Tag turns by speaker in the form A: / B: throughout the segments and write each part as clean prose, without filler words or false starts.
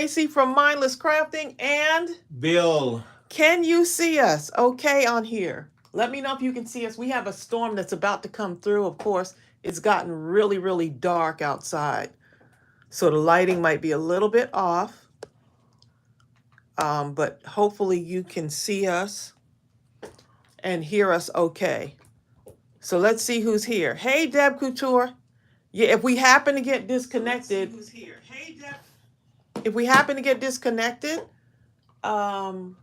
A: Tracy from Mindless Crafting and
B: Bill.
A: can you see us okay on here? Let me know if you can see us. We have a storm that's about to come through. Of course, it's gotten really, really dark outside. So the lighting might be a little bit off. But hopefully you can see us and hear us okay. So let's see who's here. Hey, Deb Couture. Yeah, if we happen to get disconnected, who's here? Hey, Deb. If we happen to get disconnected, um,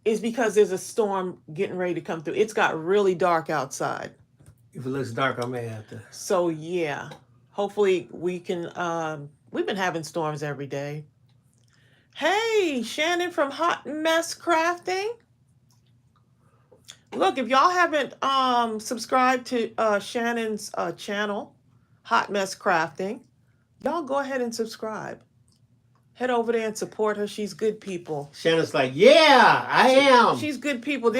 A: is because there's a storm getting ready to come through. It's got really dark outside.
B: If it looks dark, I may have to.
A: So yeah, hopefully we can. We've been having storms every day. Hey, Shannon from Hot Mess Crafting. Look, if y'all haven't subscribed to Shannon's channel, Hot Mess Crafting, y'all go ahead and subscribe. Head over there and support her. She's good people.
B: Shannon's like, yeah, I am.
A: She's good people.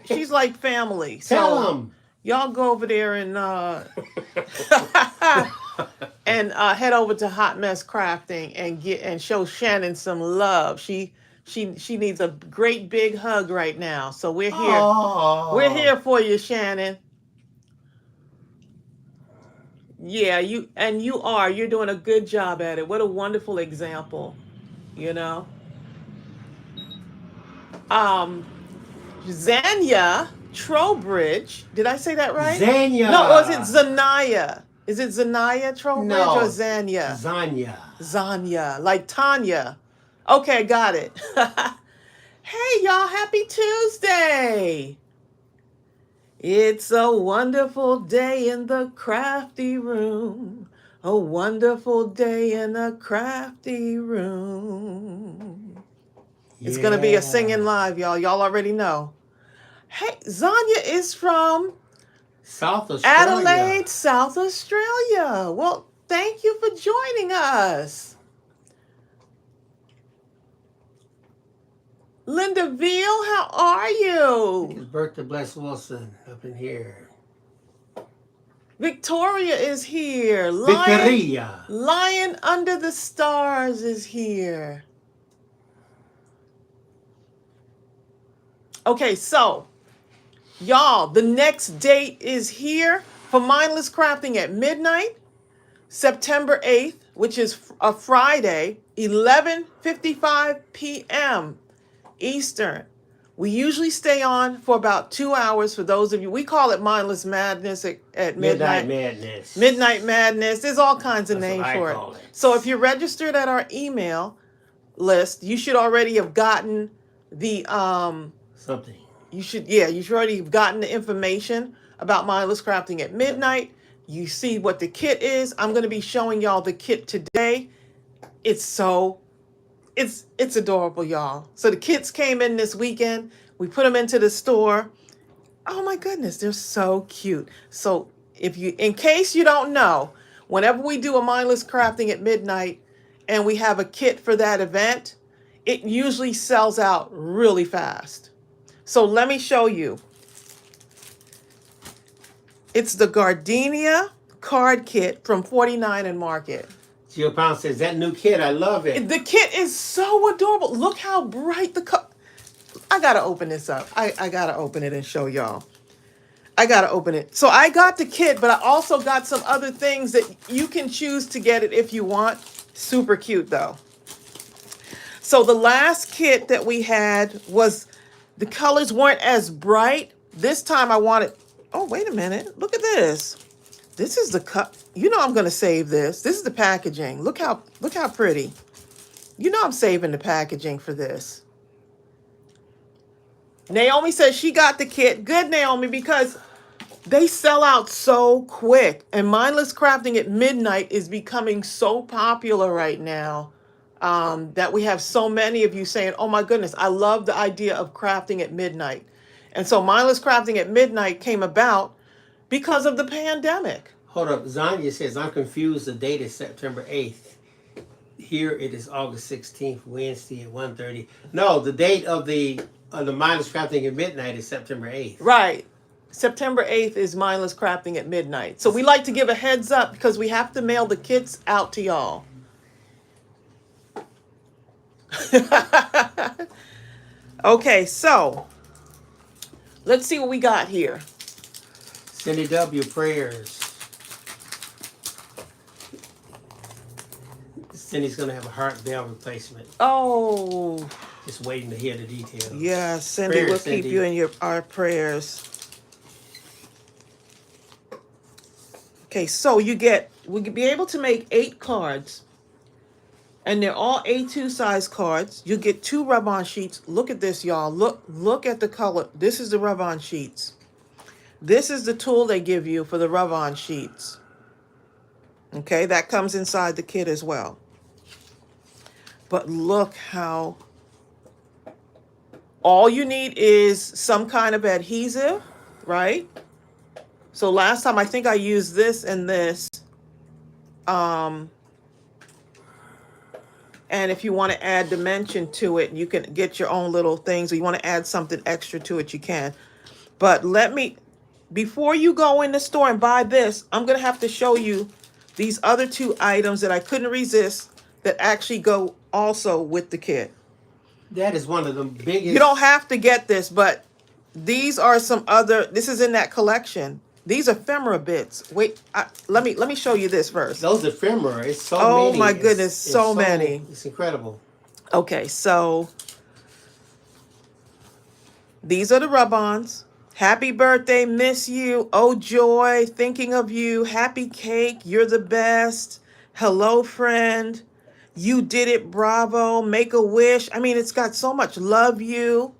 A: She's like family.
B: Tell them.
A: Y'all go over there and and head over to Hot Mess Crafting and show Shannon some love. She needs a great big hug right now. So we're here.
B: Oh.
A: We're here for you, Shannon. Yeah, you're doing a good job at it. What a wonderful example, you know. Zanya Trowbridge. Did I say that right?
B: Zanya.
A: No, or is it Zanaya? Is it Zanaya Trowbridge or Zanya?
B: Zanya.
A: Zanya, like Tanya. Okay, got it. Hey, y'all, happy Tuesday. It's a wonderful day in the crafty room. A wonderful day in the crafty room. Yeah. It's going to be a singing live, y'all. Y'all already know. Hey, Zanya is from
B: South Australia.
A: Adelaide, South Australia. Well, thank you for joining us. Linda Veal, how are you?
B: It's Bertha Bless Wilson up in here.
A: Victoria is here.
B: Victoria.
A: Lion Under the Stars is here. Okay, so, y'all, the next date is here for Mindless Crafting at midnight, September 8th, which is a Friday, 11:55 p.m. Eastern. We usually stay on for about 2 hours for those of you. We call it Mindless Madness at midnight.
B: Midnight Madness.
A: Midnight Madness. There's all kinds of names for it. So if you're registered at our email list, you should already have gotten the
B: something.
A: You should already have gotten the information about Mindless Crafting at midnight. You see what the kit is. I'm going to be showing y'all the kit today. It's adorable, y'all. So the kits came in this weekend. We put them into the store. Oh my goodness, they're so cute. So in case you don't know, whenever we do a Mindless Crafting at midnight and we have a kit for that event, it usually sells out really fast. So let me show you. It's the Gardenia card kit from 49 and Market.
B: Gio Pound says, that new kit, I love it.
A: The kit is so adorable. Look how bright I got to open this up. I got to open it and show y'all. I got to open it. So I got the kit, but I also got some other things that you can choose to get it if you want. Super cute, though. So the last kit that we had was, the colors weren't as bright. This time I wanted, oh, wait a minute. Look at this. This is the cup. You know I'm going to save this. This is the packaging. Look how pretty. You know I'm saving the packaging for this. Naomi says she got the kit. Good, Naomi, because they sell out so quick. And Mindless Crafting at midnight is becoming so popular right now that we have so many of you saying, oh my goodness, I love the idea of crafting at midnight. And so Mindless Crafting at midnight came about because of the pandemic.
B: Hold up. Zanya says, I'm confused. The date is September 8th. Here it is August 16th, Wednesday at 1:30. No, the date of the Mindless Crafting at midnight is September 8th.
A: Right. September 8th is Mindless Crafting at midnight. So we like to give a heads up because we have to mail the kits out to y'all. Okay, so let's see what we got here.
B: Cindy W. Prayers. Cindy's going to have a heart valve replacement.
A: Oh,
B: Just waiting to hear the details.
A: yeah, Cindy,
B: Prayers,
A: we'll
B: Cindy.
A: keep you in our prayers. Okay, so we'll be able to make 8 cards, and they're all A2 size cards. You get 2 rub-on sheets. Look at this, y'all. Look at the color. This is the rub-on sheets. This is the tool they give you for the rub-on sheets. Okay, that comes inside the kit as well. But look how all you need is some kind of adhesive, right? So last time I think I used this and this. And if you want to add dimension to it, you can get your own little things, or you want to add something extra to it, you can. But before you go in the store and buy this, I'm going to have to show you these other 2 items that I couldn't resist that actually go also with the kit.
B: That is one of the biggest.
A: You don't have to get this, but these are some other, this is in that collection. These are ephemera bits. Wait, let me show you this first.
B: Those ephemera, it's so
A: Oh
B: many.
A: my goodness, so many.
B: It's incredible.
A: Okay, so these are the rub-ons. Happy birthday, miss you. Oh joy, thinking of you. Happy cake, you're the best. Hello, friend. You did it, bravo. Make a wish. I mean, it's got so much love you.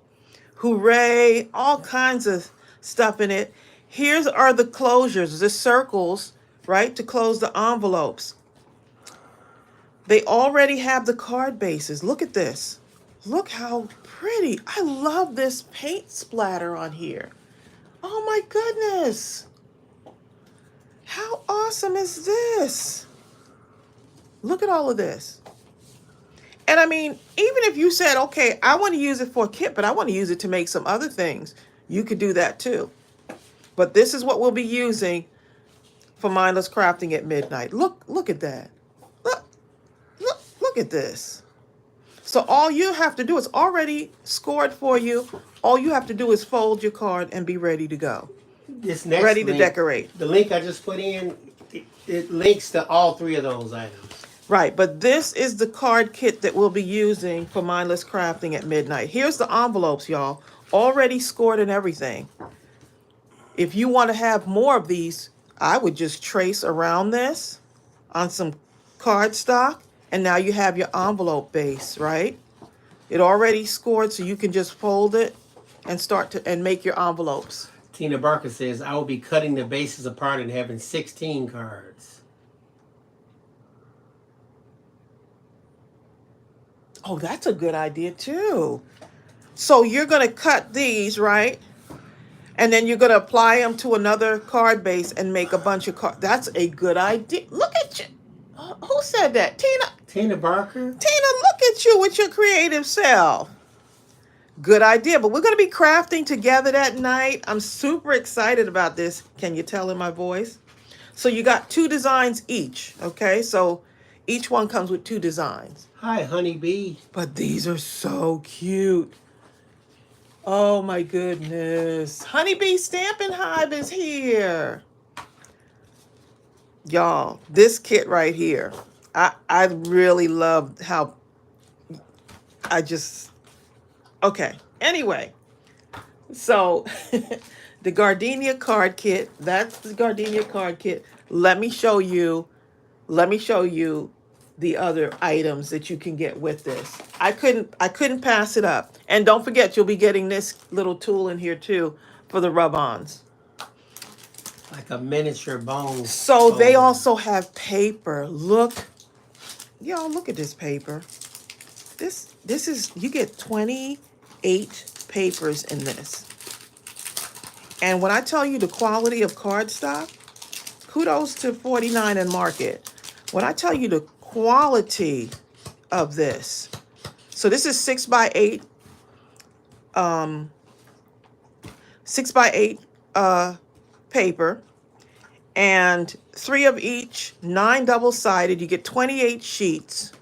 A: Hooray, all kinds of stuff in it. Here's are the closures, the circles, right, to close the envelopes. They already have the card bases. Look at this. Look how pretty. I love this paint splatter on here. Oh my goodness. How awesome is this? Look at all of this. And I mean, even if you said, okay, I want to use it for a kit, but I want to use it to make some other things, you could do that too. But this is what we'll be using for Mindless Crafting at Midnight. Look at that. Look at this. So all you have to do is already scored for you. All you have to do is fold your card and be ready to go.
B: This next
A: ready
B: link,
A: to decorate.
B: The link I just put in, it links to all 3 of those items.
A: Right, but this is the card kit that we'll be using for Mindless Crafting at Midnight. Here's the envelopes, y'all. Already scored and everything. If you want to have more of these, I would just trace around this on some cardstock, and now you have your envelope base, right? It already scored, so you can just fold it and start to make your envelopes.
B: Tina Barker says, I will be cutting the bases apart and having 16 cards.
A: Oh, that's a good idea too. So you're going to cut these, right? And then you're going to apply them to another card base and make a bunch of cards. That's a good idea. Look at you. Who said that? Tina?
B: Tina Barker?
A: Tina, look at you with your creative self. Good idea. But we're going to be crafting together that night. I'm super excited about this. Can you tell in my voice? So you got 2 designs each. Okay, so each one comes with 2 designs.
B: Hi, honeybee.
A: But these are so cute. Oh my goodness. Honeybee Stampin' Hive is here. Y'all, this kit right here. I really love how okay. Anyway, so the Gardenia card kit, that's the Gardenia card kit. Let me show you the other items that you can get with this. I couldn't pass it up. And don't forget, you'll be getting this little tool in here too for the rub-ons.
B: Like a miniature bone.
A: So they also have paper. Look, y'all, look at this paper. This is, you get 28 papers in this. And when I tell you the quality of cardstock, kudos to 49 and Market. When I tell you the quality of this, so this is 6x8, 6x8 paper, and 3 of each, 9 double-sided. You get 28 sheets,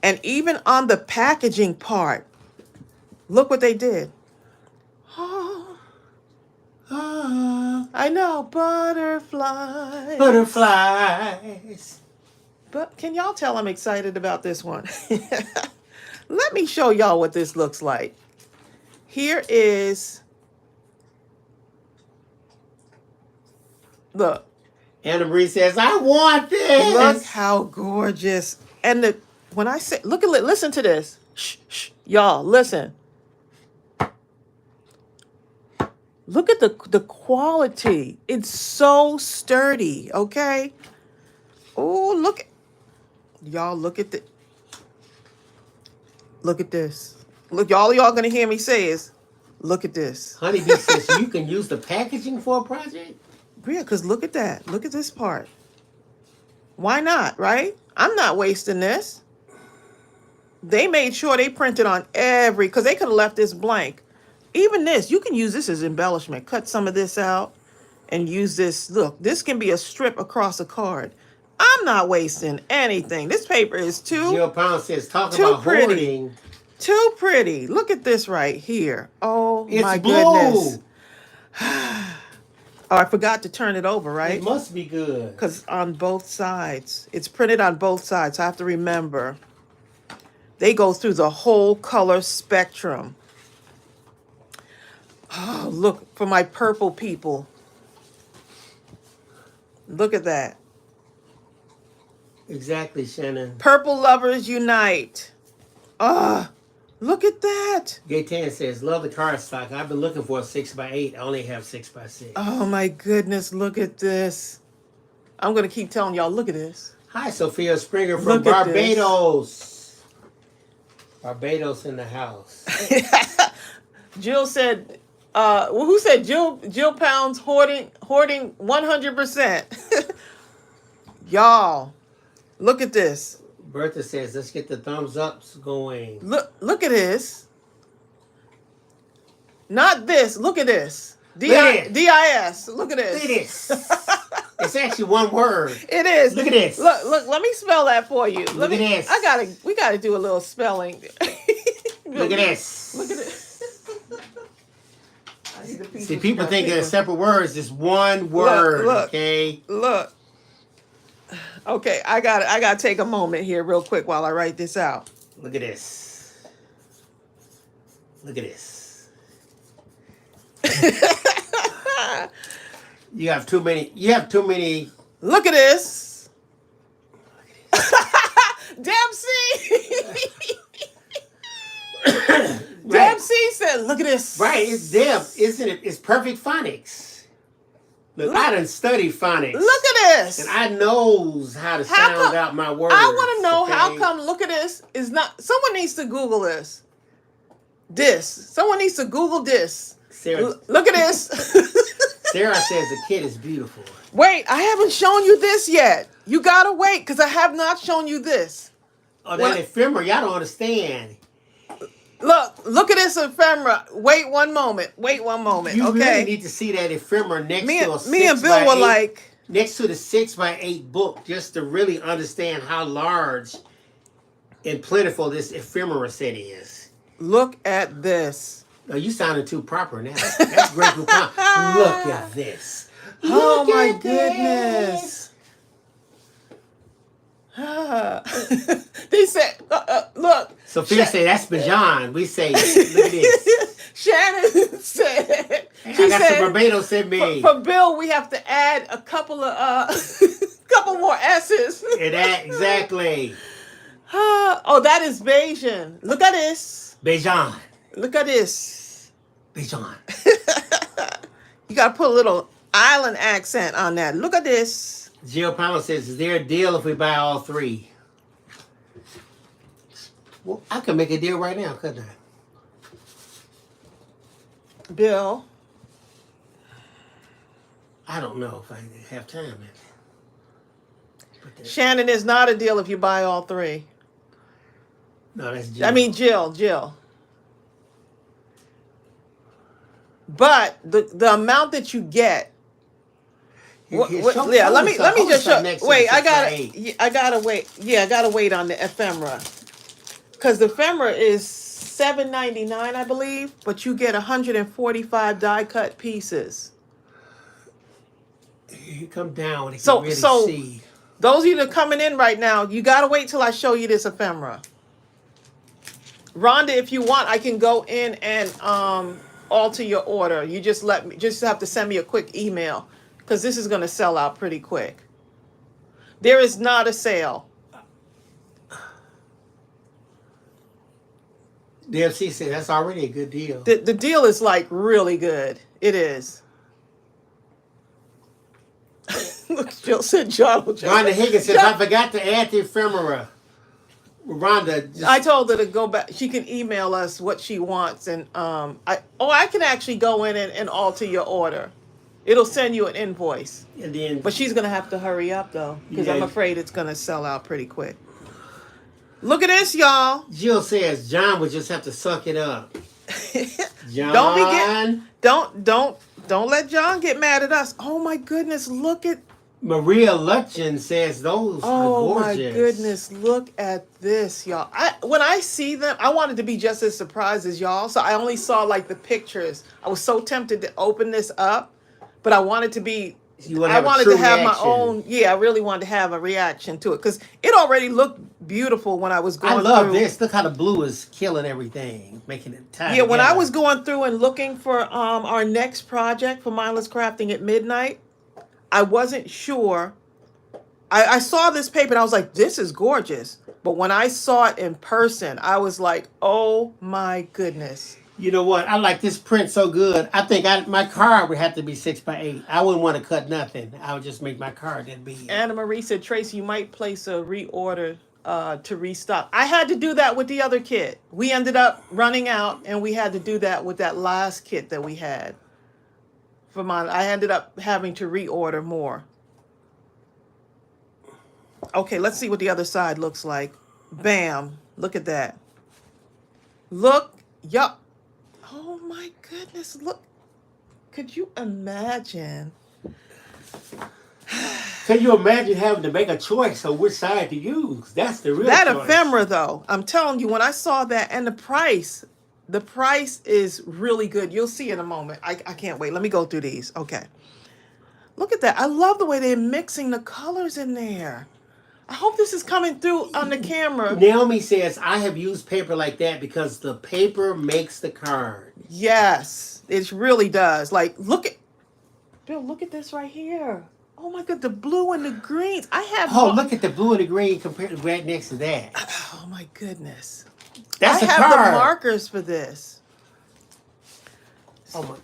A: And even on the packaging part, look what they did. Oh, I know, butterflies.
B: Butterflies.
A: But can y'all tell I'm excited about this one? Let me show y'all what this looks like. Here is, look.
B: Anna Marie says, I want this.
A: Look how gorgeous. And when I say, look at it, listen to this. Shh, shh, y'all, listen. Look at the quality. It's so sturdy, okay? Oh, y'all, look at this. Look, all y'all gonna hear me say is, look at this.
B: Honeybee says you can use the packaging for a project?
A: Yeah, because look at that. Look at this part. Why not, right? I'm not wasting this. They made sure they printed on because they could have left this blank. Even this, you can use this as embellishment. Cut some of this out and use this. Look, this can be a strip across a card. I'm not wasting anything. This paper is
B: Jill Pound says, talk
A: too
B: about
A: pretty.
B: hoarding.
A: Too pretty. Look at this right here. Oh,
B: It's
A: my
B: blue.
A: goodness. Oh, I forgot to turn it over, right?
B: It must be good.
A: Because on both sides. It's printed on both sides. I have to remember. They go through the whole color spectrum. Oh, look, for my purple people. Look at that.
B: Exactly, Shannon.
A: Purple lovers unite. Look at that.
B: Gaetan says, love the card stock. I've been looking for a 6x8. I only have 6x6.
A: Oh, my goodness. Look at this. I'm going to keep telling y'all, look at this.
B: Hi, Sophia Springer from
A: Look at
B: Barbados. Barbados in the house.
A: Jill said, who said Jill Pound's hoarding 100%. Y'all, look at this.
B: Bertha says, let's get the thumbs ups going.
A: Look at this. Not this. Look at this. DIS. Look at this.
B: Look at this. It's actually one word.
A: It is.
B: Look at this.
A: Look. Let me spell that for you.
B: Look at this.
A: We gotta do a little spelling.
B: Look at this.
A: Look at this.
B: See, people think they're separate words. It's one word.
A: Look.
B: Okay.
A: Look. Okay, I gotta take a moment here real quick while I write this out.
B: Look at this. Look at this. You have too many.
A: Look at this. Dempsey. Dempsey said, look at this.
B: Right, it's Deb, isn't it? It's perfect phonics. Look, I done studied phonics.
A: Look at this.
B: And I knows how to sound out my words.
A: I want to know how come look at this is not... Someone needs to Google this. Someone needs to Google this.
B: Sarah,
A: look at this.
B: Sarah says the kid is beautiful.
A: Wait, I haven't shown you this yet. You got to wait because I have not shown you this.
B: Oh, that ephemera, y'all don't understand.
A: Look at this ephemera. Wait one moment.
B: You really need to see that ephemera next to a 6x8.
A: Me and Bill were like...
B: Next to the 6x8 book, just to really understand how large and plentiful this ephemera set is.
A: Look at this.
B: No, you sounded too proper now. That's great. Look at this.
A: Oh my goodness. They said, look.
B: Sophia said, that's Bajan. We say, look at this.
A: Shannon said.
B: I got some Barbados in me.
A: For Bill, we have to add a couple of, couple more S's.
B: Exactly.
A: Oh, that is Bajan. Look at this.
B: Bajan.
A: Look at this.
B: Bajan.
A: You got to put a little island accent on that. Look at this.
B: Jill Powell says, is there a deal if we buy all three? Well, I could make a deal right now, couldn't I?
A: Bill.
B: I don't know if I have time.
A: Shannon, is not a deal if you buy all three.
B: No, that's Jill.
A: I mean, Jill. But the amount that you get. Let me just show. Wait, I gotta wait. Yeah, I gotta wait on the ephemera. because the ephemera is $7.99, I believe, but you get 145 die cut pieces.
B: You come down and you
A: So
B: can really
A: so
B: see.
A: those of you that are coming in right now, you gotta wait till I show you this ephemera. Rhonda, if you want, I can go in and alter your order. You just have to send me a quick email because this is gonna sell out pretty quick. There is not a sale.
B: DFC said that's already a good deal.
A: The deal is like really good. It is. Look, Jill said John.
B: Rhonda Higgins says, I forgot to add the ephemera. Rhonda,
A: I told her to go back. She can email us what she wants, and I can actually go in and alter your order. It'll send you an invoice.
B: And then,
A: But she's gonna have to hurry up though, because I'm afraid it's gonna sell out pretty quick. Look at this, y'all.
B: Jill says John would just have to suck it up. John,
A: Don't let John get mad at us. Oh my goodness, look at.
B: Maria Lutchen says those are gorgeous.
A: My goodness, look at this, y'all. When I see them, I wanted to be just as surprised as y'all. So I only saw like the pictures. I was so tempted to open this up, but I wanted to be. I wanted to have my own. Yeah, I really wanted to have a reaction to it because it already looked beautiful when I was going through.
B: I love this. Look how the blue is killing everything, making it tight.
A: Yeah, when I was going through and looking for our next project for Mindless Crafting at Midnight, I wasn't sure. I saw this paper and I was like, this is gorgeous. But when I saw it in person, I was like, oh my goodness.
B: You know what? I like this print so good. I think my card would have to be 6x8. I wouldn't want to cut nothing. I would just make my card that big.
A: Anna Marie said, Tracy, you might place a reorder to restock. I had to do that with the other kit. We ended up running out and we had to do that with that last kit that we had. For mine, I ended up having to reorder more. Okay, let's see what the other side looks like. Bam. Look at that. Look. Yup. Oh my goodness. Look. Could you imagine?
B: Can you imagine having to make a choice on which side to use? That's the real
A: That
B: choice.
A: ephemera, though, I'm telling you, when I saw that and the price is really good. You'll see in a moment. I can't wait. Let me go through these. Okay. Look at that. I love the way they're mixing the colors in there. I hope this is coming through on the camera.
B: Naomi says, I have used paper like that because the paper makes the card.
A: Yes, it really does. Like, Bill, look at this right here. Oh my God, the blue and the greens.
B: Look at the blue and the green compared to right next to that.
A: Oh my goodness.
B: That's a
A: I have
B: card.
A: the markers for this.
B: Oh my.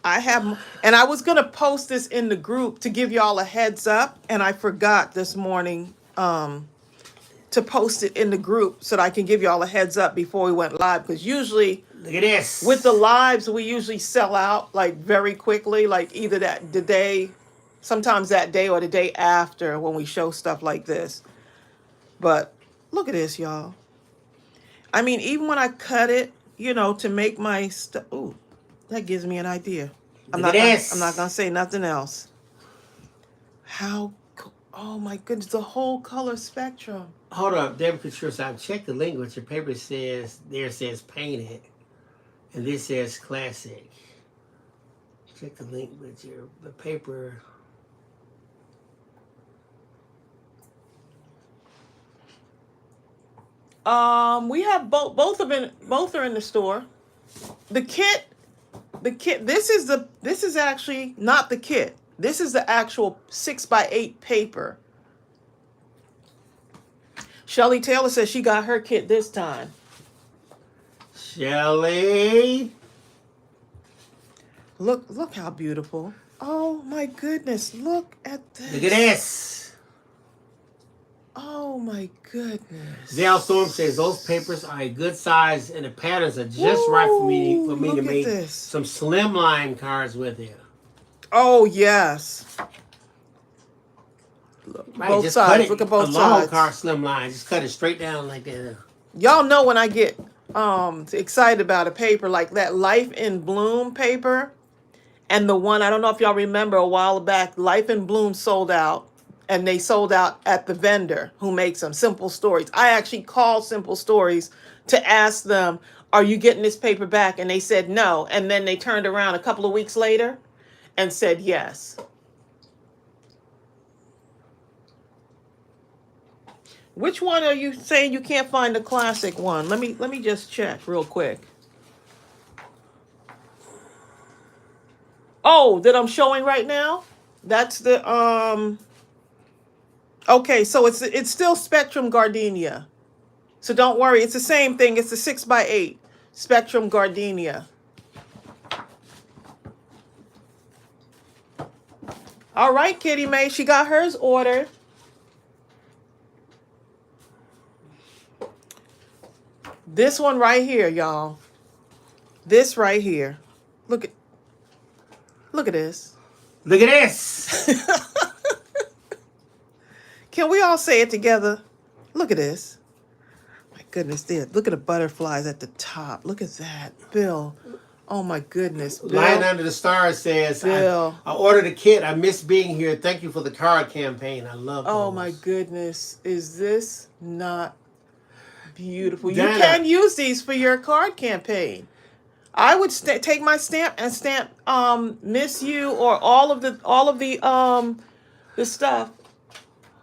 A: I have, and I was gonna post this in the group to give y'all a heads up, and I forgot this morning to post it in the group so that I can give y'all a heads up before we went live. Because usually,
B: Look at this.
A: with the lives, we usually sell out like very quickly, like either the day, sometimes that day or the day after when we show stuff like this. But look at this, y'all. I mean, even when I cut it, to make my stuff. Ooh. That gives me an idea. I'm not gonna say nothing else. Oh my goodness, the whole color spectrum.
B: Hold up, Deborah Patricia. I've checked the language. Your paper says painted, and this says classic. Check the link with the paper.
A: We have both are in the store. The kit, this is actually not the kit. This is the actual 6x8 paper. Shelly Taylor says she got her kit this time.
B: Shelly.
A: Look how beautiful. Oh my goodness, look at this.
B: Look at this.
A: Oh my goodness.
B: Zale Storm says those papers are a good size and the patterns are just right for me to make some slimline cards with it.
A: Oh yes. Both sides. Look at both sides.
B: A long card slimline. Just cut it straight down like that.
A: Y'all know when I get excited about a paper like that Life in Bloom paper, and the one, I don't know if y'all remember a while back, Life in Bloom sold out. and they sold out at the vendor who makes them, Simple Stories. I actually called Simple Stories to ask them, are you getting this paper back? And they said no. And then they turned around a couple of weeks later and said yes. Which one are you saying you can't find the classic one? Let me just check real quick. Oh, that I'm showing right now? That's the okay, so it's still Spectrum Gardenia. So don't worry, it's the same thing. It's the 6x8 Spectrum Gardenia. All right, Kitty Mae, she got hers ordered. This one right here, y'all. This right here. Look at this.
B: Look at this.
A: Can we all say it together? Look at this. My goodness, there. Look at the butterflies at the top. Look at that, Bill. Oh my goodness, Bill.
B: Lying Under the Stars says,
A: Bill.
B: I ordered a kit. I miss being here. Thank you for the card campaign. I love those.
A: Oh my goodness, is this not beautiful?
B: Dana.
A: You can use these for your card campaign. I would take my stamp and stamp "Miss You" or all of the stuff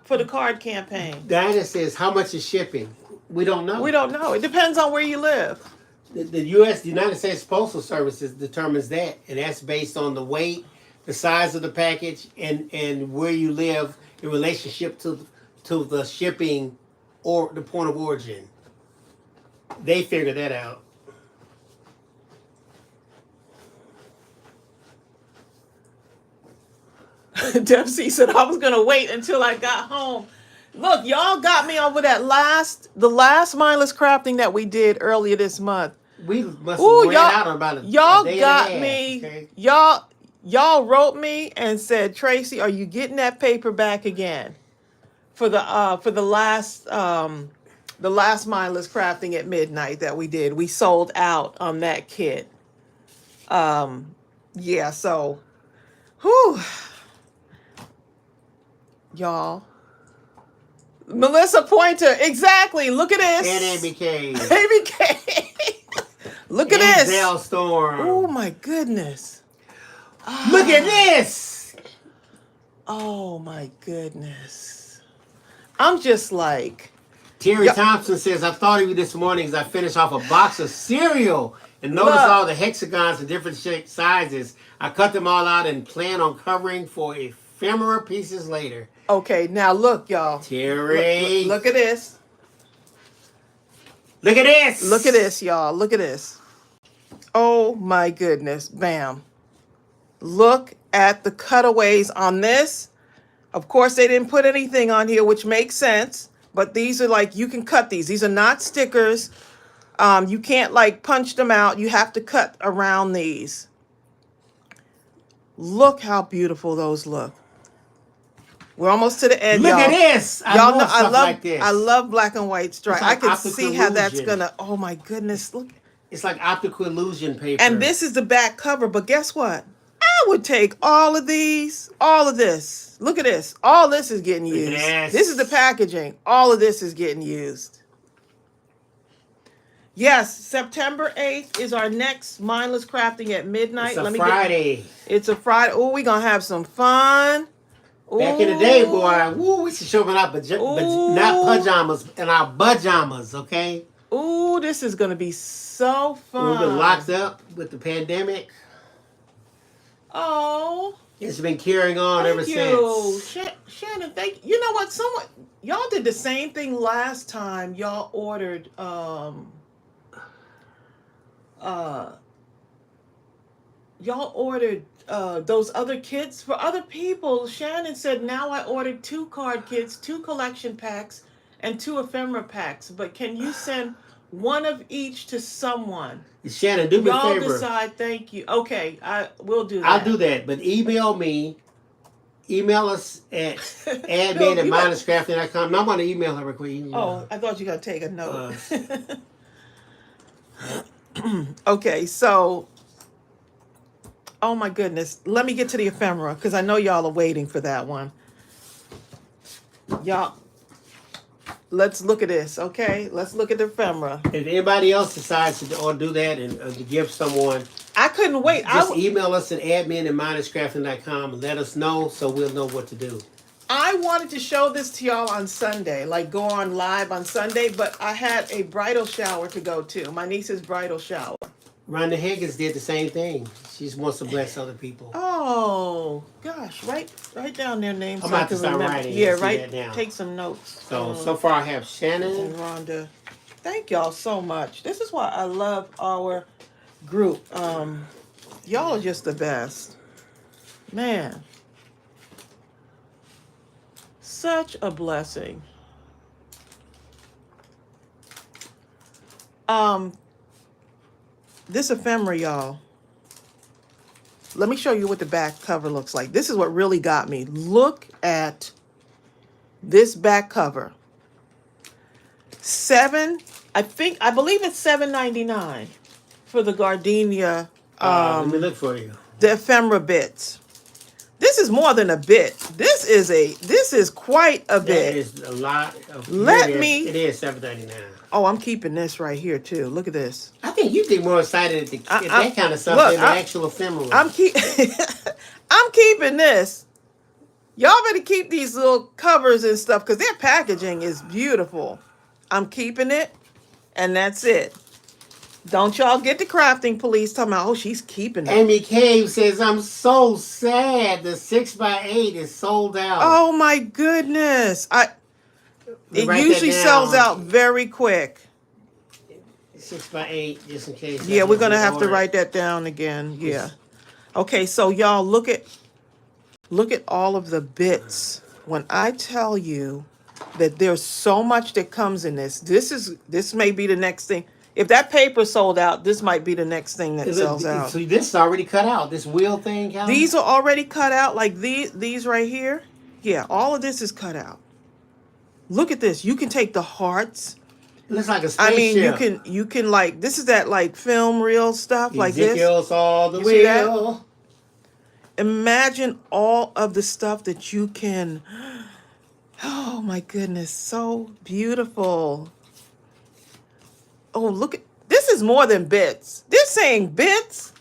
A: for the card campaign.
B: Diana says, how much is shipping? We don't know.
A: We don't know. It depends on where you live.
B: The U.S., the United States Postal Services determines that, and that's based on the weight, the size of the package, and where you live in relationship to the shipping or the point of origin. They figure that out.
A: Dempsey said I was gonna wait until I got home. Look, y'all got me over the last mindless crafting that we did earlier this month.
B: We must
A: Ooh,
B: have ran out in about a
A: y'all
B: day
A: got
B: and a half,
A: me.
B: okay?
A: Y'all wrote me and said, Tracy, are you getting that paper back again for the last mindless crafting at midnight that we did? We sold out on that kit. Yeah. So, whew. Y'all. Melissa Pointer, exactly. Look at this.
B: And ABK.
A: ABK. Look at this.
B: Zell Storm.
A: Oh my goodness.
B: Look at this.
A: Oh my goodness. I'm just like.
B: Terry Thompson says, I thought of you this morning as I finished off a box of cereal and noticed all the hexagons in different sizes. I cut them all out and plan on covering for ephemera pieces later.
A: Okay, now look, y'all.
B: Terry.
A: Look at this.
B: Look at this.
A: Look at this, y'all. Look at this. Oh my goodness. Bam. Look at the cutaways on this. Of course, they didn't put anything on here, which makes sense. But these are like, you can cut these. These are not stickers. You can't like punch them out. You have to cut around these. Look how beautiful those look. We're almost to the end,
B: Look
A: y'all.
B: at this.
A: Y'all know I love
B: like this.
A: I love black and white stripe.
B: Like
A: I can
B: optical
A: see how that's
B: illusion.
A: gonna. Oh my goodness! Look.
B: It's like optical illusion paper.
A: And this is the back cover. But guess what? I would take all of these, all of this. Look at this. All this is getting used.
B: Yes.
A: This is the packaging. All of this is getting used. Yes, September 8th is our next Mindless Crafting at midnight.
B: It's a Friday.
A: It's a Friday. Oh, we're going to have some fun.
B: Back in the day, boy, woo, we should show them not pajamas, and our pajamas, okay?
A: Ooh, this is going to be so fun.
B: We've been locked up with the pandemic.
A: Oh.
B: It's been carrying on ever since.
A: Shannon, thank you. You know what? Y'all did the same thing last time. Y'all ordered those other kits for other people. Shannon said, now I ordered 2 card kits, 2 collection packs, and 2 ephemera packs. But can you send one of each to someone?
B: Shannon, do me a favor.
A: Y'all decide. Thank you. Okay, I will do that.
B: I'll do that, but email me. Email us at admin@mindlesscrafting.com. I'm going to email her real quick.
A: Oh, I thought you were going to take a note. Okay, so, oh my goodness. Let me get to the ephemera because I know y'all are waiting for that one. Y'all, let's look at this, okay? Let's look at the ephemera.
B: If anybody else decides to or do that and to give someone,
A: I couldn't wait.
B: just email us at admin@mindlesscrafting.com and let us know so we'll know what to do.
A: I wanted to show this to y'all on Sunday, like go on live on Sunday, but I had a bridal shower to go to. My niece's bridal shower.
B: Rhonda Higgins did the same thing. She just wants to bless other people.
A: Oh gosh, write down their names.
B: I'm
A: so I
B: about to
A: can
B: start
A: remember.
B: writing.
A: Yeah,
B: Write that down.
A: Take some notes.
B: So far I have Shannon
A: and Rhonda. Thank y'all so much. This is why I love our group. Y'all are just the best. Man. Such a blessing. This ephemera, y'all. Let me show you what the back cover looks like. This is what really got me. Look at this back cover. I believe it's $7.99 for the Gardenia.
B: let me look for you.
A: The ephemera bits. This is more than a bit. This is quite a bit.
B: That is a lot of.
A: It
B: is $7.99.
A: Oh, I'm keeping this right here too. Look at this.
B: I think you'd be more excited at that kind of stuff than the actual ephemera.
A: I'm keeping this. Y'all better keep these little covers and stuff because their packaging is beautiful. I'm keeping it, and that's it. Don't y'all get the crafting police talking about, oh, she's keeping it.
B: Amy Cave says, I'm so sad the 6x8 is sold out.
A: Oh my goodness. It usually sells out very quick.
B: 6x8, just in case.
A: Yeah, we're gonna have to write that down again. Yeah. Okay, so y'all look at all of the bits. When I tell you that there's so much that comes in this may be the next thing. If that paper sold out, this might be the next thing that sells out.
B: So this is already cut out. This wheel thing, Calvin?
A: These are already cut out, like these right here. Yeah, all of this is cut out. Look at this. You can take the hearts.
B: It looks like a spaceship.
A: I mean, you can like, this is that like film reel stuff like this.
B: Ezekiel saw the
A: see that?
B: wheel.
A: Imagine all of the stuff that you can. Oh my goodness, so beautiful. Oh, look at this is more than bits. They're saying bits.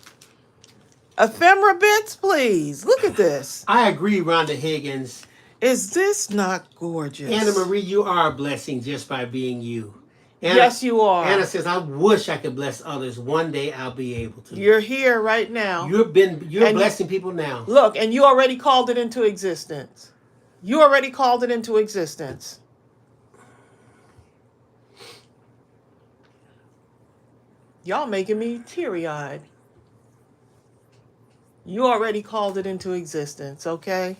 A: Ephemera bits, please. Look at this.
B: I agree, Rhonda Higgins.
A: Is this not gorgeous?
B: Anna Marie, you are a blessing just by being you. Anna,
A: yes, you are.
B: Anna says, I wish I could bless others. One day I'll be able to.
A: You're here right now.
B: You're blessing people now.
A: Look, and you already called it into existence. You already called it into existence. Y'all making me teary-eyed. You already called it into existence, okay?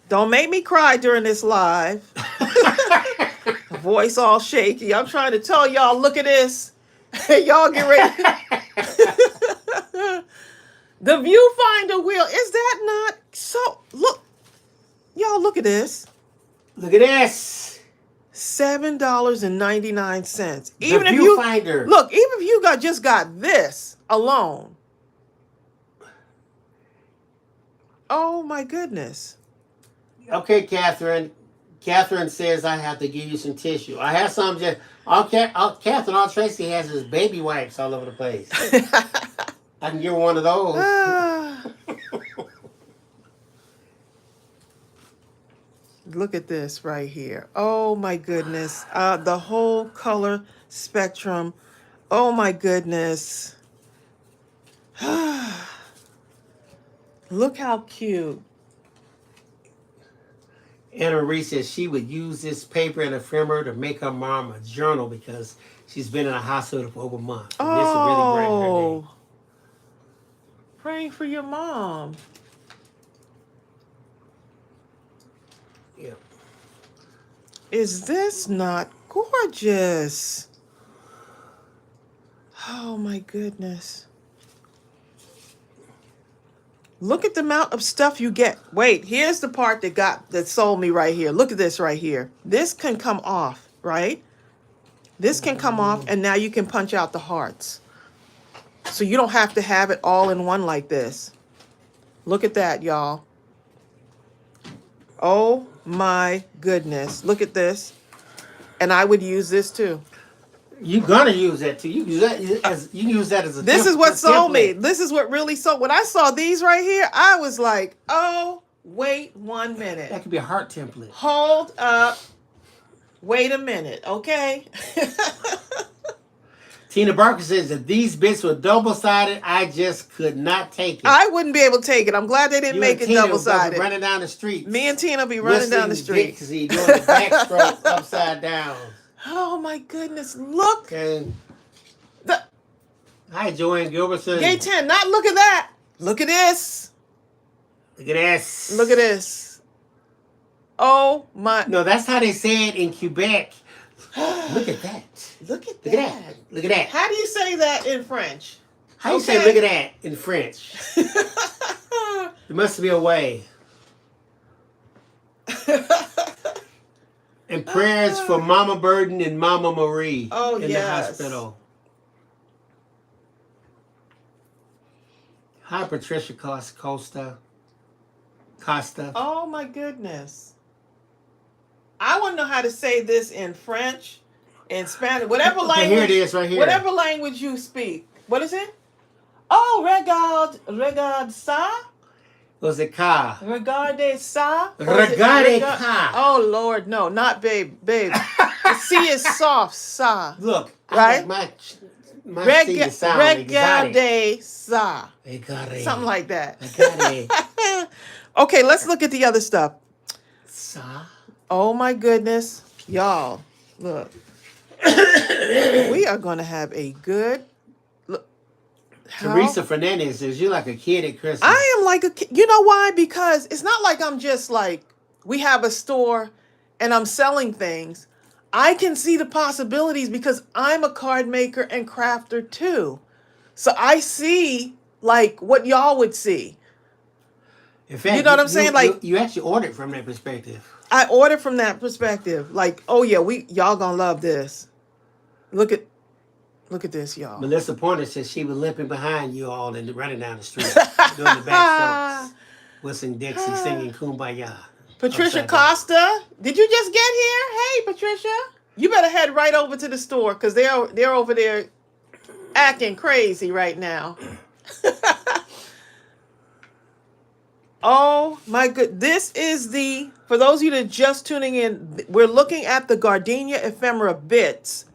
A: Don't make me cry during this live. Voice all shaky. I'm trying to tell y'all, look at this. Y'all get ready. The viewfinder wheel, is that not so? Look, y'all look at this.
B: Look at this.
A: $7.99.
B: Even if viewfinder.
A: Even if you just got this alone. Oh my goodness.
B: Okay, Catherine. Catherine says I have to give you some tissue. I have some. Catherine, all Tracy has is baby wipes all over the place. I can give her one of those.
A: Look at this right here. Oh my goodness. The whole color spectrum. Oh my goodness. Look how cute.
B: Anna Marie says she would use this paper and ephemera to make her mom a journal because she's been in a hospital for over a month. And this will really brighten her day.
A: Praying for your mom.
B: Yeah.
A: Is this not gorgeous? Oh my goodness. Look at the amount of stuff you get. Wait, here's the part that sold me right here. Look at this right here. This can come off, right? This can come off, and now you can punch out the hearts. So you don't have to have it all in one like this. Look at that, y'all. Oh my goodness. Look at this. And I would use this too.
B: You're gonna use that too. You use that as a.
A: This is what sold me. This is what really sold. When I saw these right here, I was like, oh, wait 1 minute.
B: That could be a heart template.
A: Hold up. Wait a minute, okay?
B: Tina Barker says if these bits were double-sided, I just could not take it.
A: I wouldn't be able to take it. I'm glad they didn't make it double-sided.
B: Running down the street.
A: Me and Tina be running down the street.
B: Dixie doing the backstroke upside down.
A: Oh my goodness! Look.
B: Okay. Hi, Joanne Gilbertson.
A: Gay 10. Not look at that. Look at this.
B: Look at this.
A: Look at this. Oh my.
B: No, that's how they say it in Quebec. Look at that.
A: Look at that.
B: Look at that. Look at that.
A: How do you say that in French?
B: How do you say look at that in French? There must be a way. And prayers for Mama Burden and Mama Marie in the hospital. Hi, Patricia Costa.
A: Oh my goodness. I want to know how to say this in French, in Spanish, whatever language.
B: Here it is, right here.
A: Whatever language you speak. What is it? Oh, regarde ça.
B: Was it ka?
A: Regarde ça.
B: Regarde ka.
A: Oh Lord, no, not babe. The C is soft, ça.
B: Look,
A: right?
B: My C is sound
A: Regarde ça.
B: Regarde.
A: Something like that.
B: Regarde.
A: Okay, let's look at the other stuff.
B: Ça.
A: Oh my goodness, y'all! Look, we are going to have a good look.
B: Teresa Fernandez says you're like a kid at Christmas.
A: I am like a kid. You know why? Because it's not like I'm just like we have a store and I'm selling things. I can see the possibilities because I'm a card maker and crafter too. So I see like what y'all would see.
B: In fact,
A: you know what I'm saying? Like
B: you actually ordered from that perspective.
A: I ordered from that perspective. Like, oh yeah, y'all gonna love this. Look at this, y'all.
B: Melissa Pointer says she was limping behind you all and running down the street doing the backstrokes. Whistling Dixie, singing Kumbaya.
A: Patricia Costa, did you just get here? Hey, Patricia, you better head right over to the store because they're over there acting crazy right now. Oh my good. This is for those of you that are just tuning in, we're looking at the Gardenia Ephemera bits,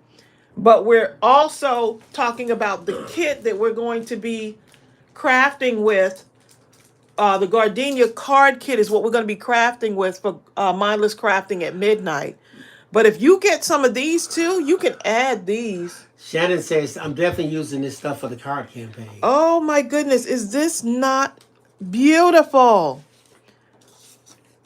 A: but we're also talking about the kit that we're going to be crafting with. The Gardenia card kit is what we're going to be crafting with for Mindless Crafting at midnight. But if you get some of these too, you can add these.
B: Shannon says, I'm definitely using this stuff for the card campaign.
A: Oh my goodness. Is this not beautiful?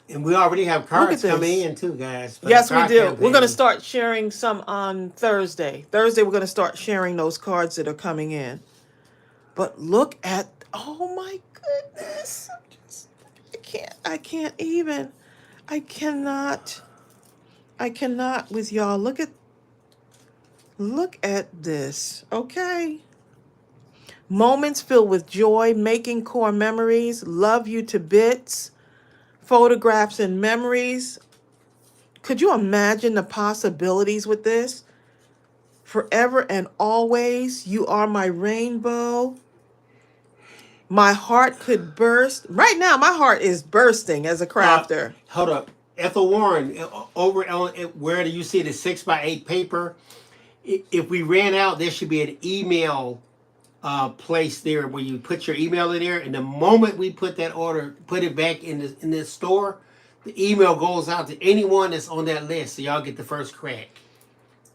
B: And we already have cards coming in too, guys.
A: Yes, we do. Campaign. We're going to start sharing some on Thursday. Thursday, we're going to start sharing those cards that are coming in. But look at, oh my goodness. I cannot with y'all. Look at this. Okay. Moments filled with joy, making core memories, love you to bits, photographs and memories. Could you imagine the possibilities with this? Forever and always, you are my rainbow. My heart could burst. Right now, my heart is bursting as a crafter.
B: Hold up. Ethel Warren, over on where do you see the 6x8 paper? If we ran out, there should be an email place there where you put your email in there, and the moment we put that order, put it back in this store, the email goes out to anyone that's on that list, so y'all get the first crack.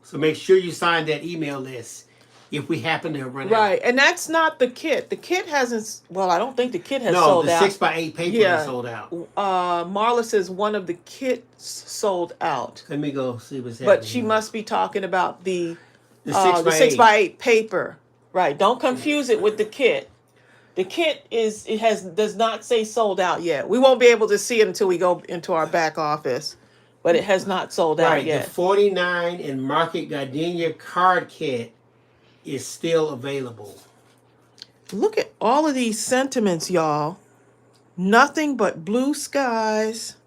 B: So make sure you sign that email list if we happen to run out.
A: Right, and that's not the kit. The kit hasn't. Well, I don't think the kit has sold out.
B: No, the 6x8 paper is sold out.
A: Marla says one of the kits sold out.
B: Let me go see what's happening.
A: But she must be talking about the
B: 6x8
A: paper. Right. Don't confuse it with the kit. The kit does not say sold out yet. We won't be able to see it until we go into our back office. But it has not sold out yet.
B: The 49 and Market Gardenia card kit is still available.
A: Look at all of these sentiments, y'all. Nothing but blue skies.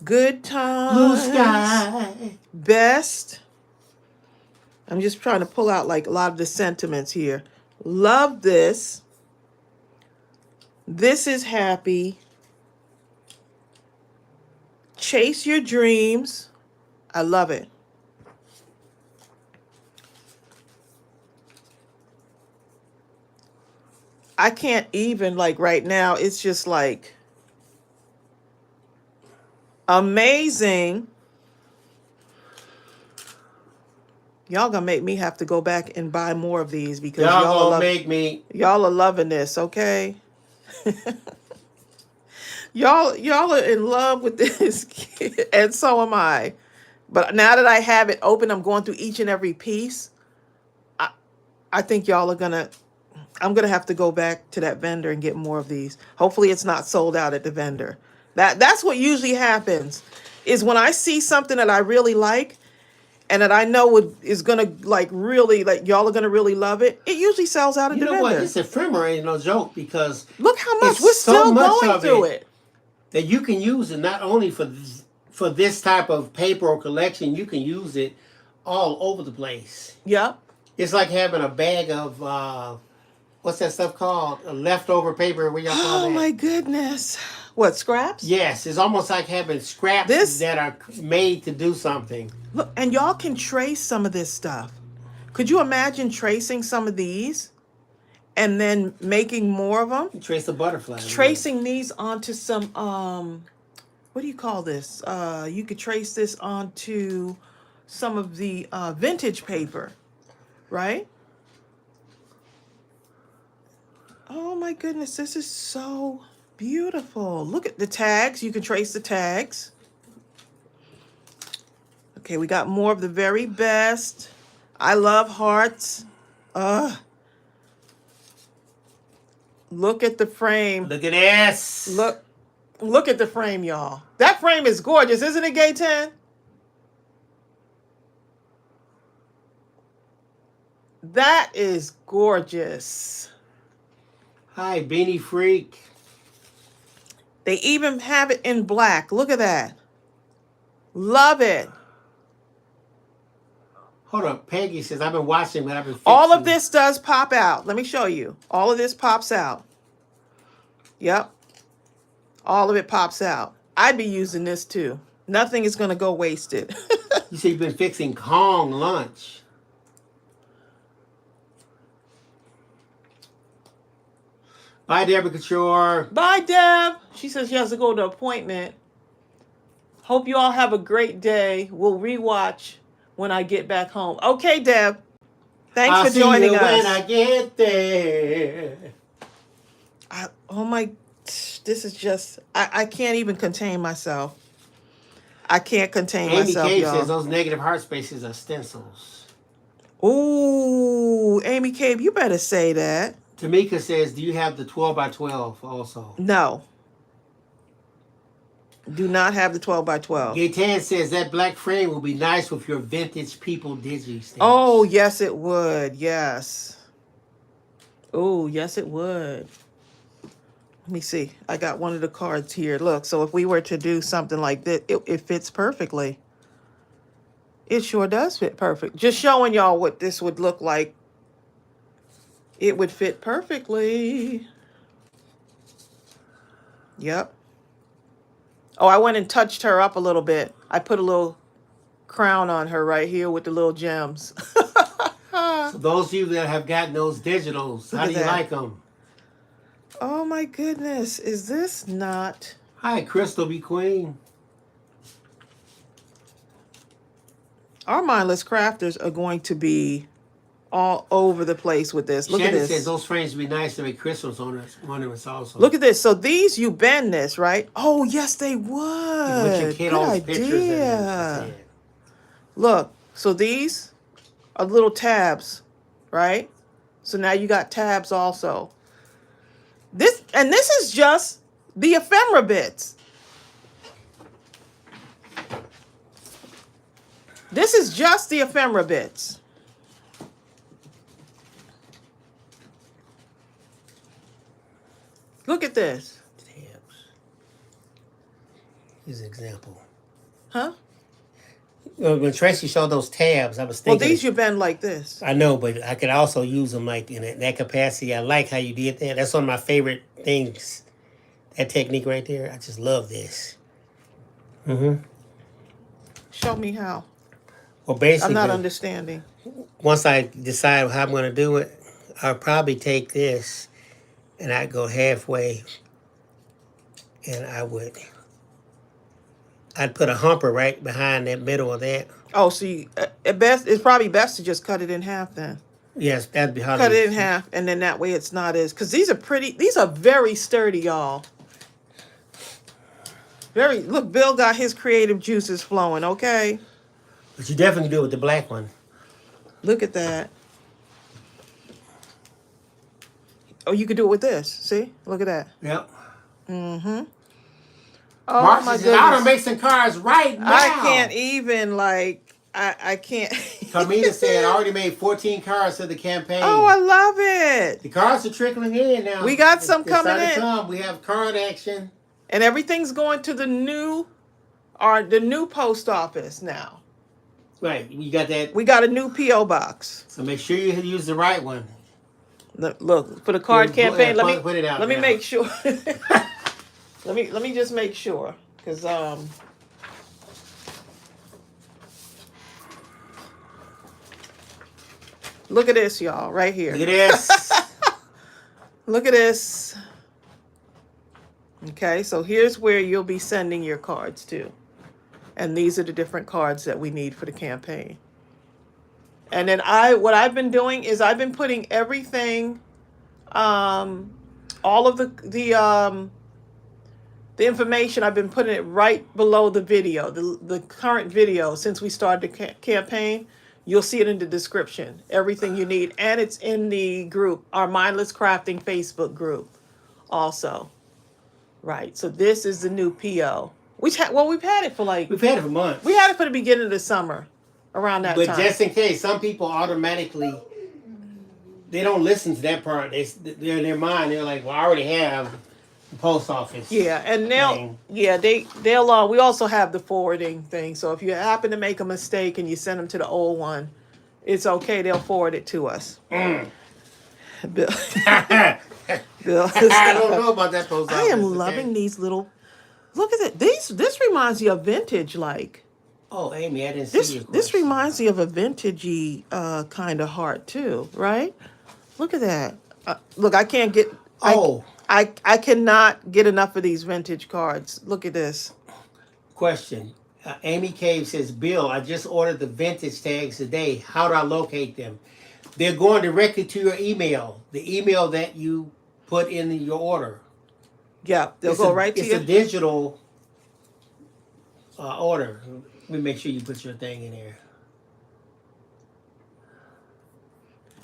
A: Good
B: Blue
A: times.
B: sky.
A: Best. I'm just trying to pull out like a lot of the sentiments here. Love this. This is happy. Chase your dreams. I love it. I can't even, like, right now, it's just like amazing. Y'all gonna make me have to go back and buy more of these because
B: Y'all gonna make me.
A: y'all are loving this, okay? y'all are in love with this kid, and so am I. But now that I have it open, I'm going through each and every piece. I I think y'all are gonna. I'm gonna have to go back to that vendor and get more of these. Hopefully, it's not sold out at the vendor. That's what usually happens, is when I see something that I really like and that I know is gonna like really like y'all are gonna really love it. It usually sells out at
B: You
A: the
B: know what?
A: vendor.
B: This ephemera ain't no joke because
A: Look how much
B: it's
A: we're
B: so
A: still
B: much
A: going
B: of
A: through
B: it
A: it.
B: that you can use it not only for this type of paper or collection. You can use it all over the place.
A: Yep.
B: It's like having a bag of what's that stuff called? A leftover paper. What y'all call
A: Oh
B: that?
A: my goodness. What, scraps?
B: Yes, it's almost like having scraps
A: This
B: that are made to do something.
A: look, and y'all can trace some of this stuff. Could you imagine tracing some of these and then making more of them?
B: You trace a butterfly.
A: Tracing these onto some what do you call this? You could trace this onto some of the vintage paper, right? Oh my goodness, this is so beautiful. Look at the tags. You can trace the tags. Okay, we got more of the very best. I love hearts. Look at the frame.
B: Look at this.
A: Look at the frame, y'all. That frame is gorgeous, isn't it, Gay 10? That is gorgeous.
B: Hi, Beanie Freak.
A: They even have it in black. Look at that. Love it.
B: Hold up. Peggy says, I've been watching, but I've been fixing.
A: All of this does pop out. Let me show you. All of this pops out. Yep. All of it pops out. I'd be using this too. Nothing is going to go wasted.
B: You say you've been fixing Kong lunch. Bye, Deborah Couture.
A: Bye, Deb. She says she has to go to an appointment. Hope you all have a great day. We'll rewatch when I get back home. Okay, Deb. Thanks for joining us.
B: I'll see you when I get there.
A: Oh my, this is just, I can't even contain myself. I can't contain myself,
B: Amy K
A: y'all.
B: says those negative heart spaces are stencils.
A: Ooh, Amy Cave, you better say that.
B: Tamika says, do you have the 12 by 12 also?
A: No. Do not have the 12 by 12.
B: Gaytan says that black frame will be nice with your vintage people digi stamps.
A: Oh, yes, it would. Yes. Oh, yes, it would. Let me see. I got one of the cards here. Look, so if we were to do something like this, it fits perfectly. It sure does fit perfect. Just showing y'all what this would look like. It would fit perfectly. Yep. Oh, I went and touched her up a little bit. I put a little crown on her right here with the little gems.
B: So those of you that have gotten those digitals, how do you like them?
A: Oh my goodness. Is this not...
B: Hi, Crystal B. Queen.
A: Our mindless crafters are going to be all over the place with this. Look
B: Shannon
A: at this.
B: says those frames would be nice to make crystals on us also.
A: Look at this. So these, you bend this, right? Oh, yes, they would.
B: With your kid,
A: Good
B: all these pictures in
A: idea.
B: it.
A: Look, so these are little tabs, right? So now you got tabs also. This is just the ephemera bits. This is just the ephemera bits. Look at this.
B: Tabs. Here's an example.
A: Huh?
B: When Tracy showed those tabs, I was
A: Well,
B: thinking.
A: these you bend like this.
B: I know, but I could also use them like in that capacity. I like how you did that. That's one of my favorite things. That technique right there. I just love this.
A: Show me how.
B: Well,
A: I'm not
B: basically,
A: understanding.
B: once I decide how I'm going to do it, I'll probably take this and I'd go halfway and I'd put a humper right behind that middle of that.
A: Oh, so it's probably best to just cut it in half then.
B: Yes, that'd be how
A: Cut it in half, and then that way it's not as, because these are pretty. These are very sturdy, y'all. Very. Look, Bill got his creative juices flowing. Okay.
B: But you definitely do it with the black one.
A: Look at that. Oh, you could do it with this. See? Look at that.
B: Yep.
A: Mm-hmm. Oh
B: Marcy
A: my
B: says, I
A: goodness.
B: don't make some cards right now.
A: I can't even I can't.
B: Carmina said, I already made 14 cards for the campaign.
A: Oh, I love it.
B: The cards are trickling in now.
A: We got some coming
B: starting
A: in.
B: to come. We have card action.
A: And everything's going to the new post office now.
B: Right. You got that.
A: We got a new P.O. box.
B: So make sure you use the right one.
A: Look, for the card campaign,
B: put it out
A: let me
B: now.
A: make sure. let me just make sure, because look at this, y'all, right here.
B: Look at this.
A: Look at this. Okay, so here's where you'll be sending your cards to. And these are the different cards that we need for the campaign. And then what I've been doing is I've been putting everything, all of the information, I've been putting it right below the video, the current video. Since we started the campaign, you'll see it in the description, everything you need. And it's in the group, our Mindless Crafting Facebook group also. Right, so this is the new PO. We've had it for
B: We've had it for months.
A: we had it for the beginning of the summer, around that time.
B: But just in case, some people automatically, they don't listen to that part. They're in their mind. They're like, well, I already have the post office.
A: Yeah, and they'll we also have the forwarding thing. So if you happen to make a mistake and you send them to the old one, it's okay. They'll forward it to us. Bill. Bill.
B: I don't know about that post office.
A: I am loving these little. Look at it. This reminds you of vintage, like.
B: Oh, Amy, I didn't see you.
A: This reminds me of a vintagey kind of heart too, right? Look at that. Look, I can't get. I cannot get enough of these vintage cards. Look at this.
B: Question. Amy Cave says, Bill, I just ordered the vintage tags today. How do I locate them? They're going directly to your email, the email that you put in your order.
A: Yeah, they'll go right to you.
B: It's a digital order. Let me make sure you put your thing in there.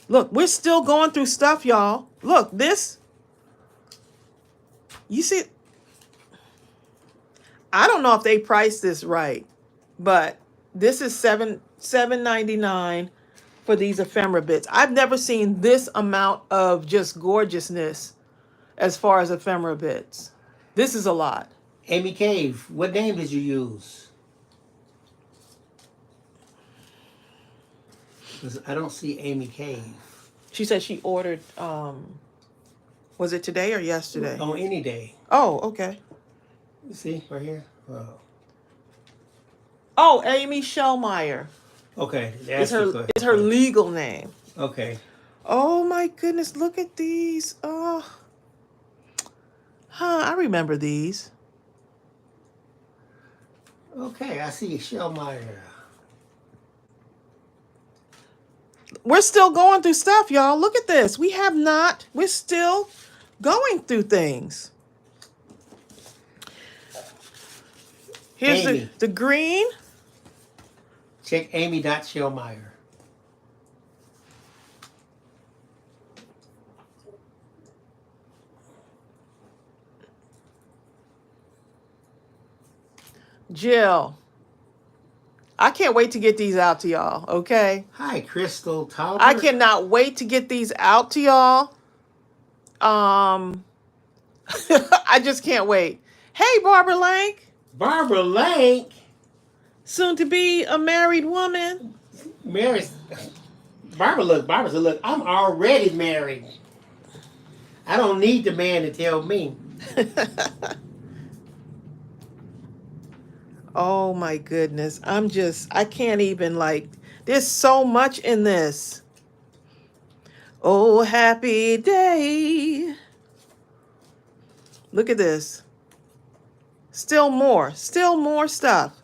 A: Look, we're still going through stuff, y'all. Look, this. You see, I don't know if they priced this right, but this is $7.99 for these ephemera bits. I've never seen this amount of just gorgeousness as far as ephemera bits. This is a lot.
B: Amy Cave, what name did you use? Because I don't see Amy Cave.
A: She said she ordered, was it today or yesterday?
B: On any day.
A: Oh, okay.
B: You see, right here?
A: Oh, Amy Shellmeyer.
B: Okay,
A: It's her legal name.
B: Okay.
A: Oh my goodness, look at these. Oh. I remember these.
B: Okay, I see Shellmeyer.
A: We're still going through stuff, y'all. Look at this. We're still going through things. Here's
B: Amy.
A: the green.
B: Check Amy.Shellmeyer.
A: Jill. I can't wait to get these out to y'all, okay?
B: Hi, Crystal Talbot.
A: I cannot wait to get these out to y'all. I just can't wait. Hey, Barbara Lank.
B: Barbara Lank.
A: soon to be a married woman.
B: Mary's Barbara said, look, I'm already married. I don't need the man to tell me.
A: Oh my goodness. I can't even like, there's so much in this. Oh, happy day. Look at this. Still more stuff.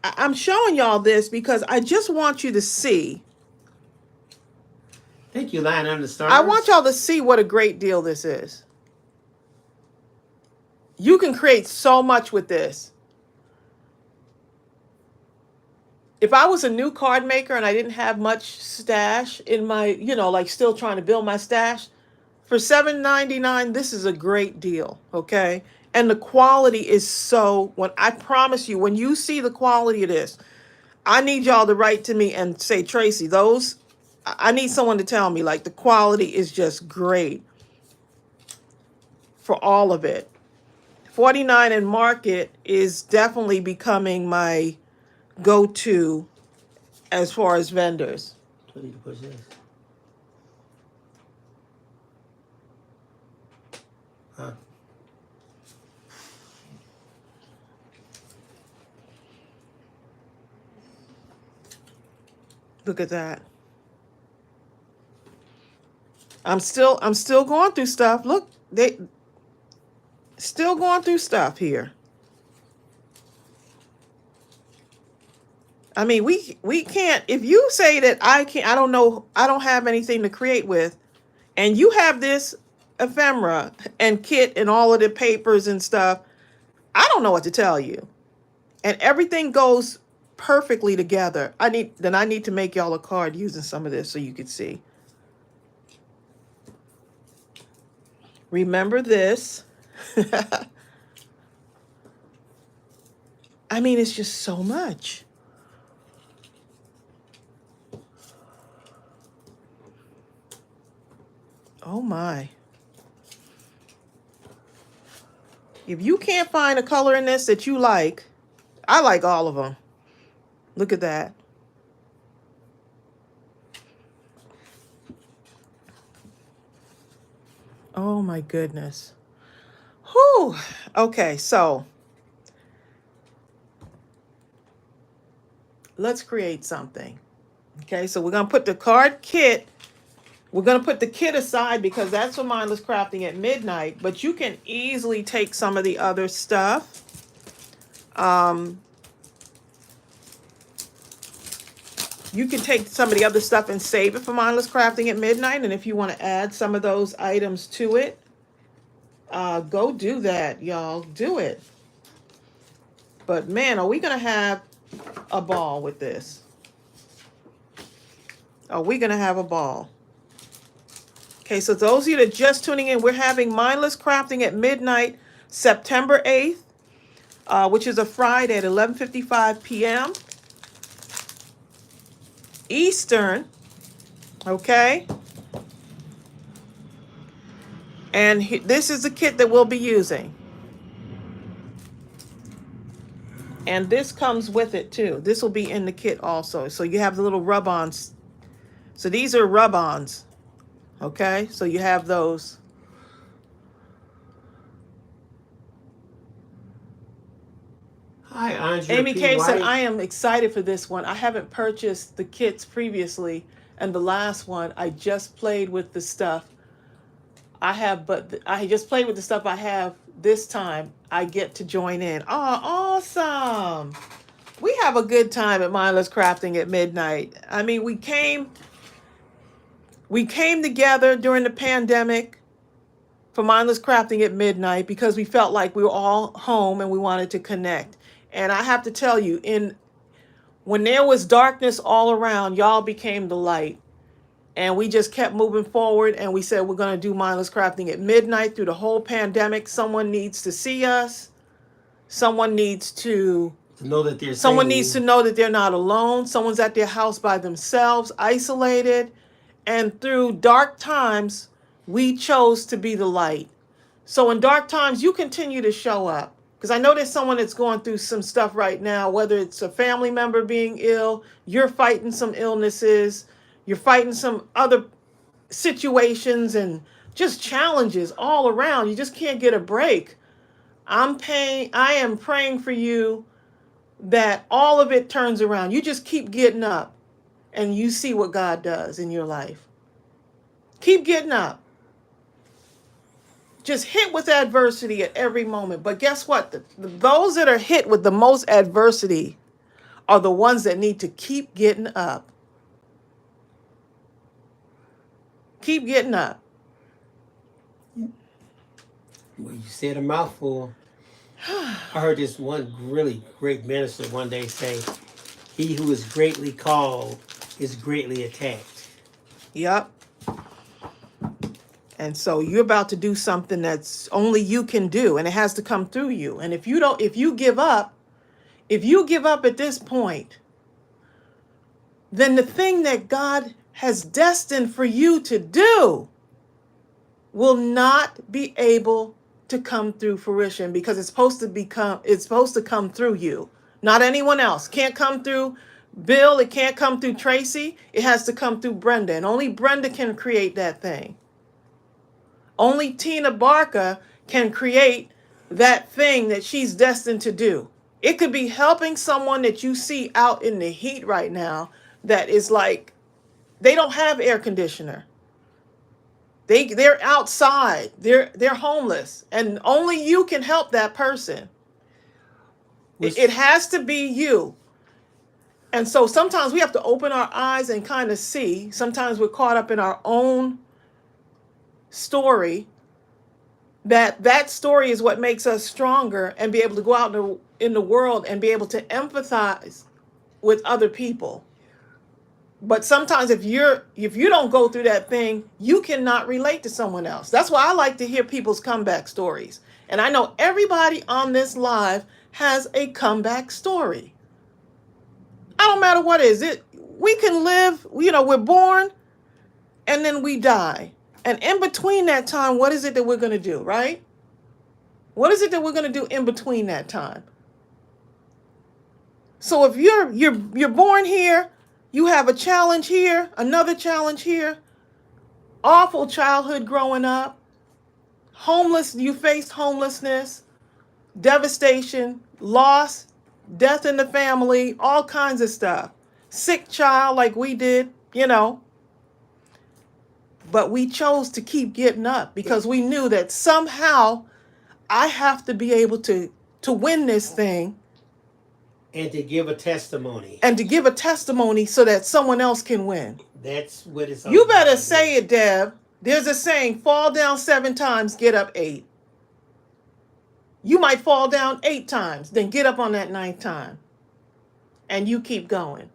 A: I'm showing y'all this because I just want you to see.
B: Thank you, Line Under the Stars.
A: I want y'all to see what a great deal this is. You can create so much with this. If I was a new card maker and I didn't have much stash in my, like still trying to build my stash, for $7.99, this is a great deal, okay? And the quality is I promise you, when you see the quality of this, I need y'all to write to me and say, Tracy, I need someone to tell me, like, the quality is just great for all of it. 49 and Market is definitely becoming my go-to as far as vendors.
B: I need to push this. Huh?
A: Look at that. I'm still going through stuff. Look, they still going through stuff here. I mean, we can't, if you say that I don't have anything to create with, and you have this ephemera and kit and all of the papers and stuff, I don't know what to tell you. And everything goes perfectly together. I need to make y'all a card using some of this so you can see. Remember this. I mean, it's just so much. Oh my. If you can't find a color in this that you like, I like all of them. Look at that. Oh my goodness. Whew. Okay, so let's create something. Okay, so we're going to put the card kit. We're going to put the kit aside because that's for Mindless Crafting at Midnight. But you can easily take some of the other stuff. You can take some of the other stuff and save it for Mindless Crafting at Midnight. And if you want to add some of those items to it, go do that, y'all. Do it. But man, are we going to have a ball with this? Are we going to have a ball? Okay, so those of you that are just tuning in, we're having Mindless Crafting at Midnight, September 8th, which is a Friday at 11:55 p.m. Eastern, okay? And this is the kit that we'll be using. And this comes with it too. This will be in the kit also. So you have the little rub-ons. So these are rub-ons. Okay, so you have those.
B: Hi, Andrea.
A: Amy K said, I am excited for this one. I haven't purchased the kits previously, and the last one, I just played with the stuff I have, but I just played with the stuff I have this time. I get to join in. Oh, awesome. We have a good time at Mindless Crafting at Midnight. I mean, we came together during the pandemic for Mindless Crafting at Midnight because we felt like we were all home and we wanted to connect. And I have to tell you, when there was darkness all around, y'all became the light. And we just kept moving forward, and we said we're going to do Mindless Crafting at Midnight through the whole pandemic. Someone needs to see us. Someone needs to know that they're not alone. Someone's at their house by themselves, isolated. And through dark times, we chose to be the light. So in dark times, you continue to show up. Because I know there's someone that's going through some stuff right now, whether it's a family member being ill, you're fighting some illnesses, you're fighting some other situations and just challenges all around. You just can't get a break. I am praying for you that all of it turns around. You just keep getting up and you see what God does in your life. Keep getting up. Just hit with adversity at every moment. But guess what? Those that are hit with the most adversity are the ones that need to keep getting up. Keep getting up.
B: Well, you said a mouthful. I heard this one really great minister one day say, "He who is greatly called is greatly attacked."
A: Yep. And so you're about to do something that's only you can do, and it has to come through you. And if you give up at this point, then the thing that God has destined for you to do will not be able to come through fruition, because it's supposed to come through you, not anyone else. Can't come through Bill, it can't come through Tracy, it has to come through Brenda, and only Brenda can create that thing. Only Tina Barker can create that thing that she's destined to do. It could be helping someone that you see out in the heat right now that is like, they don't have air conditioner. They're outside. They're homeless, and only you can help that person. It has to be you. And so sometimes we have to open our eyes and kind of see. Sometimes we're caught up in our own story. That story is what makes us stronger and be able to go out in the world and be able to empathize with other people. But sometimes if you don't go through that thing, you cannot relate to someone else. That's why I like to hear people's comeback stories. And I know everybody on this live has a comeback story. I don't matter what it is. We can live, we're born and then we die. And in between that time, what is it that we're going to do, right? What is it that we're going to do in between that time? So if you're born here, you have a challenge here, another challenge here, awful childhood growing up, you faced homelessness, devastation, loss, death in the family, all kinds of stuff. Sick child like we did, But we chose to keep getting up because we knew that somehow I have to be able to win this thing.
B: And to give a testimony.
A: And to give a testimony so that someone else can win.
B: That's what it's all
A: You
B: about.
A: better say it, Deb. There's a saying, fall down 7 times, get up 8. You might fall down 8 times, then get up on that 9th time. And you keep going.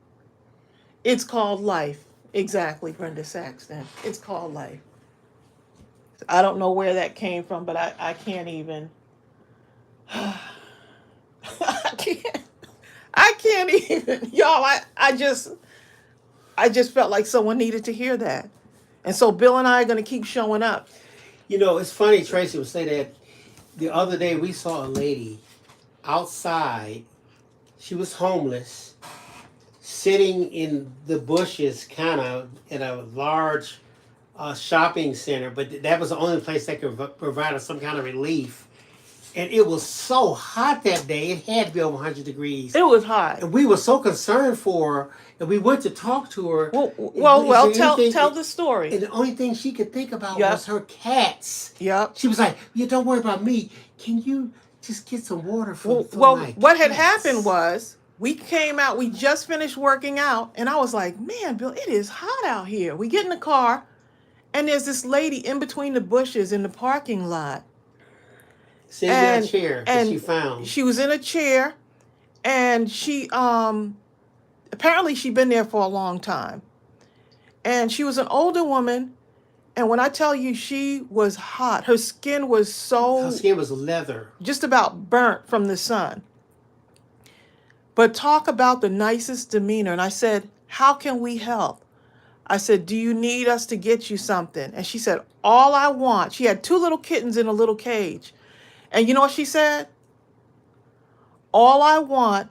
A: It's called life. Exactly, Brenda Saxton. It's called life. I don't know where that came from, but I can't even. I can't even. Y'all, I just felt like someone needed to hear that. And so Bill and I are going to keep showing up.
B: It's funny, Tracy would say that the other day we saw a lady outside. She was homeless, sitting in the bushes, kind of in a large shopping center, but that was the only place that could provide us some kind of relief. And it was so hot that day; it had to be over 100 degrees.
A: It was hot,
B: and we were so concerned for her, and we went to talk to her.
A: Well, tell the story.
B: And the only thing she could think about was her cats.
A: Yep.
B: She was like, "Yeah, don't worry about me. Can you just get some water for my
A: what
B: cats?"
A: had happened was, we came out, we just finished working out, and I was like, man, Bill, it is hot out here. We get in the car, and there's this lady in between the bushes in the parking lot.
B: Sitting in a chair that she found.
A: She was in a chair, and she, apparently she'd been there for a long time. And she was an older woman, and when I tell you she was hot, her skin was
B: Her skin was leather.
A: just about burnt from the sun. But talk about the nicest demeanor. And I said, how can we help? I said, do you need us to get you something? And she said, all I want. She had 2 little kittens in a little cage. And you know what she said? all I want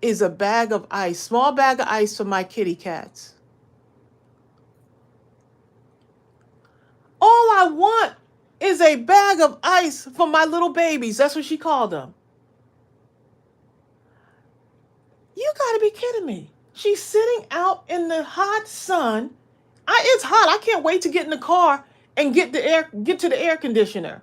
A: is a bag of ice, small bag of ice for my kitty cats. All I want is a bag of ice for my little babies. That's what she called them. You gotta be kidding me. She's sitting out in the hot sun. It's hot. I can't wait to get in the car and get to the air conditioner.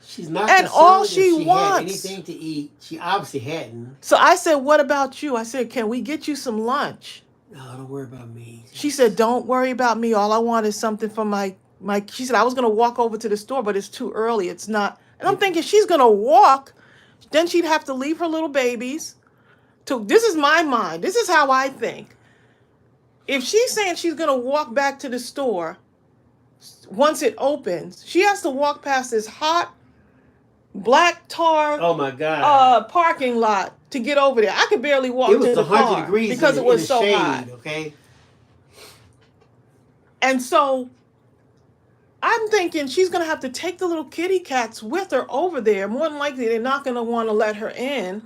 B: She's not
A: And all
B: concerned if
A: she
B: she had
A: wants.
B: anything to eat. She obviously hadn't.
A: So I said, what about you? I said, can we get you some lunch?
B: No, don't worry about me.
A: She said, don't worry about me. All I want is something for my she said, I was going to walk over to the store, but it's too early. It's not. And I'm thinking she's going to walk. Then she'd have to leave her little babies. This is my mind. This is how I think. If she's saying she's going to walk back to the store once it opens, she has to walk past this hot black tar
B: Oh my God.
A: parking lot to get over there. I could barely walk
B: It was
A: to the
B: 100
A: car
B: degrees
A: because
B: in
A: it was
B: the
A: so
B: shade,
A: hot.
B: okay?
A: And so I'm thinking she's going to have to take the little kitty cats with her over there. More than likely, they're not going to want to let her in.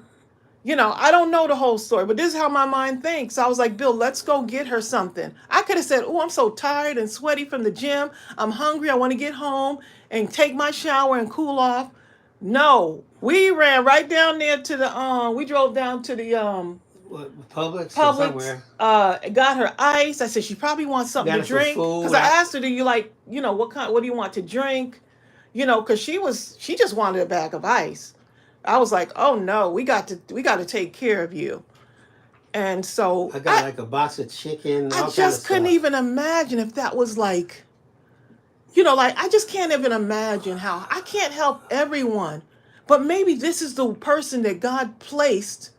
A: You know, I don't know the whole story, but this is how my mind thinks. I was like, Bill, let's go get her something. I could have said, oh, I'm so tired and sweaty from the gym. I'm hungry. I want to get home and take my shower and cool off. No, we ran right down there to the, we drove down to the,
B: What, Publix or
A: Publix,
B: somewhere?
A: got her ice. I said she probably wants something
B: Got
A: to
B: her some
A: drink.
B: food.
A: Because I asked her, do you like, what do you want to drink? Because she just wanted a bag of ice. I was like, oh no, we got to take care of you. And so
B: I got like a box of chicken.
A: I just couldn't even imagine if that was like, like I just can't even imagine how I can't help everyone. But maybe this is the person that God placed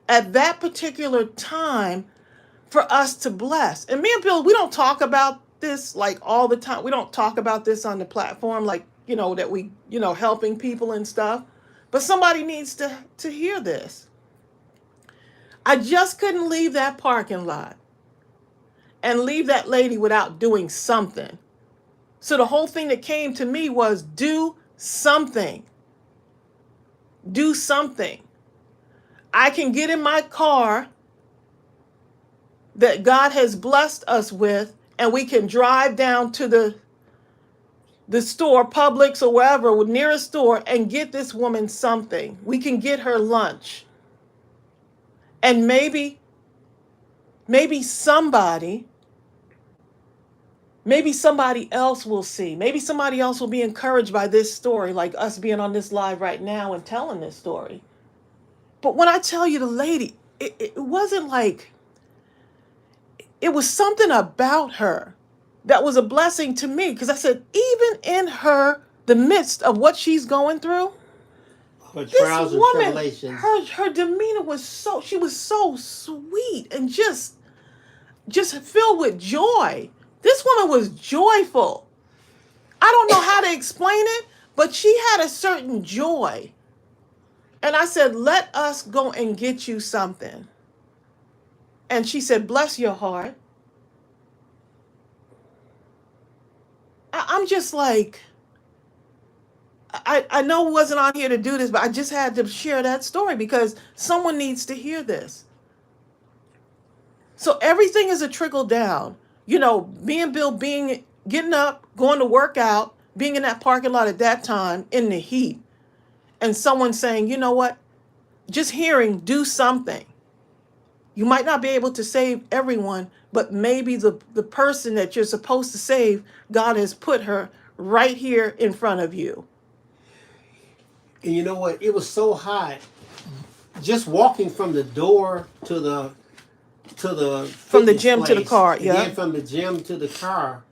A: at that particular time for us to bless. And me and Bill, we don't talk about this like all the time. We don't talk about this on the platform like, that we, helping people and stuff. But somebody needs to hear this. I just couldn't leave that parking lot and leave that lady without doing something. So the whole thing that came to me was do something. Do something. I can get in my car that God has blessed us with, and we can drive down to the store, Publix or wherever, nearest store, and get this woman something. We can get her lunch. And maybe somebody else will see. Maybe somebody else will be encouraged by this story, like us being on this live right now and telling this story. But when I tell you the lady, it wasn't like, it was something about her that was a blessing to me. Because I said, even in the midst of what she's going through,
B: Her
A: this
B: trials and
A: woman,
B: tribulations.
A: her demeanor was she was so sweet and just filled with joy. This woman was joyful. I don't know how to explain it, but she had a certain joy. And I said, let us go and get you something. And she said, bless your heart. I'm just like, I know we wasn't on here to do this, but I just had to share that story because someone needs to hear this. So everything is a trickle down. Me and Bill getting up, going to work out, being in that parking lot at that time in the heat, and someone saying, you know what? Just hearing, do something. You might not be able to save everyone, but maybe the person that you're supposed to save, God has put her right here in front of you.
B: And you know what? It was so hot. Just walking from the door to the
A: From the gym to the
B: place,
A: car,
B: and
A: yeah.
B: then from the gym to the car.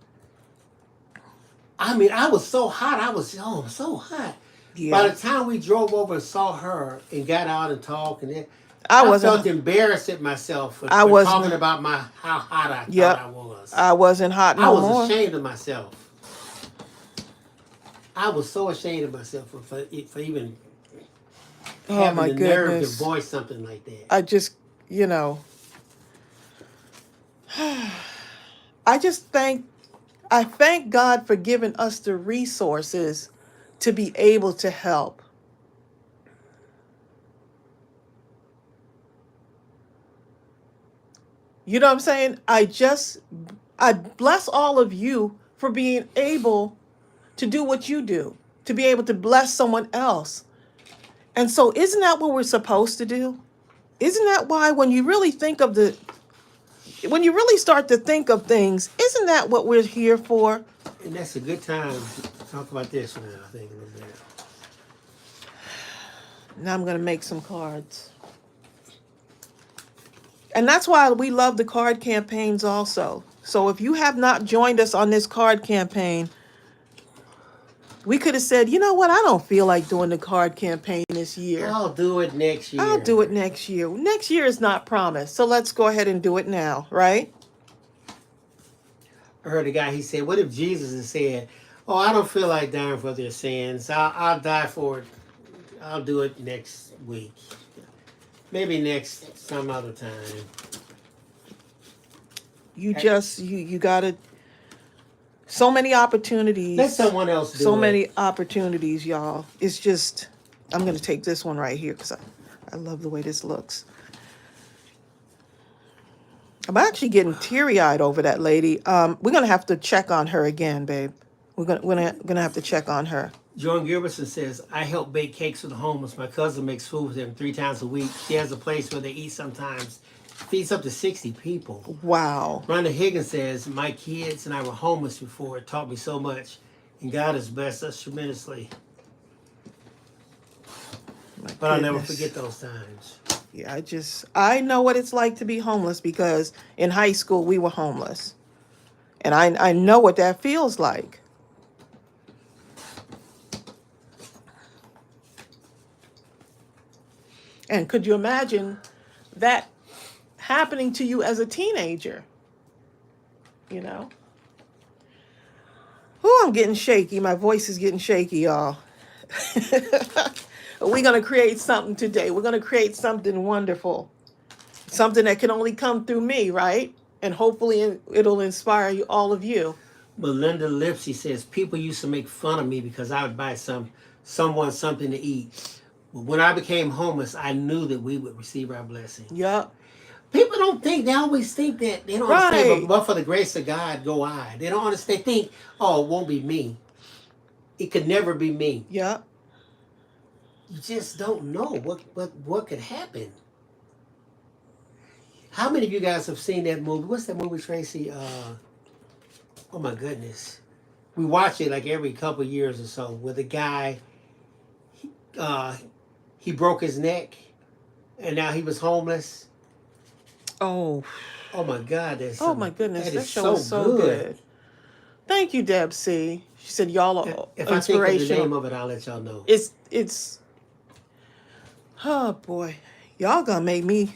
B: I mean, I was so hot. I was so hot.
A: Yeah.
B: By the time we drove over and saw her and got out and talked, and then
A: I
B: felt embarrassed at myself for
A: wasn't-
B: talking about how hot I
A: Yep.
B: thought I was.
A: I wasn't hot no
B: I was
A: more.
B: ashamed of myself. I was so ashamed of myself for even having
A: my
B: the nerve
A: goodness.
B: to voice something like that.
A: I just, I thank God for giving us the resources to be able to help. You know what I'm saying? I bless all of you for being able to do what you do, to be able to bless someone else. And so, isn't that what we're supposed to do? Isn't that why, when you really when you really start to think of things, isn't that what we're here for?
B: And that's a good time to talk about this now, I think, a little bit.
A: Now I'm going to make some cards. And that's why we love the card campaigns also. So if you have not joined us on this card campaign, we could have said, you know what, I don't feel like doing the card campaign this year.
B: I'll do it next year.
A: I'll do it next year. Next year is not promised. So let's go ahead and do it now, right?
B: I heard a guy, he said, what if Jesus had said, oh, I don't feel like dying for their sins. I'll die for it. I'll do it next week. Maybe next some other time.
A: You gotta, so many opportunities.
B: Let someone else do it.
A: So many opportunities, y'all. It's just, I'm gonna take this one right here because I love the way this looks. I'm actually getting teary-eyed over that lady. We're gonna have to check on her again, babe. We're gonna have to check on her.
B: John Gilbertson says, I help bake cakes for the homeless. My cousin makes food for them 3 times a week. She has a place where they eat sometimes. Feeds up to 60 people.
A: Wow.
B: Rhonda Higgins says, my kids and I were homeless before. It taught me so much. And God has blessed us tremendously. But I'll never forget those times.
A: Yeah, I know what it's like to be homeless because in high school we were homeless. And I know what that feels like. And could you imagine that happening to you as a teenager? You know? Oh, I'm getting shaky. My voice is getting shaky, y'all. We're going to create something today. We're going to create something wonderful. Something that can only come through me, right? And hopefully it'll inspire you, all of you.
B: Melinda Lipsy says, people used to make fun of me because I would buy someone something to eat. But when I became homeless, I knew that we would receive our blessing.
A: Yep.
B: People don't think, they always think that, they don't understand, but for the grace of God, go I. They don't understand, they think, oh, it won't be me. It could never be me.
A: Yep.
B: You just don't know what could happen. How many of you guys have seen that movie? What's that movie, Tracy? Oh my goodness. We watch it like every couple of years or so, where the guy, he broke his neck and now he was homeless.
A: Oh
B: my God!
A: Oh my goodness! That show is so good. Thank you, Deb C. She said y'all are
B: if I think of the name of it, I'll let y'all know.
A: It's. Oh boy, y'all gonna make me.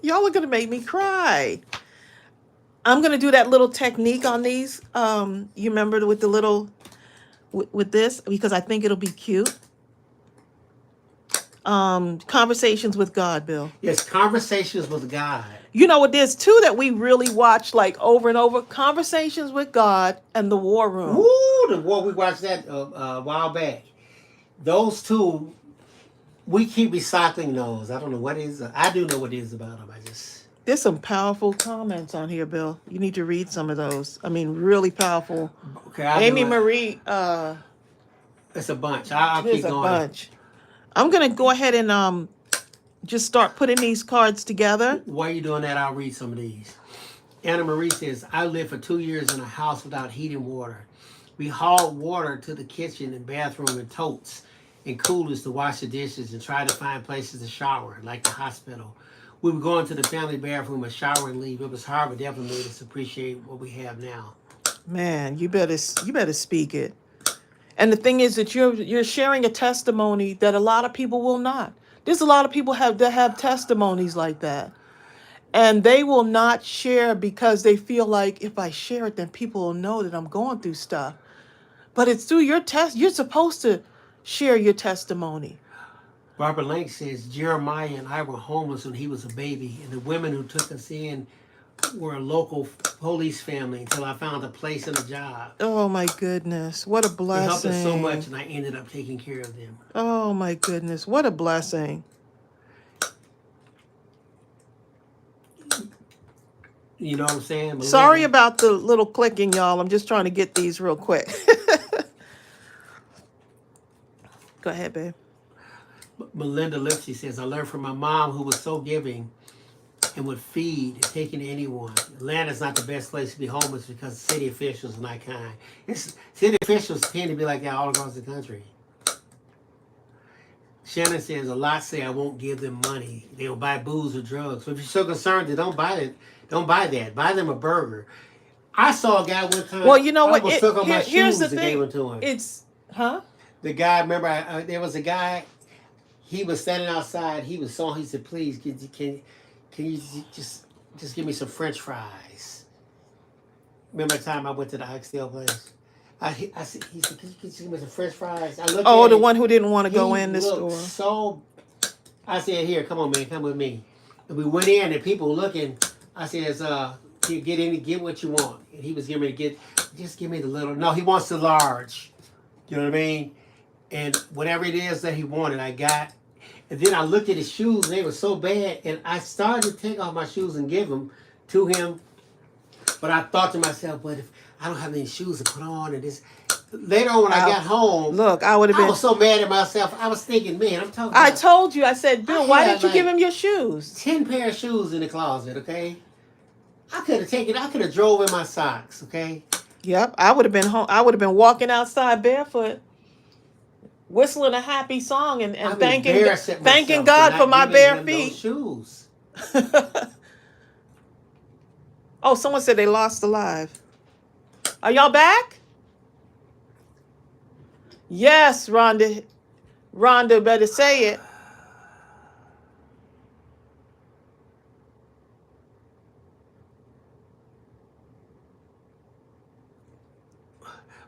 A: Y'all are gonna make me cry. I'm gonna do that little technique on these. You remember with the little, with this, because I think it'll be cute. Conversations with God, Bill.
B: Yes, Conversations with God.
A: You know what? There's 2 that we really watch like over and over: Conversations with God and The War Room.
B: Woo! The War, we watched that a while back. Those 2, we keep recycling those. I don't know what it is. I do know what it is about them.
A: There's some powerful comments on here, Bill. You need to read some of those. I mean, really powerful.
B: Okay,
A: Amy Marie.
B: It's a bunch. I'll keep going.
A: There's a bunch. I'm gonna go ahead and just start putting these cards together.
B: While you're doing that, I'll read some of these. Anna Marie says, I lived for 2 years in a house without heating water. We hauled water to the kitchen and bathroom in totes and coolers to wash the dishes and tried to find places to shower, like the hospital. We would go into the family bathroom and shower and leave. It was hard, but definitely made us appreciate what we have now.
A: Man, you better speak it. And the thing is that you're sharing a testimony that a lot of people will not. There's a lot of people that have testimonies like that. And they will not share because they feel like if I share it, then people will know that I'm going through stuff. But it's through your you're supposed to share your testimony.
B: Barbara Lake says, Jeremiah and I were homeless when he was a baby, and the women who took us in were a local police family until I found a place and a job.
A: Oh my goodness, what a blessing. It
B: helped us so much, and I ended up taking care of them.
A: Oh my goodness, what a blessing.
B: You know what I'm saying?
A: Sorry
B: Melinda.
A: about the little clicking, y'all. I'm just trying to get these real quick. Go ahead, babe.
B: Melinda Lipsy says, I learned from my mom who was so giving and would feed and take in anyone. Atlanta's not the best place to be homeless because city officials are not kind. City officials tend to be like that all across the country. Shannon says, a lot say I won't give them money. They'll buy booze or drugs. So if you're so concerned, then don't buy it. Don't buy that. Buy them a burger. I saw a guy one time.
A: Well, you know
B: I
A: what?
B: almost took off my
A: Here's
B: shoes
A: the
B: and gave
A: thing.
B: them to him.
A: It's, huh?
B: The guy, remember, there was a guy. He was standing outside. He was he said, "Please, can you just give me some French fries?" Remember the time I went to the Oxtail place? He said, "Can you just give me some French fries?" I looked
A: Oh,
B: at
A: the
B: him.
A: one who didn't want to
B: He
A: go in the
B: looked
A: store.
B: so. I said, "Here, come on, man, come with me." And we went in, and people looking. I said, get what you want." And he was giving me to just give me the little. No, he wants the large. You know what I mean? And whatever it is that he wanted, I got. And then I looked at his shoes, and they were so bad. And I started to take off my shoes and give them to him. But I thought to myself, but if I don't have any shoes to put on, and this. Later on, when I got home,
A: look, I would have been.
B: I was so mad at myself. I was thinking, man, I'm talking.
A: I
B: About,
A: told you. I said, Bill, why didn't you give him your shoes?
B: 10 pair of shoes in the closet. Okay, I could have taken. I could have drove in my socks. Okay.
A: Yep, I would have been home. I would have been walking outside barefoot, whistling a happy song and thanking God for my bare feet.
B: Shoes.
A: Oh, someone said they lost the live. Are y'all back? Yes, Rhonda. Rhonda, better say it.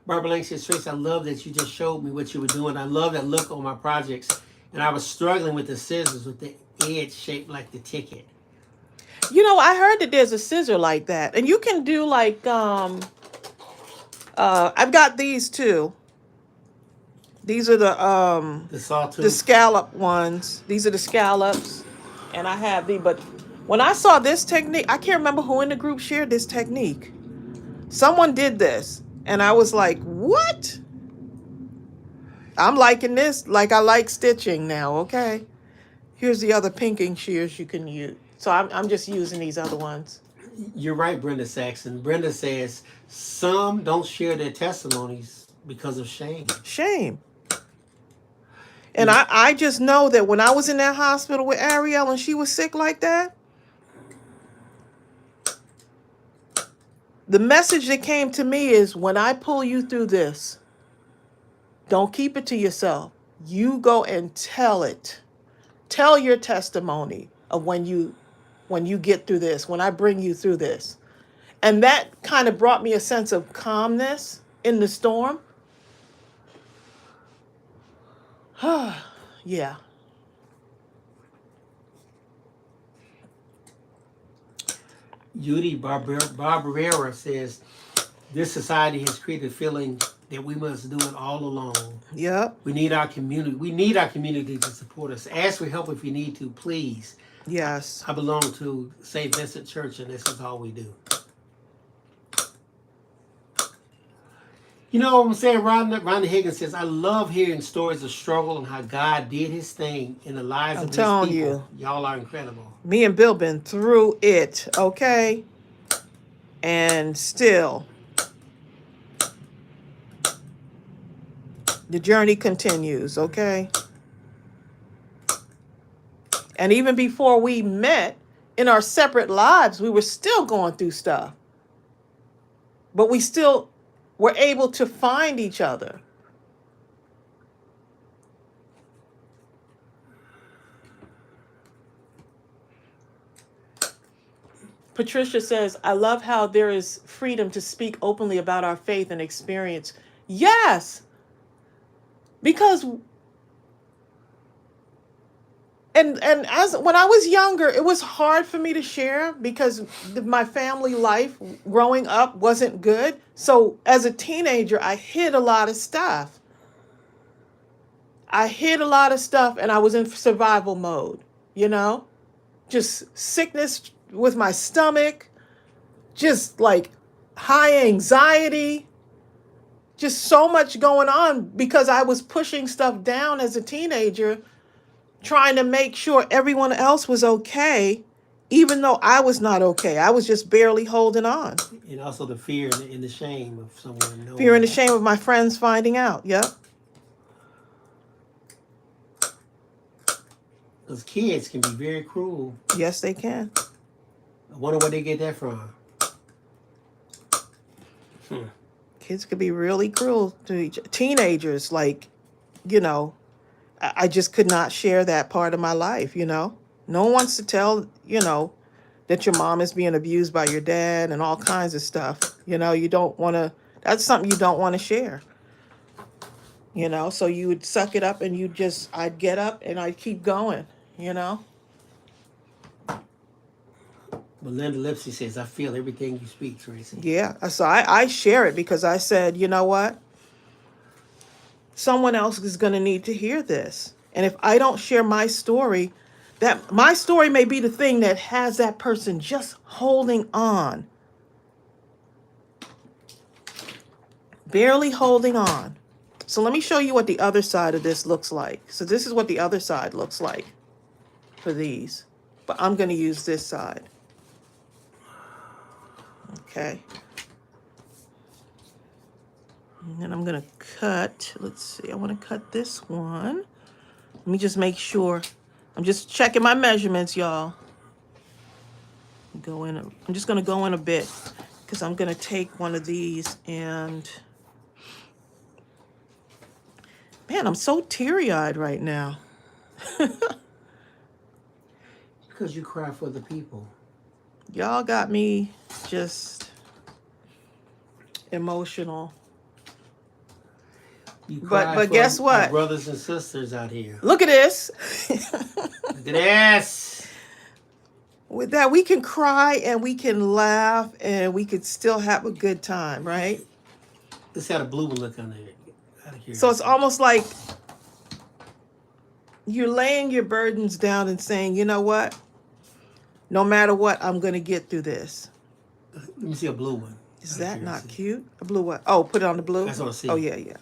B: Barbara Lang says, Trace, I love that you just showed me what you were doing. I love that look on my projects. And I was struggling with the scissors with the edge shaped like the ticket.
A: You know, I heard that there's a scissor like that. And you can do like, I've got these too. These are the scallop ones. These are the scallops. And I have but when I saw this technique, I can't remember who in the group shared this technique. Someone did this. And I was like, what? I'm liking this like I like stitching now, okay? Here's the other pinking shears you can use. So I'm just using these other ones.
B: You're right, Brenda Saxon. Brenda says, some don't share their testimonies because of shame.
A: Shame. And I just know that when I was in that hospital with Ariel and she was sick like that, the message that came to me is when I pull you through this, don't keep it to yourself. You go and tell it. Tell your testimony of when you get through this, when I bring you through this. And that kind of brought me a sense of calmness in the storm. Yeah.
B: Judy Barbarera says, this society has created a feeling that we must do it all alone.
A: Yep.
B: We need our community. We need our community to support us. Ask for help if you need to, please.
A: Yes.
B: I belong to St. Vincent Church, and this is all we do. You know what I'm saying? Rhonda Higgins says, I love hearing stories of struggle and how God did his thing in the lives of his people.
A: I'm telling you.
B: Y'all are incredible.
A: Me and Bill been through it, okay? And still, the journey continues, okay? And even before we met in our separate lives, we were still going through stuff. But we still were able to find each other. Patricia says, I love how there is freedom to speak openly about our faith and experience. Yes. Because and as when I was younger, it was hard for me to share because my family life growing up wasn't good. So as a teenager, I hid a lot of stuff. And I was in survival mode, you know? Just sickness with my stomach, just like high anxiety, just so much going on because I was pushing stuff down as a teenager, trying to make sure everyone else was okay, even though I was not okay. I was just barely holding on.
B: And also the fear and the shame of someone knowing.
A: Fear and the shame of my friends finding out. Yep.
B: Because kids can be very cruel.
A: Yes, they can.
B: I wonder where they get that from.
A: Kids could be really cruel to teenagers. Like, you know, I just could not share that part of my life, you know. No one wants to tell, you know, that your mom is being abused by your dad and all kinds of stuff. You know, you don't want to, that's something you don't want to share. You know, so you would suck it up and I'd get up and I'd keep going, you know.
B: Belinda Lipsy says, I feel everything you speak, Tracy.
A: Yeah, so I share it because I said, you know what? Someone else is going to need to hear this. And if I don't share my story, that my story may be the thing that has that person just holding on. Barely holding on. So let me show you what the other side of this looks like. So this is what the other side looks like for these. But I'm going to use this side. Okay. And then I'm going to cut. Let's see. I want to cut this one. Let me just make sure. I'm just checking my measurements, y'all. I'm just going to go in a bit because I'm going to take one of these and... Man, I'm so teary-eyed right now.
B: Because you cry for the people.
A: Y'all got me just emotional.
B: You cry
A: but
B: for
A: guess what?
B: our brothers and sisters out here.
A: Look at this.
B: Look at this.
A: With that, we can cry and we can laugh and we could still have a good time, right?
B: Let's have a blue one look on there.
A: So it's almost like you're laying your burdens down and saying, you know what? No matter what, I'm going to get through this.
B: Let me see a blue one.
A: Is that not cute? A blue one? Oh, put it on the blue?
B: That's what I see.
A: Oh, yeah.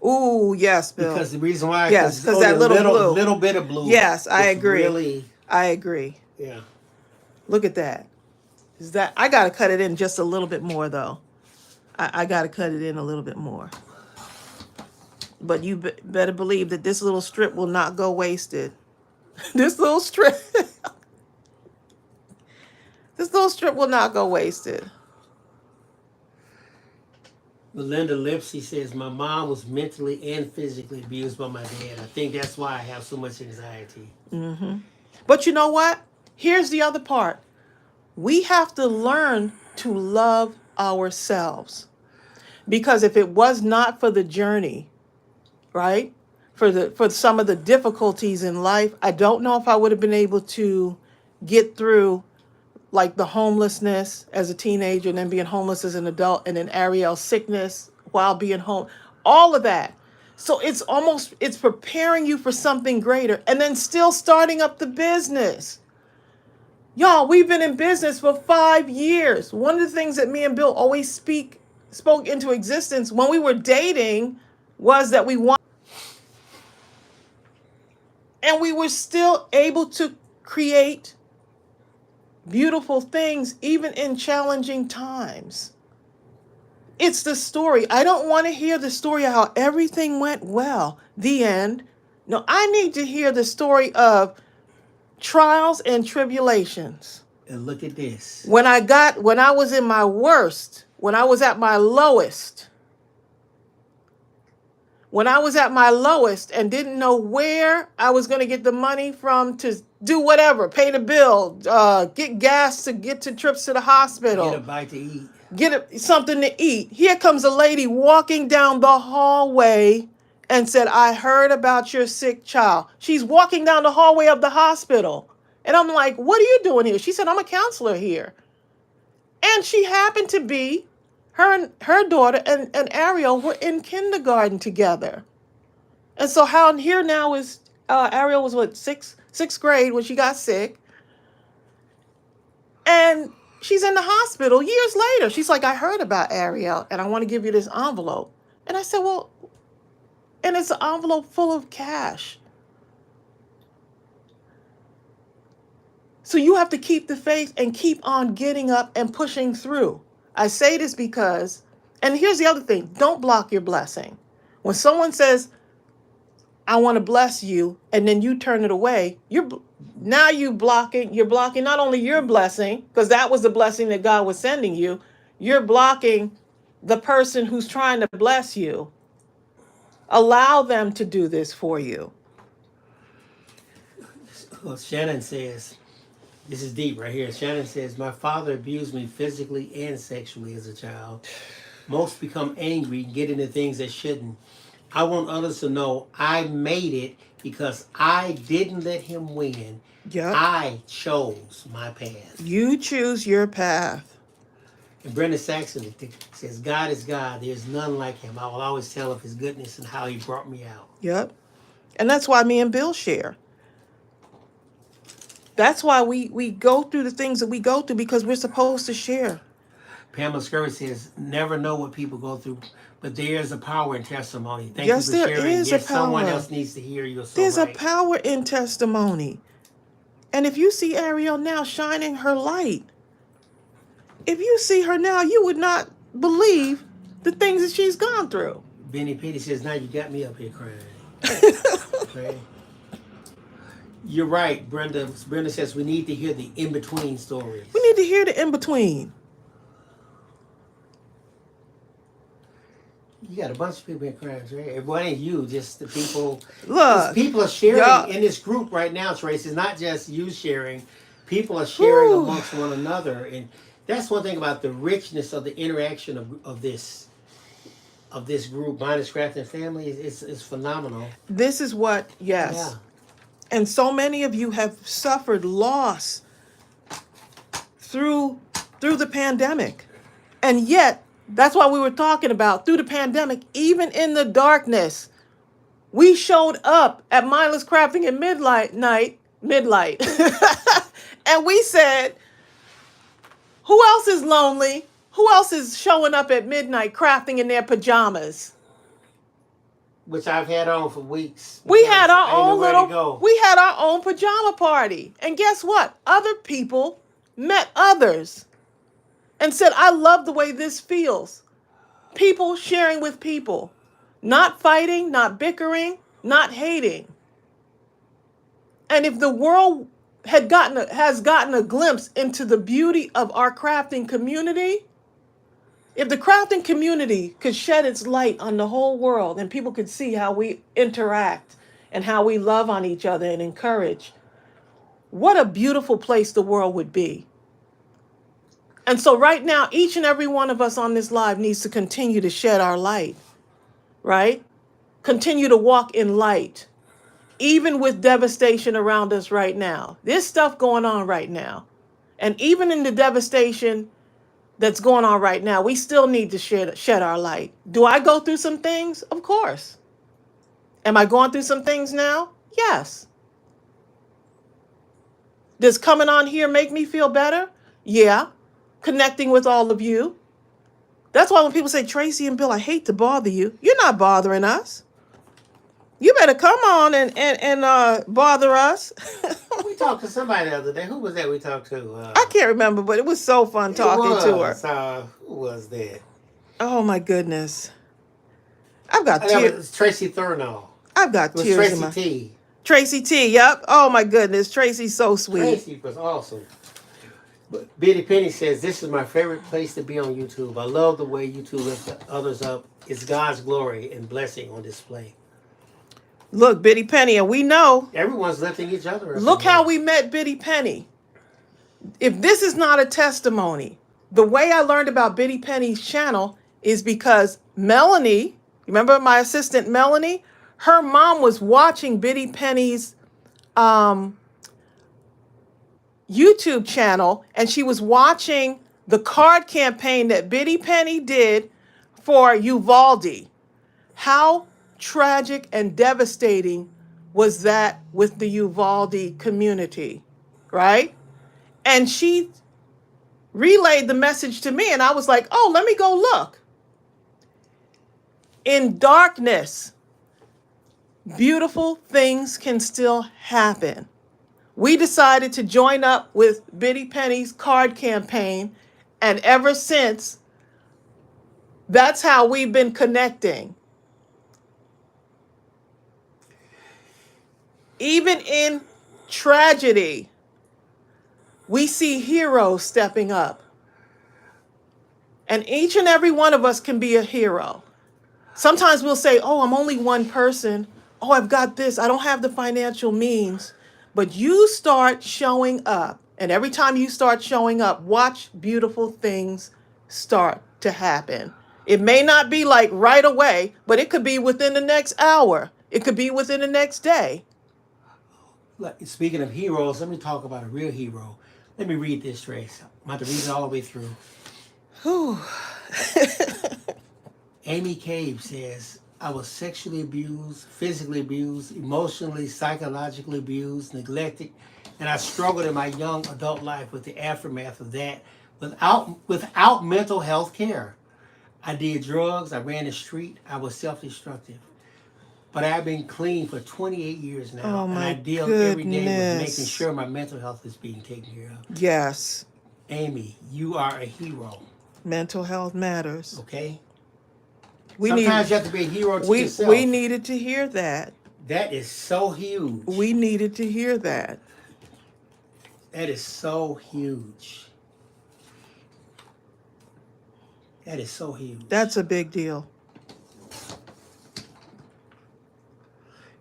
A: Ooh, yes, Bill.
B: Because the reason why...
A: Yes, because that little
B: bit of blue.
A: Yes, I agree.
B: Really...
A: I agree.
B: Yeah.
A: Look at that. I got to cut it in just a little bit more, though. I got to cut it in a little bit more. But you better believe that this little strip will not go wasted. This little strip will not go wasted.
B: Belinda Lipsy says, my mom was mentally and physically abused by my dad. I think that's why I have so much anxiety.
A: Mm-hmm. But you know what? Here's the other part. We have to learn to love ourselves. Because if it was not for the journey, right? For some of the difficulties in life, I don't know if I would have been able to get through like the homelessness as a teenager and then being homeless as an adult and then Ariel's sickness while being home, all of that. So it's preparing you for something greater and then still starting up the business. Y'all, we've been in business for 5 years. One of the things that me and Bill always spoke into existence when we were dating was that we want, and we were still able to create beautiful things even in challenging times. It's the story. I don't want to hear the story of how everything went well, the end. No, I need to hear the story of trials and tribulations.
B: And look at this.
A: When I was in my worst, when I was at my lowest, and didn't know where I was going to get the money from to do whatever, pay the bill, get gas to get to trips to the hospital.
B: Get a bite to eat.
A: Something to eat. Here comes a lady walking down the hallway and said, I heard about your sick child. She's walking down the hallway of the hospital. And I'm like, what are you doing here? She said, I'm a counselor here. And she happened to be, her daughter and Ariel were in kindergarten together. And so here now is, Ariel was sixth grade when she got sick. And she's in the hospital years later. She's like, I heard about Ariel and I want to give you this envelope. And I said, well, and it's an envelope full of cash. So you have to keep the faith and keep on getting up and pushing through. I say this because, and here's the other thing, don't block your blessing. When someone says, I want to bless you, and then you turn it away, you're blocking not only your blessing, because that was the blessing that God was sending you, you're blocking the person who's trying to bless you. Allow them to do this for you.
B: Well, Shannon says, this is deep right here. Shannon says, my father abused me physically and sexually as a child. Most become angry and get into things they shouldn't. I want others to know I made it because I didn't let him win.
A: Yep.
B: I chose my path.
A: You choose your path.
B: And Brenda Saxon says, God is God. There's none like him. I will always tell of his goodness and how he brought me out.
A: Yep. And that's why me and Bill share. That's why we go through the things that we go through, because we're supposed to share.
B: Pamela Scurry says, never know what people go through, but there is a power in testimony. Thank
A: Yes,
B: you for
A: there
B: sharing.
A: is
B: Yes,
A: a power.
B: someone else needs to hear you. So
A: There's
B: right.
A: a power in testimony. And if you see Ariel now shining her light, if you see her now, you would not believe the things that she's gone through.
B: Benny Petty says, now you got me up here crying. Okay. You're right, Brenda. Brenda says we need to hear the in-between stories.
A: We need to hear the in-between.
B: You got a bunch of people here crying, Trey. It wasn't you, just the people.
A: Look,
B: People are sharing
A: y'all,
B: in this group right now, Trace. It's not just you sharing. People are sharing
A: whew,
B: amongst one another. And that's one thing about the richness of the interaction of this group, Mindless Crafting Family. It's phenomenal.
A: this is what, yes.
B: Yeah.
A: And so many of you have suffered loss through the pandemic. And yet, that's why we were talking about through the pandemic, even in the darkness, we showed up at Mindless Crafting at midnight. And we said, who else is lonely? Who else is showing up at midnight crafting in their pajamas?
B: Which I've had on for weeks.
A: We had our own pajama party. And guess what? Other people met others and said, I love the way this feels. People sharing with people, not fighting, not bickering, not hating. And if the world has gotten a glimpse into the beauty of our crafting community, if the crafting community could shed its light on the whole world and people could see how we interact and how we love on each other and encourage, what a beautiful place the world would be. And so right now, each and every one of us on this live needs to continue to shed our light, right? Continue to walk in light, even with devastation around us right now. There's stuff going on right now. And even in the devastation that's going on right now, we still need to shed our light. Do I go through some things? Of course. Am I going through some things now? Yes. Does coming on here make me feel better? Yeah. Connecting with all of you. That's why when people say, Tracy and Bill, I hate to bother you, you're not bothering us. You better come on and bother us.
B: We talked to somebody the other day. Who was that we talked to?
A: I can't remember, but it was so fun talking to her.
B: Who was that?
A: Oh, my goodness. I've got tears.
B: Tracy Thurno.
A: I've got
B: It was
A: tears in
B: Tracy
A: my...
B: T.
A: Tracy T, yep. Oh, my goodness. Tracy's so sweet.
B: Tracy was awesome. But Bitty Penny says, this is my favorite place to be on YouTube. I love the way YouTube lifts others up. It's God's glory and blessing on display.
A: Look, Bitty Penny, and we know.
B: Everyone's lifting each other up.
A: Look how we met Bitty Penny. If this is not a testimony, the way I learned about Bitty Penny's channel is because Melanie, remember my assistant Melanie? Her mom was watching Bitty Penny's YouTube channel, and she was watching the card campaign that Bitty Penny did for Uvalde. How tragic and devastating was that with the Uvalde community, right? And she relayed the message to me, and I was like, oh, let me go look. In darkness, beautiful things can still happen. We decided to join up with Biddy Penny's card campaign, and ever since, that's how we've been connecting. Even in tragedy, we see heroes stepping up. And each and every one of us can be a hero. Sometimes we'll say, oh, I'm only one person. Oh, I've got this. I don't have the financial means. But you start showing up. And every time you start showing up, watch beautiful things start to happen. It may not be like right away, but it could be within the next hour. It could be within the next day.
B: Speaking of heroes, let me talk about a real hero. Let me read this, Trace. I'm about to read it all the way through.
A: Whew.
B: Amy Cave says, I was sexually abused, physically abused, emotionally, psychologically abused, neglected, and I struggled in my young adult life with the aftermath of that without mental health care. I did drugs, I ran the street, I was self-destructive. But I've been clean for 28 years now,
A: Oh,
B: and
A: my
B: I deal every day with
A: goodness.
B: making sure my mental health is being taken care of.
A: Yes,
B: Amy, you are a hero,
A: mental health matters.
B: okay?
A: We
B: Sometimes
A: need,
B: you have to be a hero to
A: we
B: yourself.
A: needed to hear that.
B: That is so huge.
A: We needed to hear that.
B: That is so huge. That is so huge.
A: That's a big deal.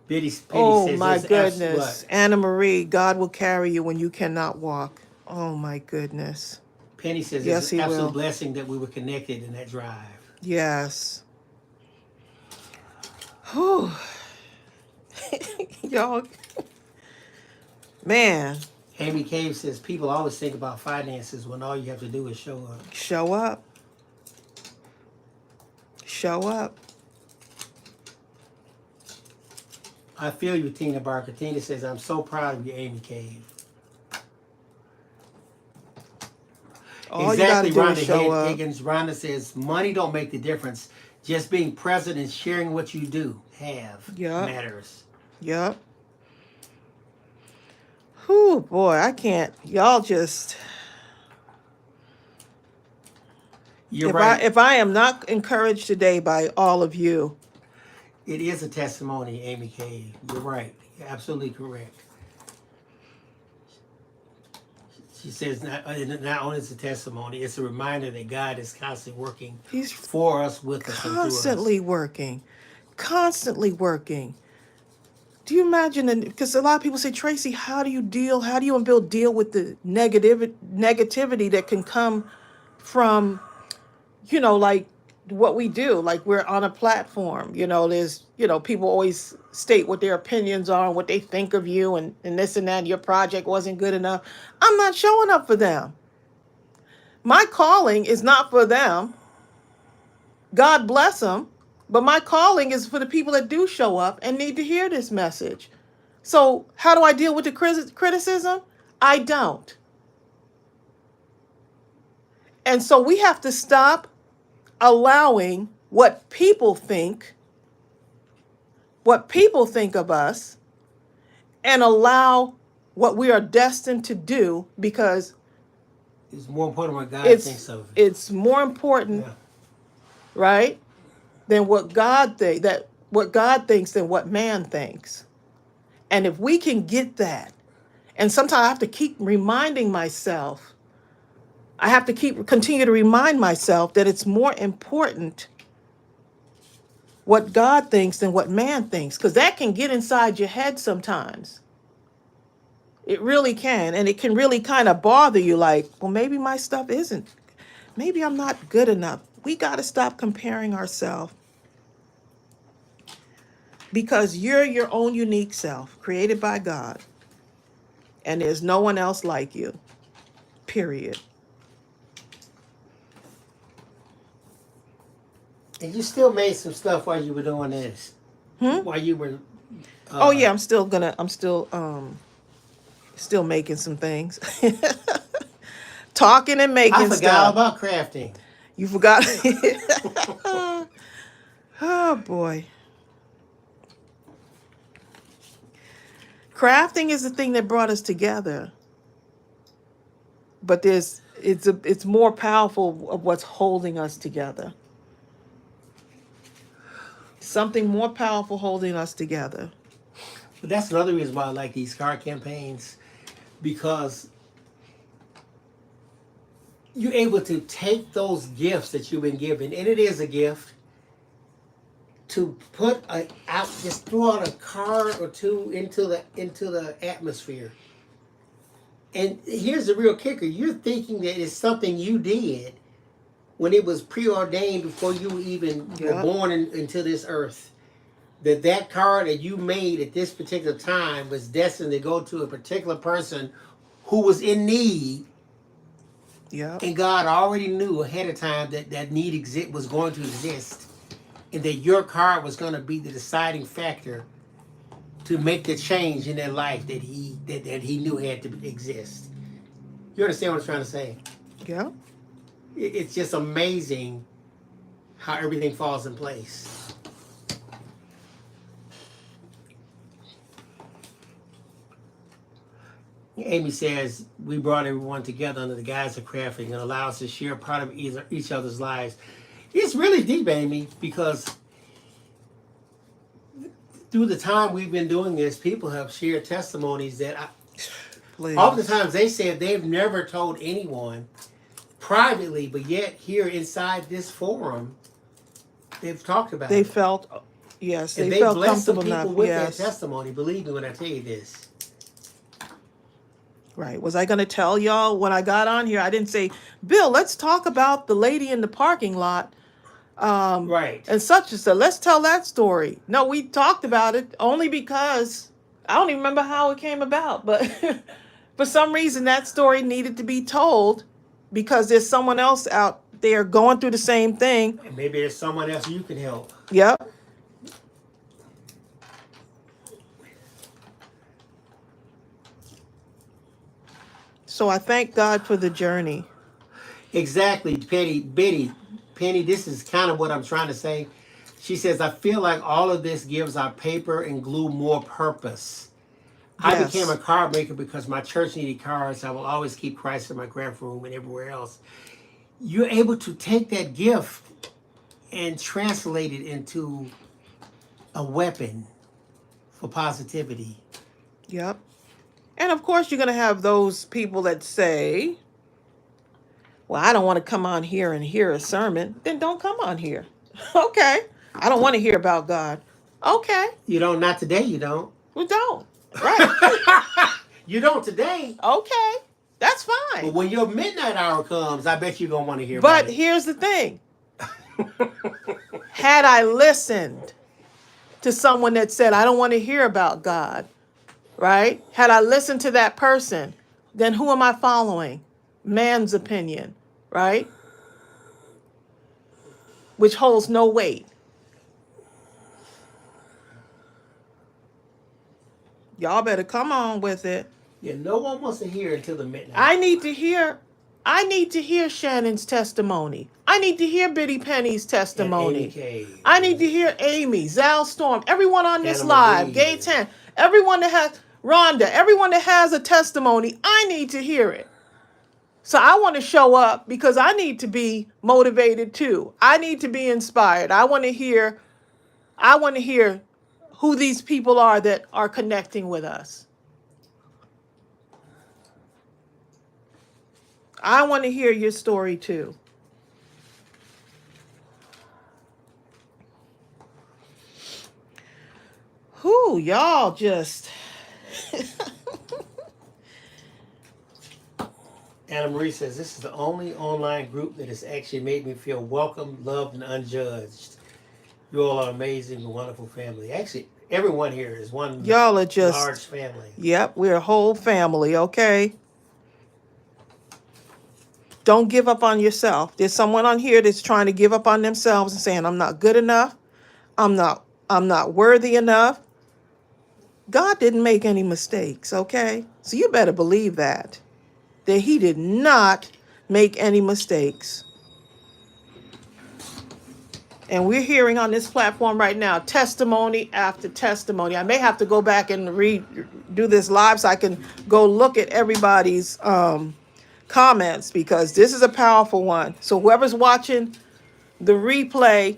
B: Penny
A: Oh
B: says,
A: my
B: this
A: goodness. Anna Marie, God will carry you when you cannot walk. Oh my goodness.
B: Penny says
A: Yes,
B: it's
A: he
B: an absolute
A: will.
B: blessing that we were connected in that drive.
A: Yes. Whew. Y'all. Man,
B: Amy Cave says people always think about finances when all you have to do is show up.
A: show up. Show up.
B: I feel you, Tina Barker. Tina says, I'm so proud of you, Amy Cave.
A: All
B: Exactly,
A: you gotta
B: Rhonda
A: do is show up.
B: Higgins. Rhonda says, money don't make the difference. Just being present and sharing what you do matters.
A: Yep. Whew, boy, I can't. Y'all just.
B: You're right.
A: If I am not encouraged today by all of you,
B: It is a testimony, Amy Cave. You're right. You're absolutely correct. She says not only is it a testimony, it's a reminder that God is constantly working
A: He's
B: for us, with us, and through us.
A: constantly working. Constantly working. Do you imagine? Because a lot of people say, Tracy, how do you deal with the negativity that can come from, like what we do? Like we're on a platform, there's, people always state what their opinions are and what they think of you and this and that, and your project wasn't good enough. I'm not showing up for them. My calling is not for them. God bless them. But my calling is for the people that do show up and need to hear this message. So how do I deal with the criticism? I don't. And so we have to stop allowing what people think of us, and allow what we are destined to do, because
B: it's more important what God thinks of it.
A: It's more important, right, than what God thinks than what man thinks. And if we can get that, and sometimes I have to keep reminding myself, continue to remind myself that it's more important what God thinks than what man thinks, because that can get inside your head sometimes. It really can, and it can really kind of bother you, like, well, maybe my stuff maybe I'm not good enough. We got to stop comparing ourselves, because you're your own unique self, created by God, and there's no one else like you, period.
B: And you still made some stuff while you were doing this. While you were.
A: Oh yeah, I'm still still making some things. talking and
B: I
A: making
B: forgot all
A: stuff.
B: about crafting.
A: You forgot. Oh boy. Crafting is the thing that brought us together. But it's more powerful of what's holding us together. Something more powerful holding us together.
B: But that's another reason why I like these card campaigns, because you're able to take those gifts that you've been given, and it is a gift, to put out, just throw out a card or two into the atmosphere. And here's the real kicker: you're thinking that it's something you did when it was preordained before you even were
A: Yep.
B: born into this earth. That card that you made at this particular time was destined to go to a particular person who was in need,
A: Yep.
B: and God already knew ahead of time that need was going to exist, and that your card was going to be the deciding factor to make the change in their life that he knew had to exist. You understand what I'm trying to say?
A: Yep.
B: It's just amazing how everything falls in place. Amy says, we brought everyone together under the guise of crafting and allow us to share part of each other's lives. It's really deep, Amy, because through the time we've been doing this, people have shared testimonies that
A: Please.
B: oftentimes they said they've never told anyone privately, but yet here inside this forum, they've talked about
A: They
B: it.
A: felt, yes,
B: And
A: they
B: they
A: felt
B: blessed some
A: comfortable
B: people
A: enough.
B: with
A: Yes.
B: that testimony. Believe me when I tell you this.
A: Right. Was I going to tell y'all when I got on here? I didn't say, Bill, let's talk about the lady in the parking lot.
B: Right.
A: And such and such. Let's tell that story. No, we talked about it only because I don't even remember how it came about, but for some reason that story needed to be told because there's someone else out there going through the same thing.
B: And maybe there's someone else you can help.
A: Yep. So I thank God for the journey.
B: Exactly, Penny, this is kind of what I'm trying to say. She says, I feel like all of this gives our paper and glue more purpose. I became a
A: Yes.
B: card maker because my church needed cards. I will always keep Christ in my craft room and everywhere else. You're able to take that gift and translate it into a weapon for positivity.
A: Yep. And of course you're going to have those people that say, well, I don't want to come on here and hear a sermon. Then don't come on here. Okay. I don't want to hear about God. Okay.
B: You don't, not today, you don't.
A: We don't. Right.
B: You don't today.
A: Okay. That's
B: But
A: fine.
B: when your midnight hour comes, I bet you're going to want to hear
A: But
B: about
A: here's the thing. Had I listened to someone that said, I don't want to hear about God, right? Had I listened to that person, then who am I following? Man's opinion, right? Which holds no weight. Y'all better come on with it.
B: Yeah, no one wants to hear until the midnight.
A: I need to hear Shannon's testimony. I need to hear Biddy Penny's
B: And
A: testimony.
B: Amy Cave.
A: I need to hear Amy, Zal Storm, everyone on this
B: Anna
A: live,
B: Marie.
A: Gay 10, everyone that has Rhonda, everyone that has a testimony. I need to hear it. So I want to show up because I need to be motivated too. I need to be inspired. I want to hear who these people are that are connecting with us. I want to hear your story too. Who y'all just
B: Anna Marie says, this is the only online group that has actually made me feel welcome, loved, and unjudged. You all are amazing and wonderful family. Actually, everyone here is one
A: y'all are just
B: large family.
A: Yep, we're a whole family, okay? Don't give up on yourself. There's someone on here that's trying to give up on themselves and saying, I'm not good enough. I'm not worthy enough. God didn't make any mistakes, okay? So you better believe that he did not make any mistakes. And we're hearing on this platform right now testimony after testimony. I may have to go back and do this live so I can go look at everybody's comments, because this is a powerful one. So whoever's watching the replay,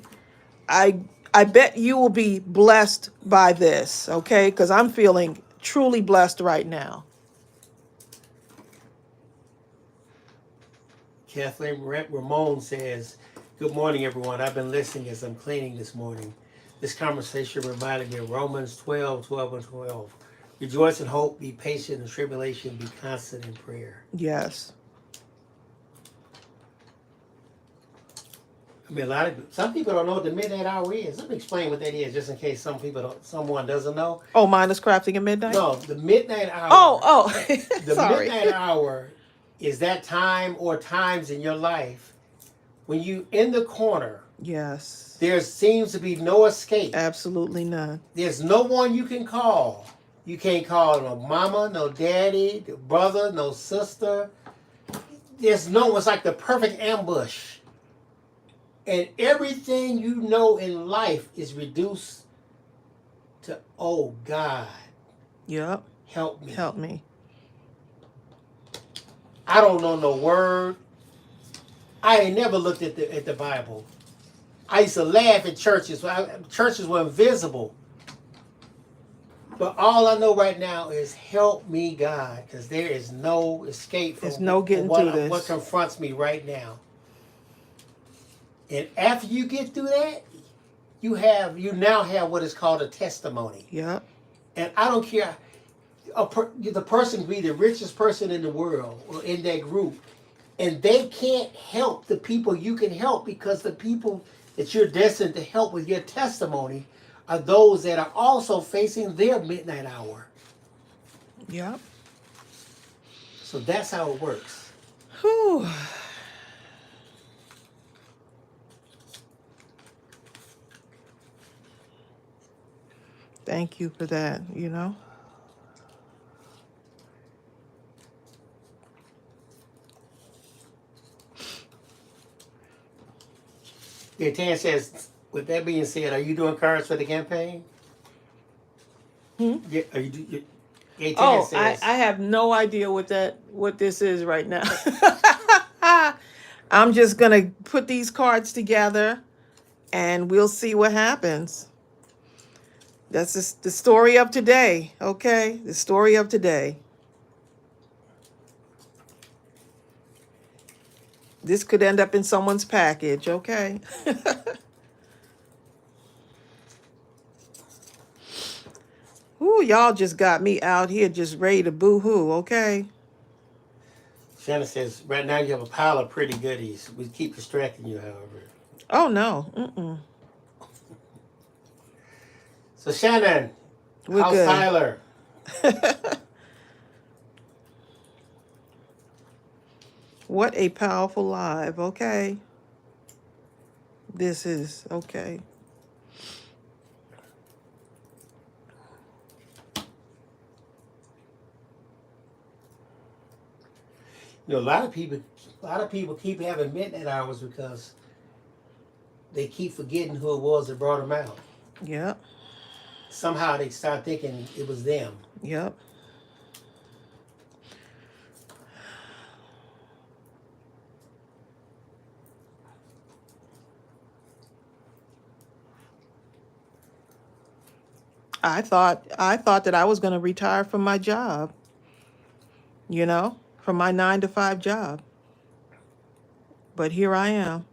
A: I I bet you will be blessed by this, okay? Because I'm feeling truly blessed right now.
B: Kathleen Ramon says, "Good morning, everyone. I've been listening as I'm cleaning this morning. This conversation reminded me of Romans 12:12 and 12. Rejoice in hope, be patient in tribulation, be constant in prayer."
A: Yes.
B: I mean, some people don't know what the midnight hour is. Let me explain what that is, just in case someone doesn't know.
A: Oh, Mindless Crafting at midnight?
B: No, the midnight hour.
A: Oh,
B: The
A: sorry.
B: midnight hour is that time or times in your life when you in the corner.
A: Yes.
B: There seems to be no escape.
A: Absolutely none.
B: There's no one you can call. You can't call no mama, no daddy, no brother, no sister. There's no one. It's like the perfect ambush. And everything you know in life is reduced to, oh God,
A: Yep.
B: help me.
A: Help me.
B: I don't know no word. I ain't never looked at the Bible. I used to laugh at churches. Churches were invisible. But all I know right now is help me, God, because there is no escape from
A: There's no getting through this.
B: What confronts me right now. And after you get through that, you now have what is called a testimony.
A: Yep.
B: And I don't care. The person can be the richest person in the world or in that group, and they can't help the people you can help, because the people that you're destined to help with your testimony are those that are also facing their midnight hour.
A: Yep.
B: So that's how it works.
A: Whew. Thank you for that, you know.
B: Yeah, Tan says, with that being said, are you doing cards for the campaign? Yeah, are you? Yeah, Tan says,
A: I have no idea what this is right now. I'm just gonna put these cards together and we'll see what happens. That's just the story of today, okay? The story of today. This could end up in someone's package, okay? Ooh, y'all just got me out here just ready to boo-hoo, okay?
B: Shannon says, right now you have a pile of pretty goodies. We keep distracting you, however.
A: Oh, no. Mm-mm.
B: So, Shannon,
A: We're
B: how's
A: good.
B: Tyler?
A: What a powerful live, okay? This is, okay.
B: You know, a lot of people keep having midnight hours because they keep forgetting who it was that brought them out.
A: Yep.
B: Somehow they start thinking it was them.
A: Yep. I thought that I was going to retire from my job, you know, from my 9-to-5 job. But here I am.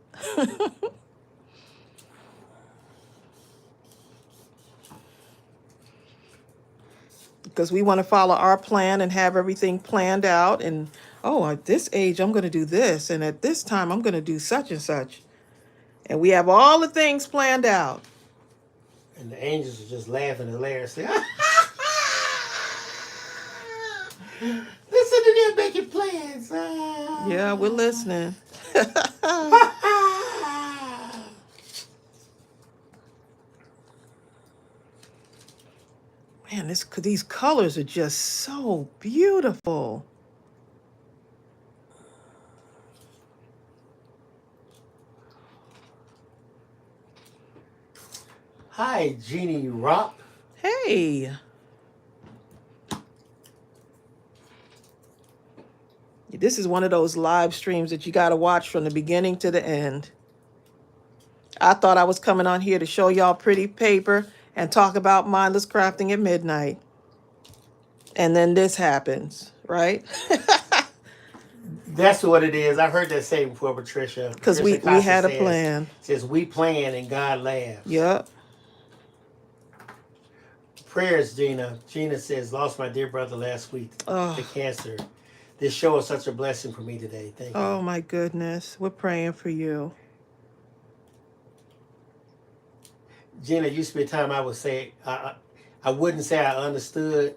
A: Because we want to follow our plan and have everything planned out. And, oh, at this age, I'm going to do this. And at this time, I'm going to do such and such. And we have all the things planned out.
B: And the angels are just laughing hilariously. Listen to them making plans.
A: Yeah, we're listening. Man, these colors are just so beautiful.
B: Hi, Jeannie Rock.
A: Hey. This is one of those live streams that you got to watch from the beginning to the end. I thought I was coming on here to show y'all pretty paper and talk about mindless crafting at midnight. And then this happens, right?
B: That's what it is. I heard that say before, Patricia.
A: Because
B: Patricia
A: we
B: Costa
A: had a plan.
B: says we plan and God laughs.
A: Yep.
B: Prayers, Gina. Gina says, lost my dear brother last week
A: Oh.
B: to cancer. This show is such a blessing for me today. Thank you.
A: Oh my goodness. We're praying for you.
B: Gina, used to be a time I would say, I wouldn't say I understood,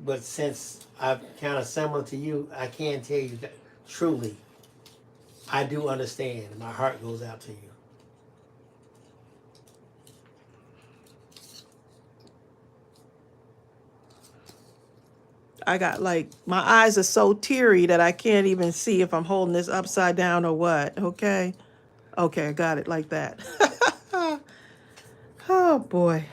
B: but since I'm kind of similar to you, I can tell you that truly, I do understand. My heart goes out to you.
A: I got like, my eyes are so teary that I can't even see if I'm holding this upside down or what. Okay. Okay, I got it like that. Oh boy.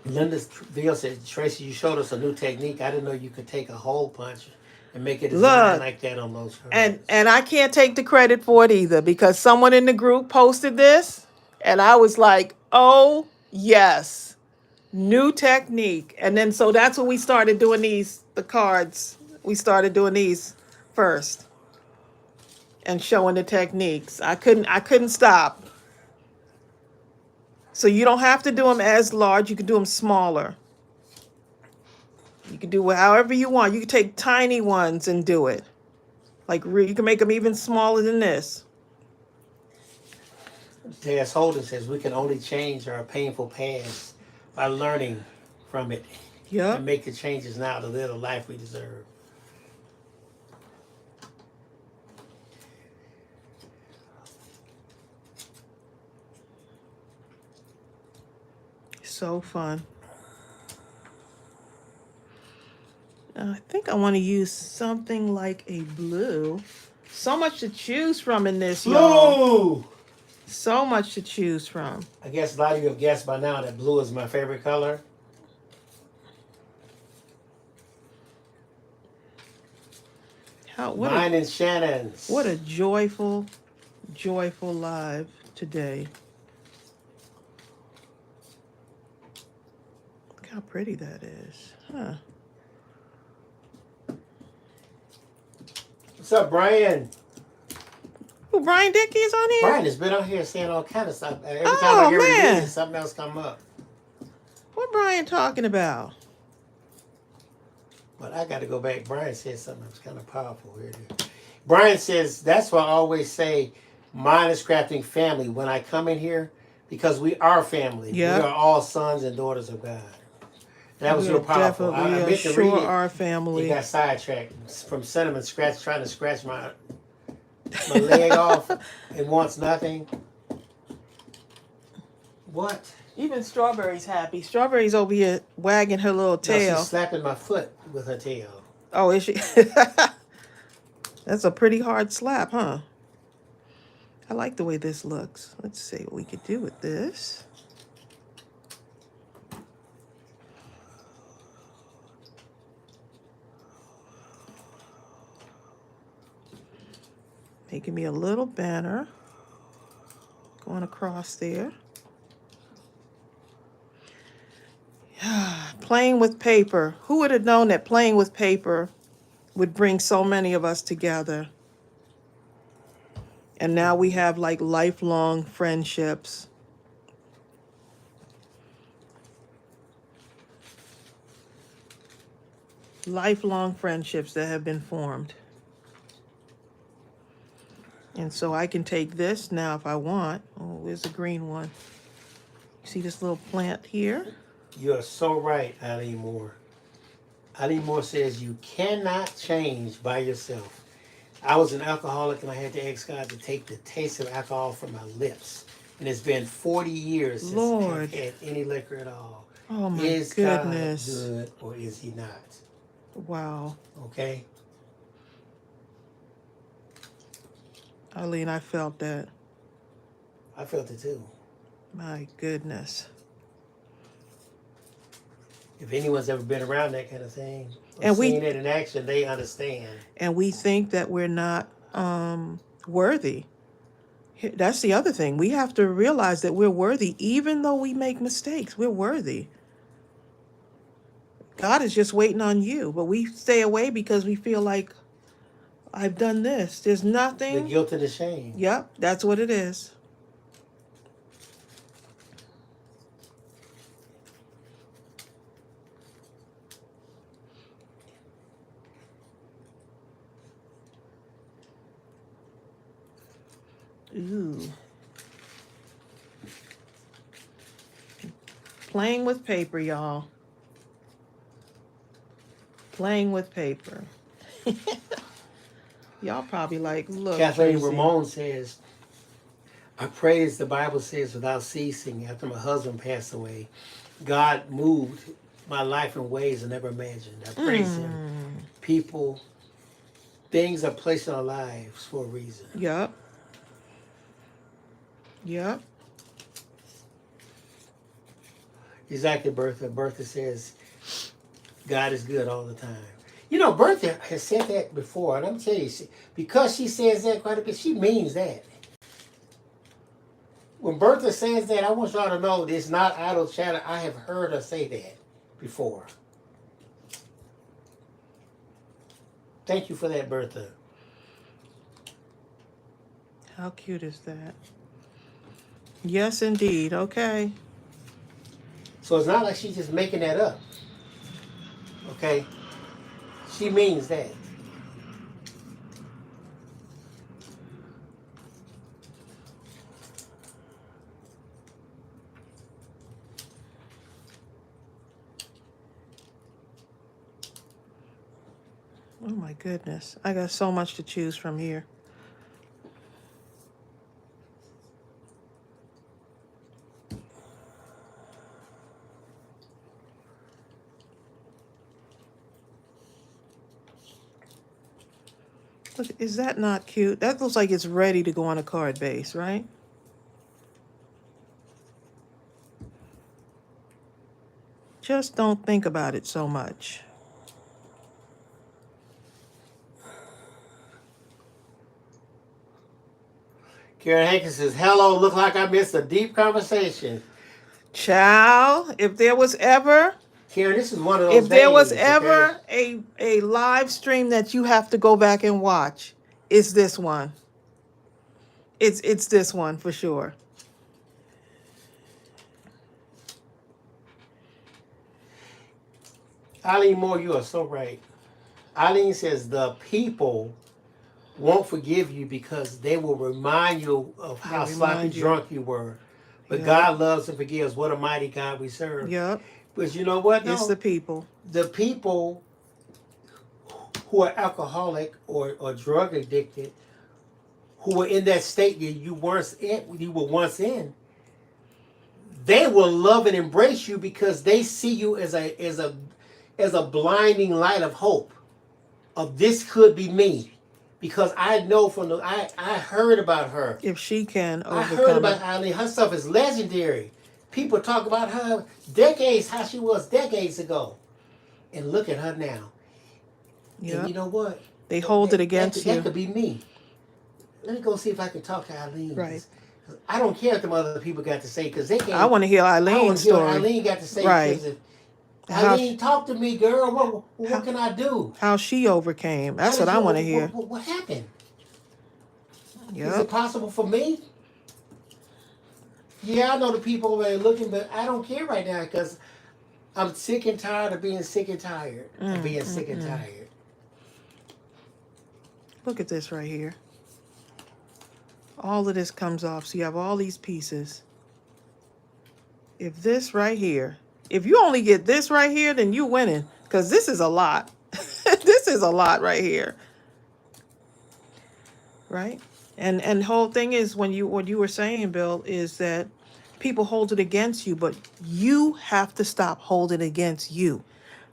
B: Linda Veal said, Tracy, you showed us a new technique. I didn't know you could take a hole punch and make a design like that on those cards.
A: And I can't take the credit for it either, because someone in the group posted this and I was like, oh yes, new technique. And then so that's when we started doing the cards. We started doing these first and showing the techniques. I couldn't stop. So you don't have to do them as large. You can do them smaller. You can do however you want. You can take tiny ones and do it. Like you can make them even smaller than this.
B: J.S. Holden says we can only change our painful past by learning from it
A: Yep.
B: and make the changes now to live the life we deserve.
A: So fun. I think I want to use something like a blue. So much to choose from in this, y'all.
B: Blue!
A: So much to choose from.
B: I guess a lot of you have guessed by now that blue is my favorite color. Mine and Shannon's.
A: What a joyful, joyful live today. Look how pretty that is. Huh.
B: What's up, Brian?
A: Oh, Brian Dickey is on here?
B: Brian has been on here saying all kind of stuff. Every time I hear him read, something else come up.
A: What Brian talking about?
B: But I got to go back. Brian said something that was kind of powerful. Here it is. Brian says, that's why I always say Mindless Crafting family when I come in here, because we are family.
A: Yep.
B: We are all sons and daughters of God. That was real powerful. I meant to
A: sure
B: read it.
A: Our family.
B: It got sidetracked from cinnamon scratch, trying to scratch my leg off. It wants nothing. What?
A: Even Strawberry's happy. Strawberry's over here wagging her little tail.
B: No, she's slapping my foot with her tail.
A: Oh, is she? That's a pretty hard slap, huh? I like the way this looks. Let's see what we could do with this. Making me a little banner. Going across there. Playing with paper. Who would have known that playing with paper would bring so many of us together? And now we have like lifelong friendships. Lifelong friendships that have been formed. And so I can take this now if I want. Oh, where's the green one? See this little plant here?
B: You're so right, Eileen Moore. Eileen Moore says you cannot change by yourself. I was an alcoholic and I had to ask God to take the taste of alcohol from my lips. And it's been 40 years since I've had any liquor at all.
A: Oh my
B: goodness.
A: goodness.
B: God good or is he not?
A: Wow.
B: Okay?
A: Eileen, I felt that.
B: I felt it too.
A: My goodness.
B: If anyone's ever been around that kind of thing or
A: And
B: seen
A: we
B: it in action, they understand.
A: think that we're not worthy. That's the other thing. We have to realize that we're worthy, even though we make mistakes. We're worthy. God is just waiting on you, but we stay away because we feel like I've done this. There's
B: The
A: nothing.
B: guilt and the shame.
A: Yep, that's what it is. Ooh. Playing with paper, y'all. Playing with paper. Y'all probably like, look,
B: Kathleen
A: Tracy.
B: Ramon says, I prayed as the Bible says without ceasing after my husband passed away. God moved my life in ways I never imagined. I praise him. People, things are placed in our lives for a reason.
A: Yep. Yep.
B: Exactly, Bertha. Bertha says, God is good all the time. You know, Bertha has said that before, and I'm telling you, because she says that quite a bit, she means that. When Bertha says that, I want y'all to know it's not idle chatter. I have heard her say that before. Thank you for that, Bertha.
A: How cute is that? Yes, indeed. Okay.
B: So it's not like she's just making that up. Okay? She means that.
A: Oh my goodness. I got so much to choose from here. Look, is that not cute? That looks like it's ready to go on a card base, right? Just don't think about it so much.
B: Karen Hankins says, hello, look like I missed a deep conversation.
A: Child, if there was ever
B: Karen, this is one of those
A: if there was
B: days,
A: ever
B: okay?
A: a live stream that you have to go back and watch, it's this one. It's this one for sure.
B: Eileen Moore, you are so right. Eileen says the people won't forgive you because they will remind you of how sloppy drunk you were. But
A: Yep.
B: God loves and forgives. What a mighty God we serve.
A: Yep.
B: But you know what?
A: It's the people.
B: The people who are alcoholic or drug addicted, who were in that state that you were once in, they will love and embrace you because they see you as a blinding light of hope. Of this could be me. Because I know I heard about her.
A: If she can overcome
B: I heard about Eileen. Her stuff is legendary. People talk about her decades, how she was decades ago. And look at her now. Yep. And you know what?
A: They hold it against you.
B: That could be me. Let me go see if I can talk to Eileen.
A: Right.
B: I don't care what them other people got to say because they can't.
A: I want to hear Eileen's story.
B: What Eileen got to say.
A: Right.
B: Eileen, talk to me, girl. What can I do?
A: How she overcame. That's what I want to hear.
B: What happened?
A: Yep.
B: Is it possible for me? Yeah, I know the people over there looking, but I don't care right now because I'm sick and tired of being sick and tired. Of being sick and tired.
A: Look at this right here. All of this comes off. So you have all these pieces. If this right here, if you only get this right here, then you winning. Because this is a lot. This is a lot right here. Right? And the whole thing is what you were saying, Bill, is that people hold it against you, but you have to stop holding it against you.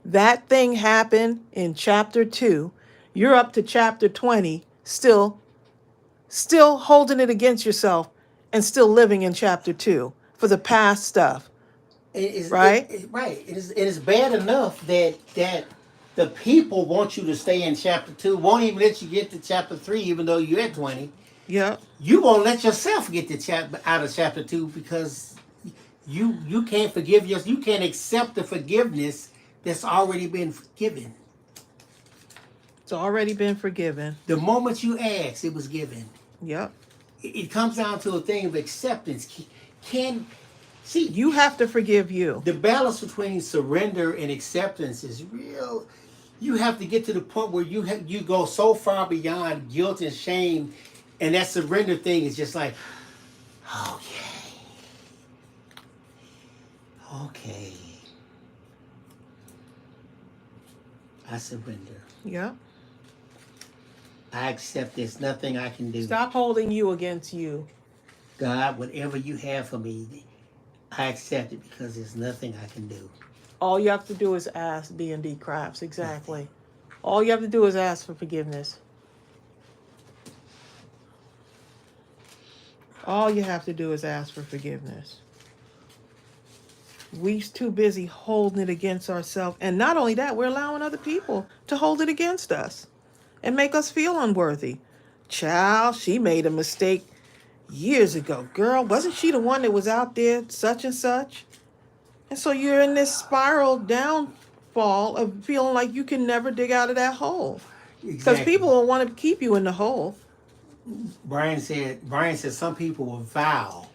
A: That thing happened in chapter 2. You're up to chapter 20, still holding it against yourself and still living in chapter 2 for the past stuff. right?
B: Right. It is bad enough that the people want you to stay in chapter 2, won't even let you get to chapter 3, even though you're at 20.
A: Yep.
B: You won't let yourself get to out of chapter 2 because you can't forgive you can't accept the forgiveness that's already been given.
A: It's already been forgiven.
B: The moment you ask, it was given.
A: Yep.
B: It comes down to a thing of acceptance. Can see
A: You have to forgive you.
B: the balance between surrender and acceptance is real. You have to get to the point where you go so far beyond guilt and shame, and that surrender thing is just like, okay, I surrender.
A: Yep.
B: I accept there's nothing I can do.
A: Stop holding you against you.
B: God, whatever you have for me, I accept it because there's nothing I can do.
A: All you have to do is ask D&D Crafts. Exactly. All you have to do is ask for forgiveness. All you have to do is ask for forgiveness. We're too busy holding it against ourselves. And not only that, we're allowing other people to hold it against us and make us feel unworthy. Child, she made a mistake years ago. Girl, wasn't she the one that was out there such and such? And so you're in this spiral downfall of feeling like you can never dig out of that hole. Because
B: Exactly.
A: people will want to keep you in the hole.
B: Brian said some people will vow.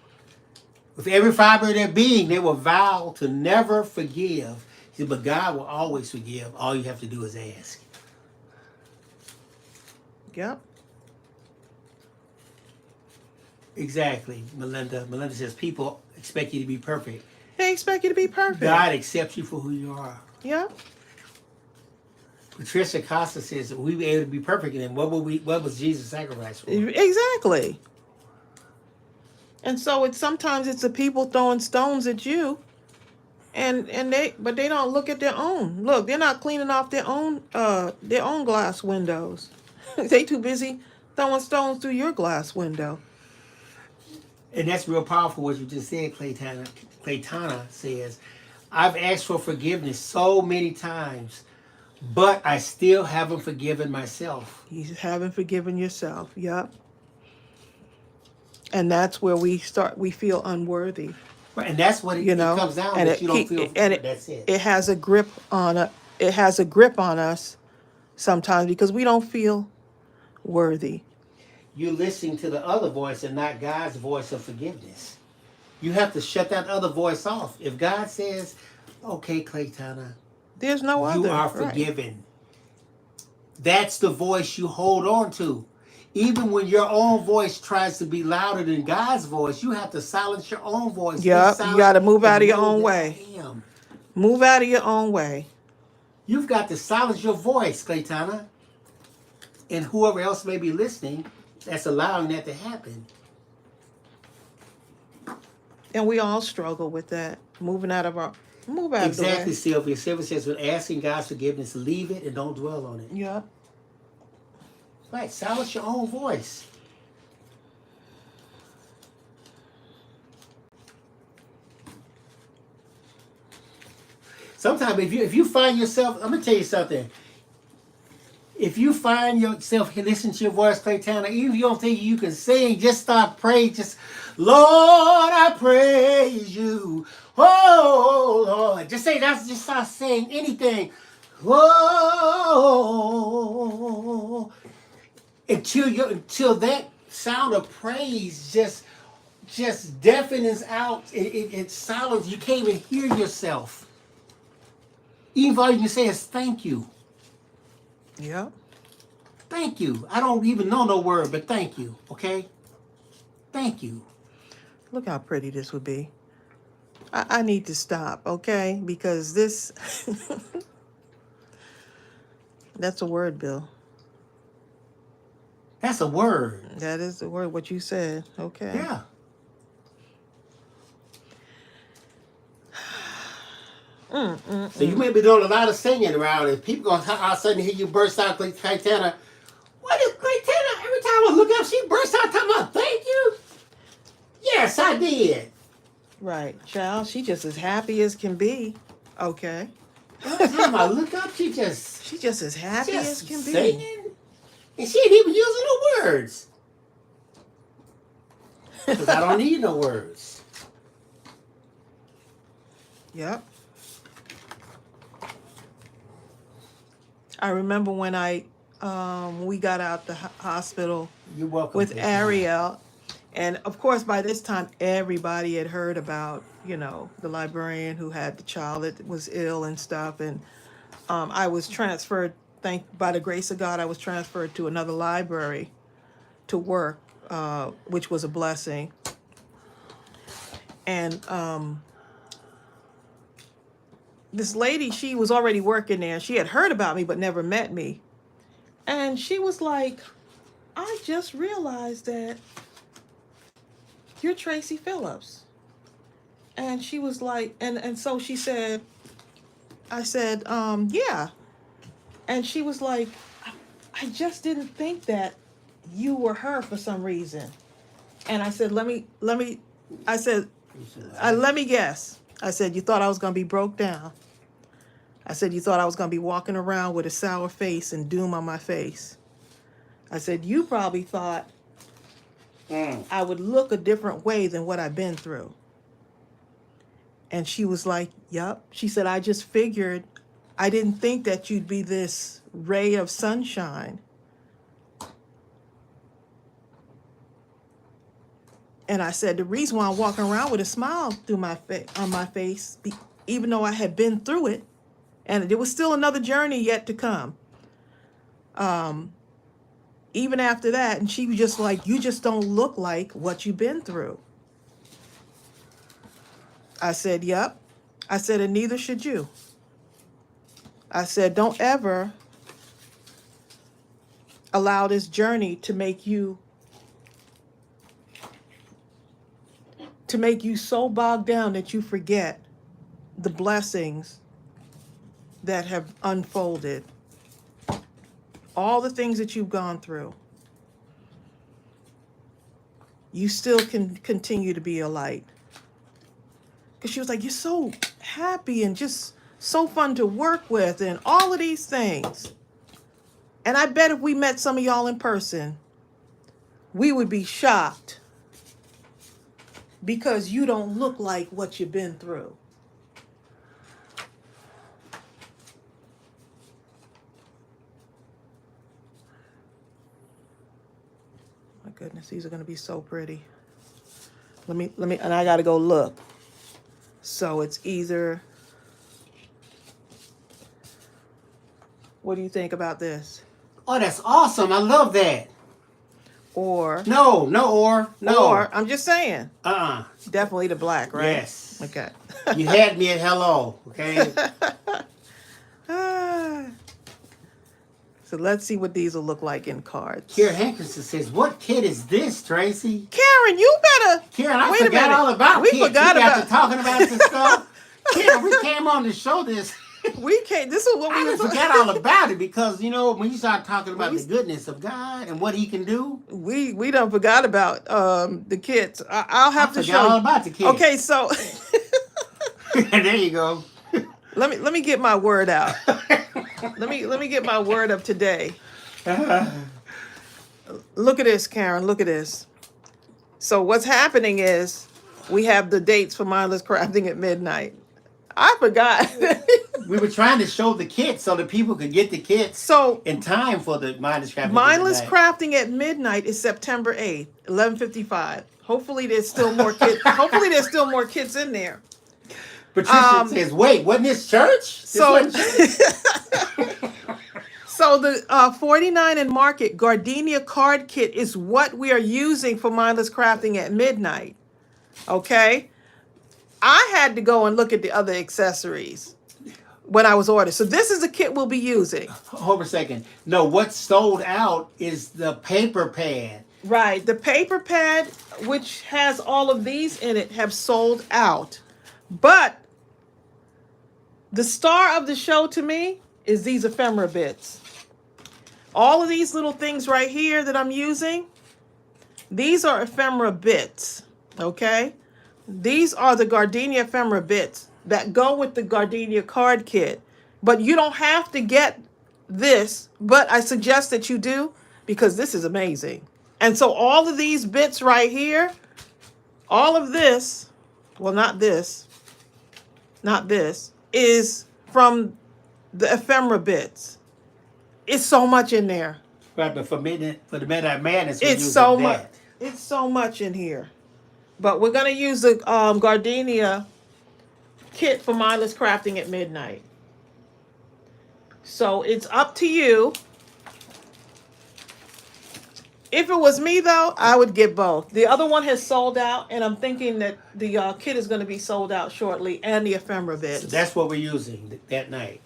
B: With every fiber of their being, they will vow to never forgive. He said, but God will always forgive. All you have to do is ask.
A: Yep.
B: Exactly, Melinda. Melinda says people expect you to be perfect.
A: They expect you to be perfect.
B: God accepts you for who you are.
A: Yep.
B: Patricia Costa says that we were able to be perfect, and then what was Jesus' sacrifice for?
A: Exactly. And so sometimes it's the people throwing stones at you, and they don't look at their own. Look, they're not cleaning off their own glass windows. They too busy throwing stones through your glass window.
B: And that's real powerful what you just said, Claytana. Claytana says, I've asked for forgiveness so many times, but I still haven't forgiven myself.
A: You haven't forgiven yourself. Yep. And that's where we feel unworthy.
B: Right, and that's what it comes down to. You don't feel, that's it.
A: It has a grip on us sometimes because we don't feel worthy.
B: You're listening to the other voice and not God's voice of forgiveness. You have to shut that other voice off. If God says, okay, Claytana,
A: there's no other.
B: You are forgiven. Right. That's the voice you hold on to. Even when your own voice tries to be louder than God's voice, you have to silence your own voice.
A: Yep, you got to move out of your own way. Move out of your own way.
B: You've got to silence your voice, Claytana. And whoever else may be listening, that's allowing that to happen.
A: And we all struggle with that. Move out of the way.
B: Exactly, Sylvia. Sylvia says, when asking God's forgiveness, leave it and don't dwell on it.
A: Yeah.
B: Right, silence your own voice. Sometimes if you find yourself, I'm going to tell you something. If you find yourself listening to your voice, Claytana, even if you don't think you can sing, just start praying. Just, Lord, I praise you. Oh, Lord. Just say that. Just start saying anything. Oh, until that sound of praise just deafens out. It's silence. You can't even hear yourself. Even all you can say is thank you.
A: Yeah.
B: Thank you. I don't even know no word, but thank you. Okay? Thank you.
A: Look how pretty this would be. I need to stop, okay? Because this... That's a word, Bill.
B: That's a word.
A: That is the word, what you said. Okay.
B: Yeah. So you may be doing a lot of singing around, and people gonna all of a sudden hear you burst out, Claytana. What is Claytana? Every time I look up, she bursts out talking about thank you. Yes, I did.
A: Right. Child, she just as happy as can be. Okay.
B: Every time I look up, she just
A: as happy as can be.
B: singing, and she ain't even using the words. Because I don't need no words.
A: Yep. I remember when we got out the hospital
B: You're welcome.
A: with Ariel, and of course by this time everybody had heard about, the librarian who had the child that was ill and stuff, and I was transferred. By the grace of God, I was transferred to another library to work, which was a blessing. And this lady, she was already working there. She had heard about me but never met me. And she was like, I just realized that you're Tracy Phillips. And she was like, and so she said, I said, yeah. And she was like, I just didn't think that you were her for some reason. And I said, let me guess. I said, you thought I was going to be broke down. I said, you thought I was going to be walking around with a sour face and doom on my face. I said, you probably thought I would look a different way than what I've been through. And she was like, yep. She said, I just figured, I didn't think that you'd be this ray of sunshine. And I said, the reason why I'm walking around with a smile on my face, even though I had been through it, and there was still another journey yet to come. Even after that, and she was just like, you just don't look like what you've been through. I said, yep. I said, and neither should you. I said, don't ever allow this journey to make you so bogged down that you forget the blessings that have unfolded. All the things that you've gone through. You still can continue to be a light. Because she was like, you're so happy and just so fun to work with and all of these things. And I bet if we met some of y'all in person, we would be shocked because you don't look like what you've been through. My goodness, these are going to be so pretty. Let me, and I got to go look. So it's either, what do you think about this?
B: Oh, that's awesome. I love that.
A: Or.
B: No.
A: Or, I'm just saying. Definitely the black, right?
B: Yes.
A: Okay.
B: You had me at hello, okay?
A: So let's see what these will look like in cards.
B: Karen Hankerson says, what kid is this, Tracy?
A: Karen, you better.
B: Karen, I forgot all about
A: we
B: kids.
A: Forgot
B: we
A: about
B: got to talking about this stuff. Karen, we came on to show this.
A: We can't. This is what we
B: forgot all about it because, when you start talking about the goodness of God and what he can do.
A: We don't forgot about the kids. I'll have to show you.
B: all about the kids.
A: Okay, so.
B: There you go.
A: Let me get my word out. Let me get my word of today. Look at this, Karen. Look at this. So what's happening is we have the dates for Mindless Crafting at midnight. I forgot.
B: We were trying to show the kits so that people could get the kits in time for the Mindless Crafting.
A: Mindless Crafting at midnight is September 8th, 11:55. Hopefully there's still more kids. Hopefully there's still more kids in there.
B: Patricia says, wait, wasn't this church?
A: So the 49 and Market Gardenia card kit is what we are using for Mindless Crafting at midnight. Okay? I had to go and look at the other accessories when I was ordered. So this is the kit we'll be using.
B: Hold a second. No, what's sold out is the paper pad.
A: Right. The paper pad, which has all of these in it, have sold out. But the star of the show to me is these ephemera bits. All of these little things right here that I'm using, these are ephemera bits, okay? These are the Gardenia ephemera bits that go with the Gardenia card kit. But you don't have to get this, but I suggest that you do because this is amazing. And so all of these bits right here, all of this, well, not this, is from the ephemera bits. It's so much in there.
B: Right, but for the Midnight Madness,
A: It's so much. It's so much in here. But we're gonna use the Gardenia kit for mindless crafting at midnight. So it's up to you. If it was me though, I would get both. The other one has sold out, and I'm thinking that the kit is going to be sold out shortly, and the ephemera bits.
B: So that's what we're using that night.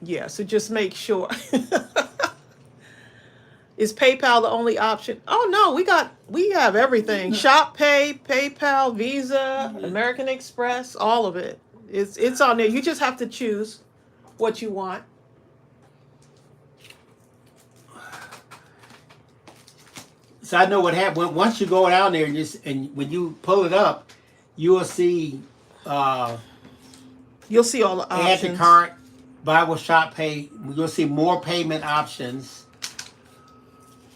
A: Yeah, so just make sure. Is PayPal the only option? Oh no, we have everything. Shop Pay, PayPal, Visa, American Express, all of it. It's on there. You just have to choose what you want.
B: So I know what happened. Once you go down there and when you pull it up, you will see
A: you'll see all the options.
B: Add to cart, buy with Shop Pay. You'll see more payment options.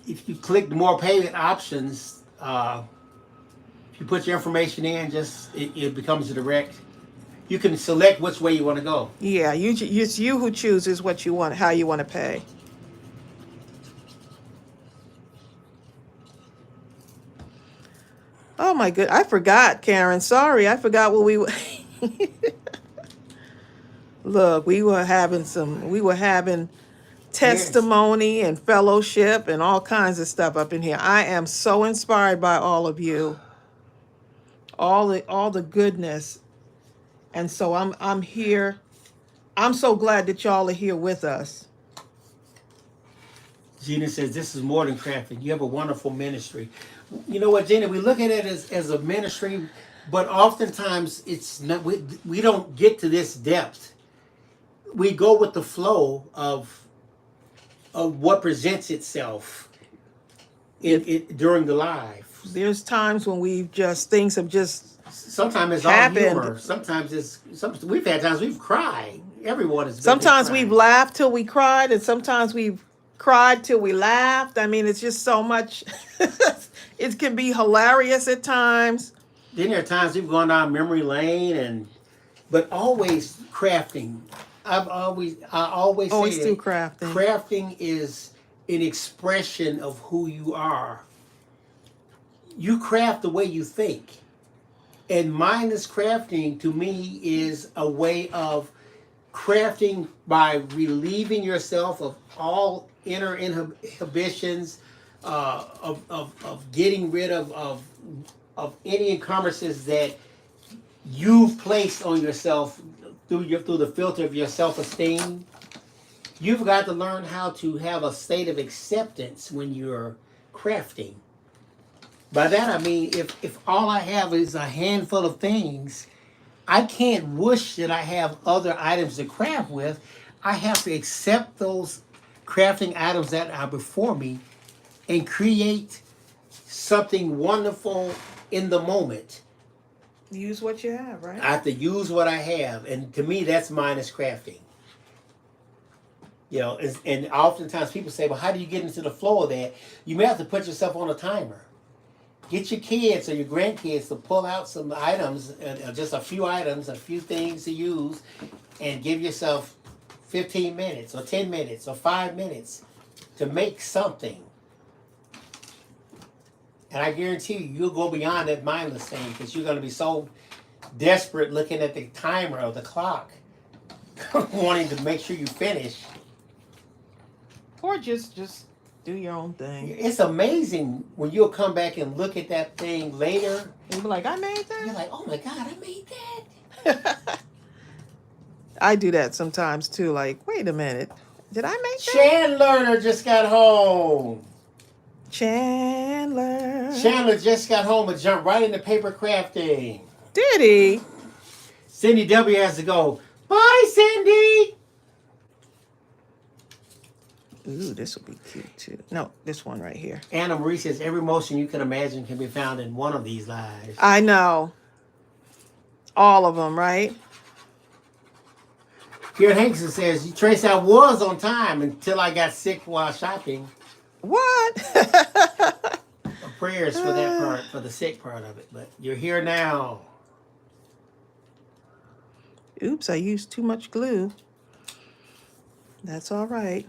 B: If you click the more payment options, if you put your information in, it becomes a direct. You can select which way you want to go.
A: Yeah, it's you who chooses what you want, how you want to pay. Oh my good, I forgot, Karen. Sorry, I forgot what we were. Look, we were having testimony and fellowship and all kinds of stuff up in here. I am so inspired by all of you. All the goodness. And so I'm here. I'm so glad that y'all are here with us.
B: Gina says, this is more than crafting. You have a wonderful ministry. You know what, Gina, we look at it as a ministry, but oftentimes it's not. We don't get to this depth. We go with the flow of what presents itself during the live.
A: There's times when things have just
B: sometimes it's
A: happened.
B: All humor. Sometimes we've had times we've cried. Everyone has.
A: Sometimes we've laughed till we cried, and sometimes we've cried till we laughed. I mean, it's just so much. It can be hilarious at times.
B: Then there are times we've gone down memory lane, but always crafting. I always say
A: do crafting.
B: Crafting is an expression of who you are. You craft the way you think. And mindless crafting to me is a way of crafting by relieving yourself of all inner inhibitions, of getting rid of any encumbrances that you've placed on yourself through the filter of your self-esteem. You've got to learn how to have a state of acceptance when you're crafting. By that I mean, if all I have is a handful of things, I can't wish that I have other items to craft with. I have to accept those crafting items that are before me and create something wonderful in the moment.
A: Use what you have, right?
B: I have to use what I have. And to me, that's mindless crafting. You know, and oftentimes people say, well, how do you get into the flow of that? You may have to put yourself on a timer. Get your kids or your grandkids to pull out some items, just a few items, a few things to use, and give yourself 15 minutes or 10 minutes or 5 minutes to make something. And I guarantee you'll go beyond that mindless thing because you're going to be so desperate looking at the timer or the clock, wanting to make sure you finish.
A: Or just do your own thing.
B: It's amazing when you'll come back and look at that thing later.
A: You'll be like, I made that?
B: You're like, oh my God, I made that.
A: I do that sometimes too. Like, wait a minute. Did I make that?
B: Chandler just got home. Chandler just got home and jumped right into paper crafting.
A: Did he?
B: Cindy W has to go. Bye, Cindy.
A: Ooh, this will be cute too. No, this one right here.
B: Anna Marie says every emotion you can imagine can be found in one of these lives.
A: I know. All of them, right?
B: Garrett Hankson says, you trace I was on time until I got sick while shopping.
A: What?
B: Prayers for that part, for the sick part of it. But you're here now.
A: Oops, I used too much glue. That's all right.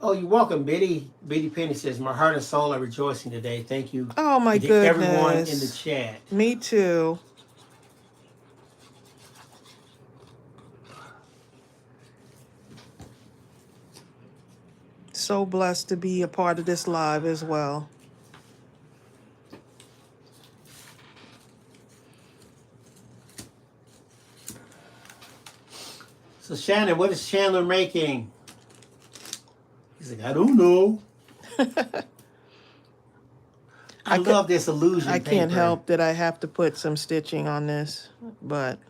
B: Oh, you're welcome, Biddy. Biddy Penny says, my heart and soul are rejoicing today. Thank you.
A: Oh my
B: to
A: goodness.
B: everyone in the chat.
A: Me too. So blessed to be a part of this live as well.
B: So Shannon, what is Chandler making? He's like, I don't know. I love this illusion
A: I can't
B: paper.
A: help that I have to put some stitching on this, but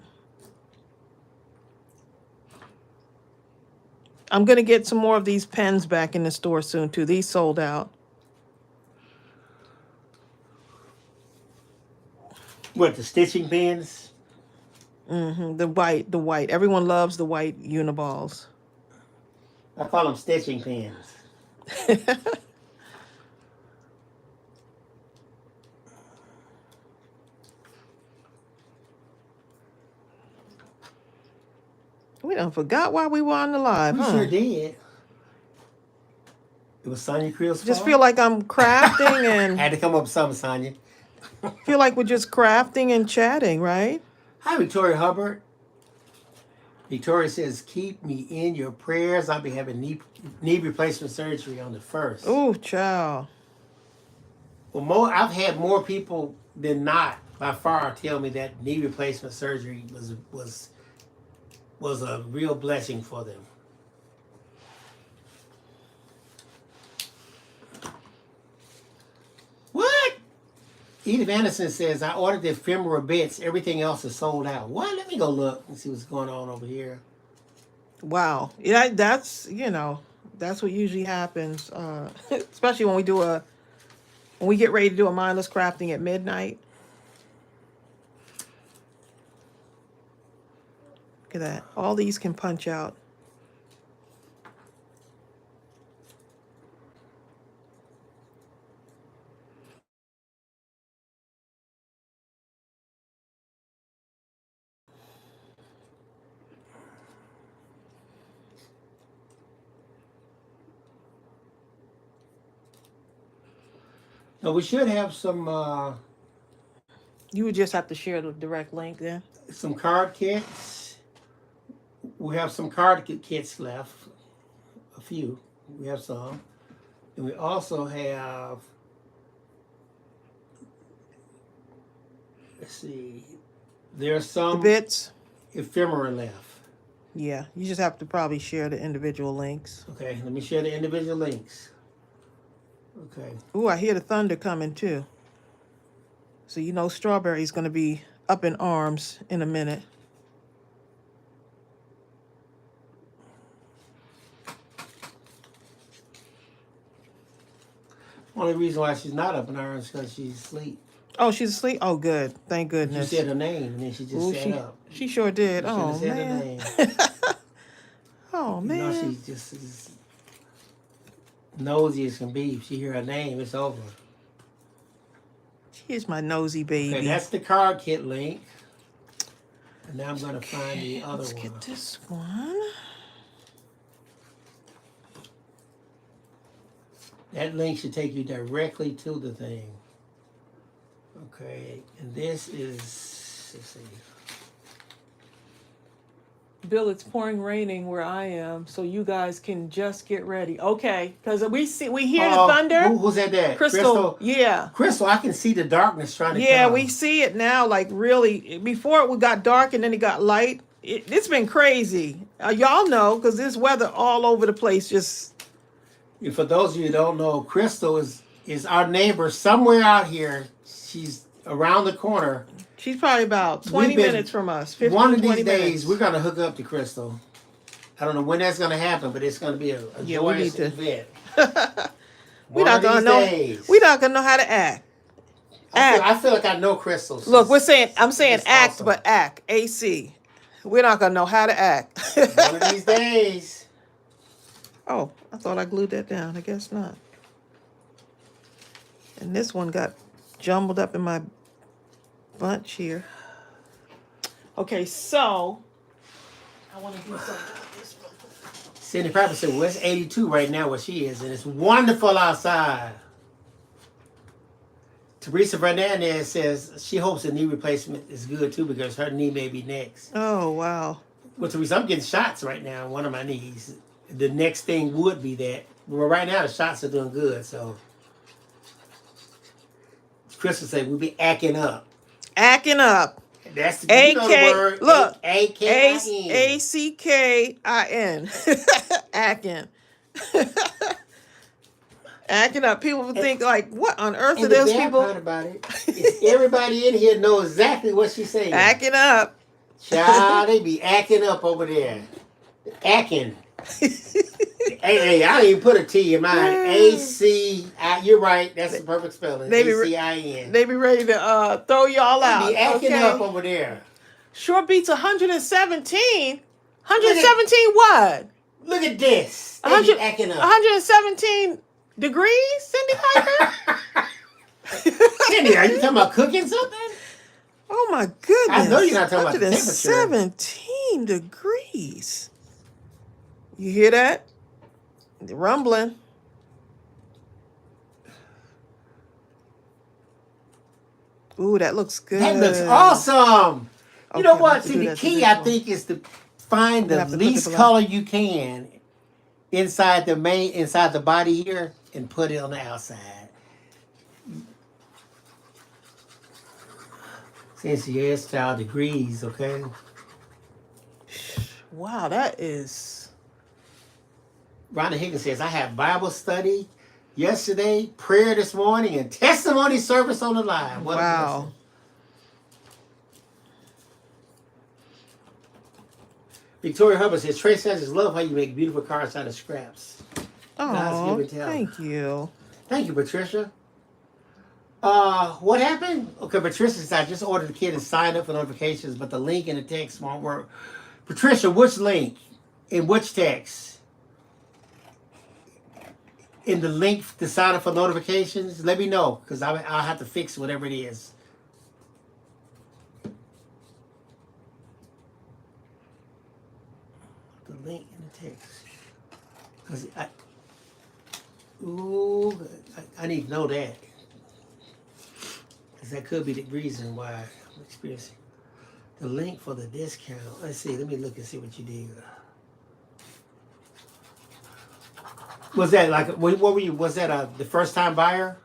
A: I'm going to get some more of these pens back in the store soon too. These sold out.
B: What, the stitching pens?
A: Mm-hmm. The white. Everyone loves the white uniballs.
B: I call them stitching pens.
A: We done forgot why we were on the live,
B: We
A: huh?
B: sure did. It was Sonia Creel's fault.
A: Just feel like I'm crafting and
B: had to come up with something, Sonia.
A: feel like we're just crafting and chatting, right?
B: Hi, Victoria Hubbard. Victoria says, keep me in your prayers. I'll be having knee replacement surgery on the 1st.
A: Oh, child.
B: Well, I've had more people than not by far tell me that knee replacement surgery was a real blessing for them. What? Edith Anderson says, I ordered the ephemera bits. Everything else is sold out. What? Let me go look and see what's going on over here.
A: Wow. Yeah, that's, that's what usually happens, especially when we get ready to do a mindless crafting at midnight. Look at that. All these can punch out.
B: Now, we should have some
A: You would just have to share the direct link then.
B: some card kits. We have some card kits left. A few. We have some. And we also have, let's see, there's
A: The
B: some
A: bits.
B: ephemera left.
A: Yeah, you just have to probably share the individual links.
B: Okay, let me share the individual links. Okay.
A: Ooh, I hear the thunder coming too. So Strawberry's going to be up in arms in a minute.
B: Only reason why she's not up in arms is because she's asleep.
A: Oh, she's asleep? Oh, good. Thank
B: You
A: goodness.
B: said her name and then she just
A: Ooh,
B: sat up.
A: She sure did.
B: You should
A: Oh,
B: have said her
A: man.
B: name.
A: Oh,
B: You know,
A: man.
B: she's just as nosy as can be. If she hear her name, it's over.
A: She's my nosy baby.
B: Okay, that's the card kit link. And now I'm going to find the other
A: Let's
B: one.
A: get this one.
B: That link should take you directly to the thing. Okay, and this is, let's see.
A: Bill, it's pouring raining where I am, so you guys can just get ready. Okay, because we hear the thunder.
B: Who's at that?
A: Crystal, yeah.
B: Crystal, I can see the darkness trying to
A: Yeah,
B: come.
A: we see it now, like really. Before it got dark and then it got light. It's been crazy. Y'all know, because this weather all over the place just...
B: And for those of you who don't know, Crystal is our neighbor somewhere out here. She's around the corner.
A: She's probably about 20 minutes from us. 15,
B: one of these
A: 20
B: days,
A: minutes.
B: we're going to hook up to Crystal. I don't know when that's gonna happen, but it's gonna be a
A: Yeah, we need
B: joyous
A: to.
B: event.
A: We're
B: One
A: not
B: of
A: gonna
B: these
A: know.
B: days.
A: We're not gonna know how to act. Act.
B: I feel like I know Crystal.
A: Look, I'm saying
B: Just
A: act,
B: awesome.
A: but act. AC. We're not gonna know how to act.
B: One of these days.
A: Oh, I thought I glued that down. I guess not. And this one got jumbled up in my bunch here. Okay, so I want to do something with this one.
B: Cindy Piper said, well, it's 82 right now where she is, and it's wonderful outside. Teresa Fernandez says she hopes a knee replacement is good too because her knee may be next.
A: Oh, wow.
B: Well, Teresa, I'm getting shots right now on one of my knees. The next thing would be that. Well, right now the shots are doing good, so. Crystal said we'll be acting up.
A: Acting up.
B: That's the, you know the word.
A: Look.
B: A-K-I-N.
A: A-C-K-I-N. Acting. Acting up. People would think like, what on earth are those people?
B: And the bad part about it is everybody in here knows exactly what she's saying.
A: Acting up.
B: Child, they be acting up over there. Acting. Hey, I didn't even put a T in mine. A-C-I. You're right. That's the perfect spelling. A-C-I-N.
A: They be ready to throw y'all out.
B: They be acting up over there.
A: Short beats 117. 117 what?
B: Look at this. They be acting up.
A: 117 degrees, Cindy Piper?
B: Cindy, are you talking about cooking something?
A: Oh my goodness.
B: I know you're not talking about the temperature.
A: 117 degrees. You hear that? The rumbling. Ooh, that looks good.
B: That looks awesome. You
A: Okay,
B: know what?
A: we'll
B: See, the key, I think, is to find the least color you can inside the body here and put it on the outside. Since your hairstyle degrees, okay?
A: Wow, that is...
B: Rhonda Higgins says, I had Bible study yesterday, prayer this morning, and testimony service on the line. What
A: wow.
B: Victoria Hubbard says, Trace, I just love how you make beautiful cards out of scraps.
A: Oh, thank you.
B: Thank you, Patricia. What happened? Okay, Patricia says, I just ordered the kit and signed up for notifications, but the link in the text won't work. Patricia, which link? In which text? In the link to sign up for notifications? Let me know, because I'll have to fix whatever it is. The link in the text. Because I need to know that. Because that could be the reason why I'm experiencing. The link for the discount. Let's see. Let me look and see what you did. Was that like, what were you, was that the first time buyer?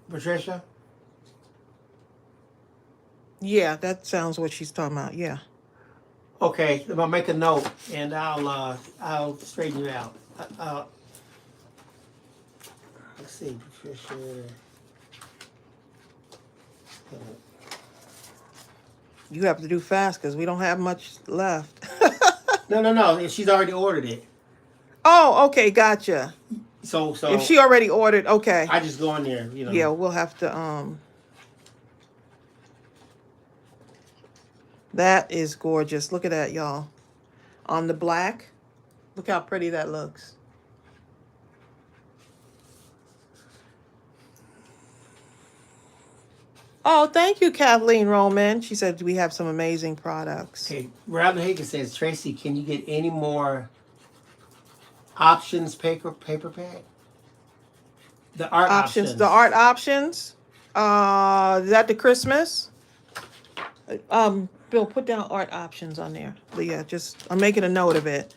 B: Patricia?
A: Yeah, that sounds what she's talking about. Yeah.
B: Okay, I'll make a note and I'll straighten you out. Let's see, Patricia.
A: You have to do fast because we don't have much left.
B: No. She's already ordered it.
A: Oh, okay, gotcha.
B: So
A: if she already ordered, okay.
B: I just go in there, you know.
A: Yeah, we'll have to that is gorgeous. Look at that, y'all. On the black. Look how pretty that looks. Oh, thank you, Kathleen Roman. She said we have some amazing products.
B: Okay, Robin Higgins says, Tracy, can you get any more options paper pack? The art options.
A: The art options. Is that the Christmas? Bill, put down art options on there. Leah, I'm making a note of it.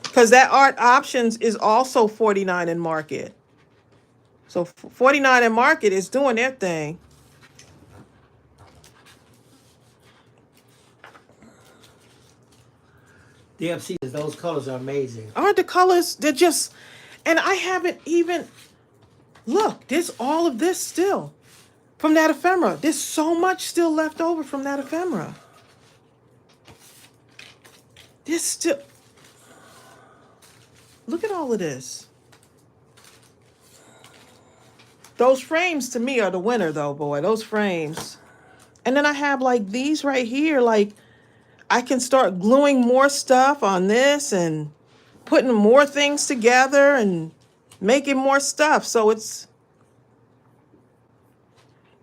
A: Because that art options is also 49 in market. So 49 in market is doing their thing.
B: DFC says those colors are amazing.
A: Aren't the colors? They're just, and I haven't even, look, there's all of this still from that ephemera. There's so much still left over from that ephemera. This still, look at all of this. Those frames to me are the winner though, boy, those frames. And then I have like these right here, like I can start gluing more stuff on this and putting more things together and making more stuff. So it's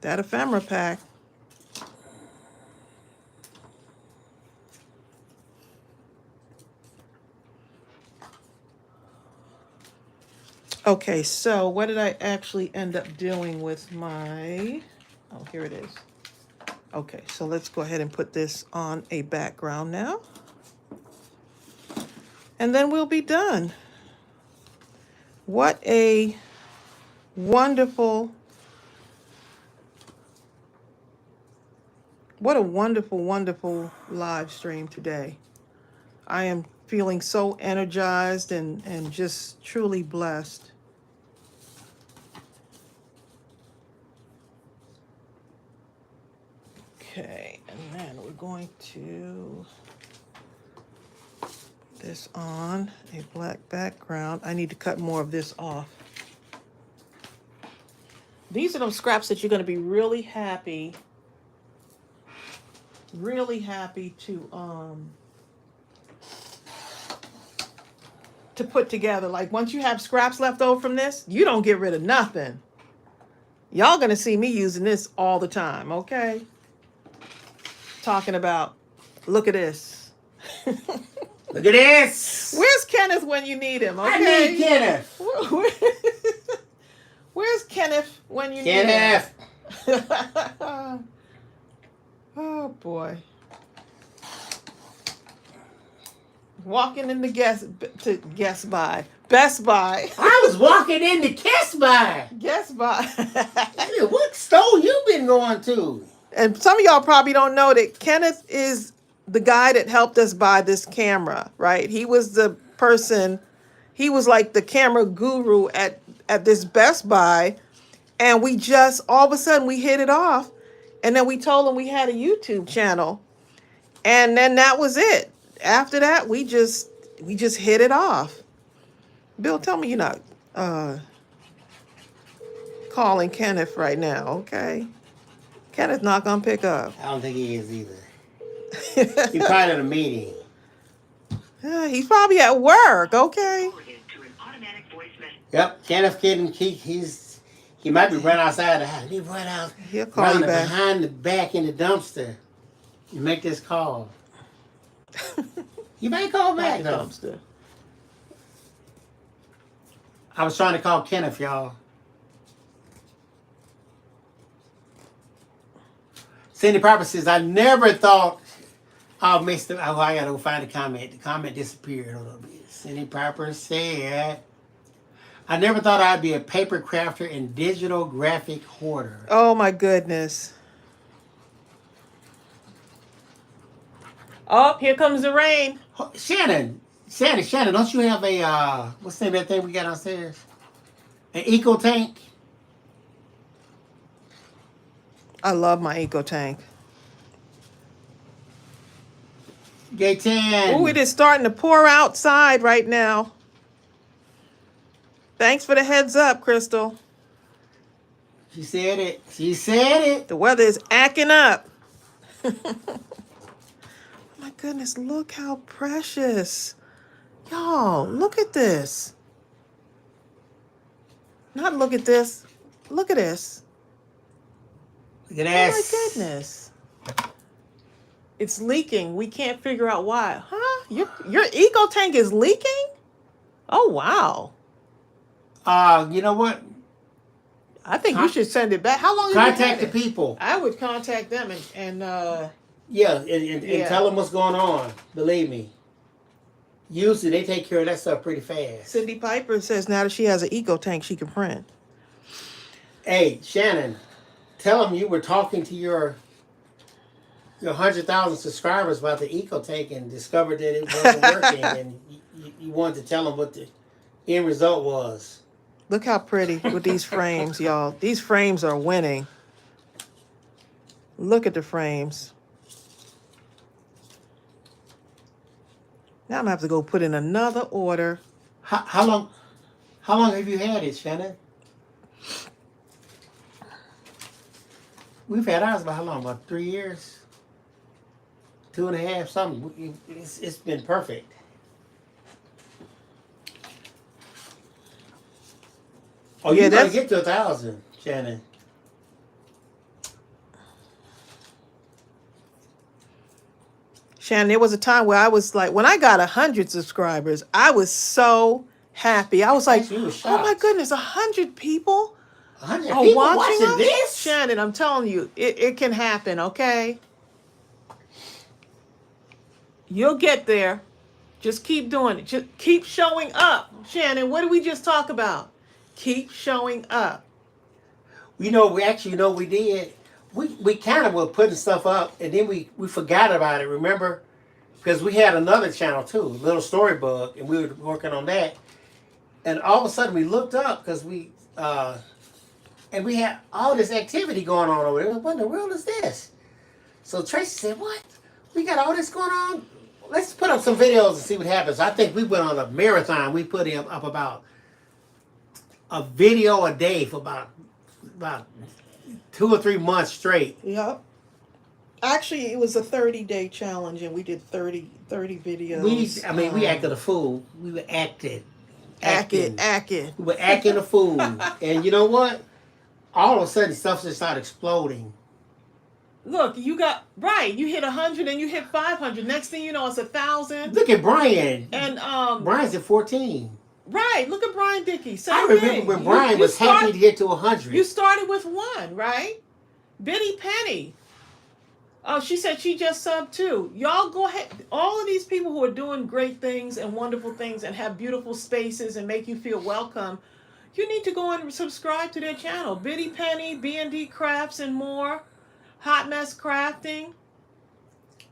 A: that ephemera pack. Okay, so what did I actually end up doing with my, oh, here it is. Okay, so let's go ahead and put this on a background now. And then we'll be done. What a wonderful, wonderful live stream today. I am feeling so energized and just truly blessed. Okay, and then we're going to put this on a black background. I need to cut more of this off. These are those scraps that you're going to be really happy to put together. Like once you have scraps left over from this, you don't get rid of nothing. Y'all going to see me using this all the time, okay? Talking about, look at this.
B: Look at this.
A: Where's Kenneth when you need him? Okay?
B: I need Kenneth.
A: Where's Kenneth when you
B: Kenneth.
A: need him? Oh boy. Walking in the Best Buy.
B: I was walking in the Best Buy.
A: Best Buy.
B: What store you been going to?
A: And some of y'all probably don't know that Kenneth is the guy that helped us buy this camera, right? He was the person, he was like the camera guru at this Best Buy. And we just, all of a sudden we hit it off. And then we told him we had a YouTube channel. And then that was it. After that, we just hit it off. Bill, tell me you're not calling Kenneth right now, okay? Kenneth's not gonna pick up.
B: I don't think he is either. He's probably in a meeting.
A: He's probably at work, okay?
B: Yep, Kenneth kidding. He might be running outside the house. He run out.
A: He'll call you back.
B: Behind the back in the dumpster. You make this call. You might call back though.
A: Dumpster.
B: I was trying to call Kenneth, y'all. Cindy Piper says, I never thought I'll miss the. Oh, I gotta go find the comment. The comment disappeared. Hold on. Cindy Piper said, I never thought I'd be a paper crafter and digital graphic hoarder.
A: Oh my goodness. Oh, here comes the rain.
B: Shannon, don't you have a, what's the name of that thing we got downstairs? An eco tank?
A: I love my eco tank.
B: Gaten.
A: Oh, it is starting to pour outside right now. Thanks for the heads up, Crystal.
B: She said it. She said it.
A: The weather is acting up. My goodness, look how precious. Y'all, look at this. Not look at this. Look at this.
B: Look at
A: Oh
B: this.
A: my goodness. It's leaking. We can't figure out why. Huh? Your eco tank is leaking? Oh, wow.
B: You know what?
A: I think you should send it back. How long have you
B: Contact
A: had
B: the
A: it?
B: people.
A: I would contact them and
B: Yeah, and tell them what's going on. Believe me. Usually they take care of that stuff pretty fast.
A: Cindy Piper says now that she has an eco tank, she can print.
B: Hey, Shannon, tell them you were talking to your 100,000 subscribers about the eco tank and discovered that it wasn't working, and you wanted to tell them what the end result was.
A: Look how pretty with these frames, y'all. These frames are winning. Look at the frames. Now I'm gonna have to go put in another order.
B: How long? How long have you had it, Shannon? We've had ours about how long? About 3 years, 2.5, something. It's been perfect. Oh,
A: Yeah,
B: you gotta
A: that's
B: get to 1,000, Shannon.
A: Shannon. There was a time where I was like, when I got 100 subscribers, I was so happy. I was like,
B: Actually, you were
A: oh my
B: shocked.
A: goodness, 100 people
B: 100
A: are
B: people
A: watching
B: watching
A: us.
B: this?
A: Shannon, I'm telling you, it can happen. Okay, you'll get there. Just keep doing it. Just keep showing up. Shannon, what did we just talk about? Keep showing up.
B: You know, we actually, we did. We kind of were putting stuff up, and then we forgot about it. Remember, because we had another channel too, Little Storybook, and we were working on that. And all of a sudden, we looked up because and we had all this activity going on over there. What in the world is this? So Tracy said, "What? We got all this going on? Let's put up some videos and see what happens." I think we went on a marathon. We put up about a video a day for about 2 or 3 months straight.
A: Yep. Actually, it was a 30-day challenge, and we did 30 videos.
B: We acted a fool. We were acting.
A: Acting.
B: We were acting a fool. And you know what? All of a sudden, stuff just started exploding.
A: Look, you got right. You hit 100, and you hit 500. Next thing you know, it's 1,000.
B: Look at Brian.
A: And
B: Brian's at 14.
A: right. Look at Brian Dickey.
B: I remember when Brian was happy to get to 100.
A: You started with 1, right? Biddy Penny. Oh, she said she just subbed too. Y'all go ahead. All of these people who are doing great things and wonderful things and have beautiful spaces and make you feel welcome, you need to go and subscribe to their channel. Biddy Penny, B&D Crafts and more, Hot Mess Crafting.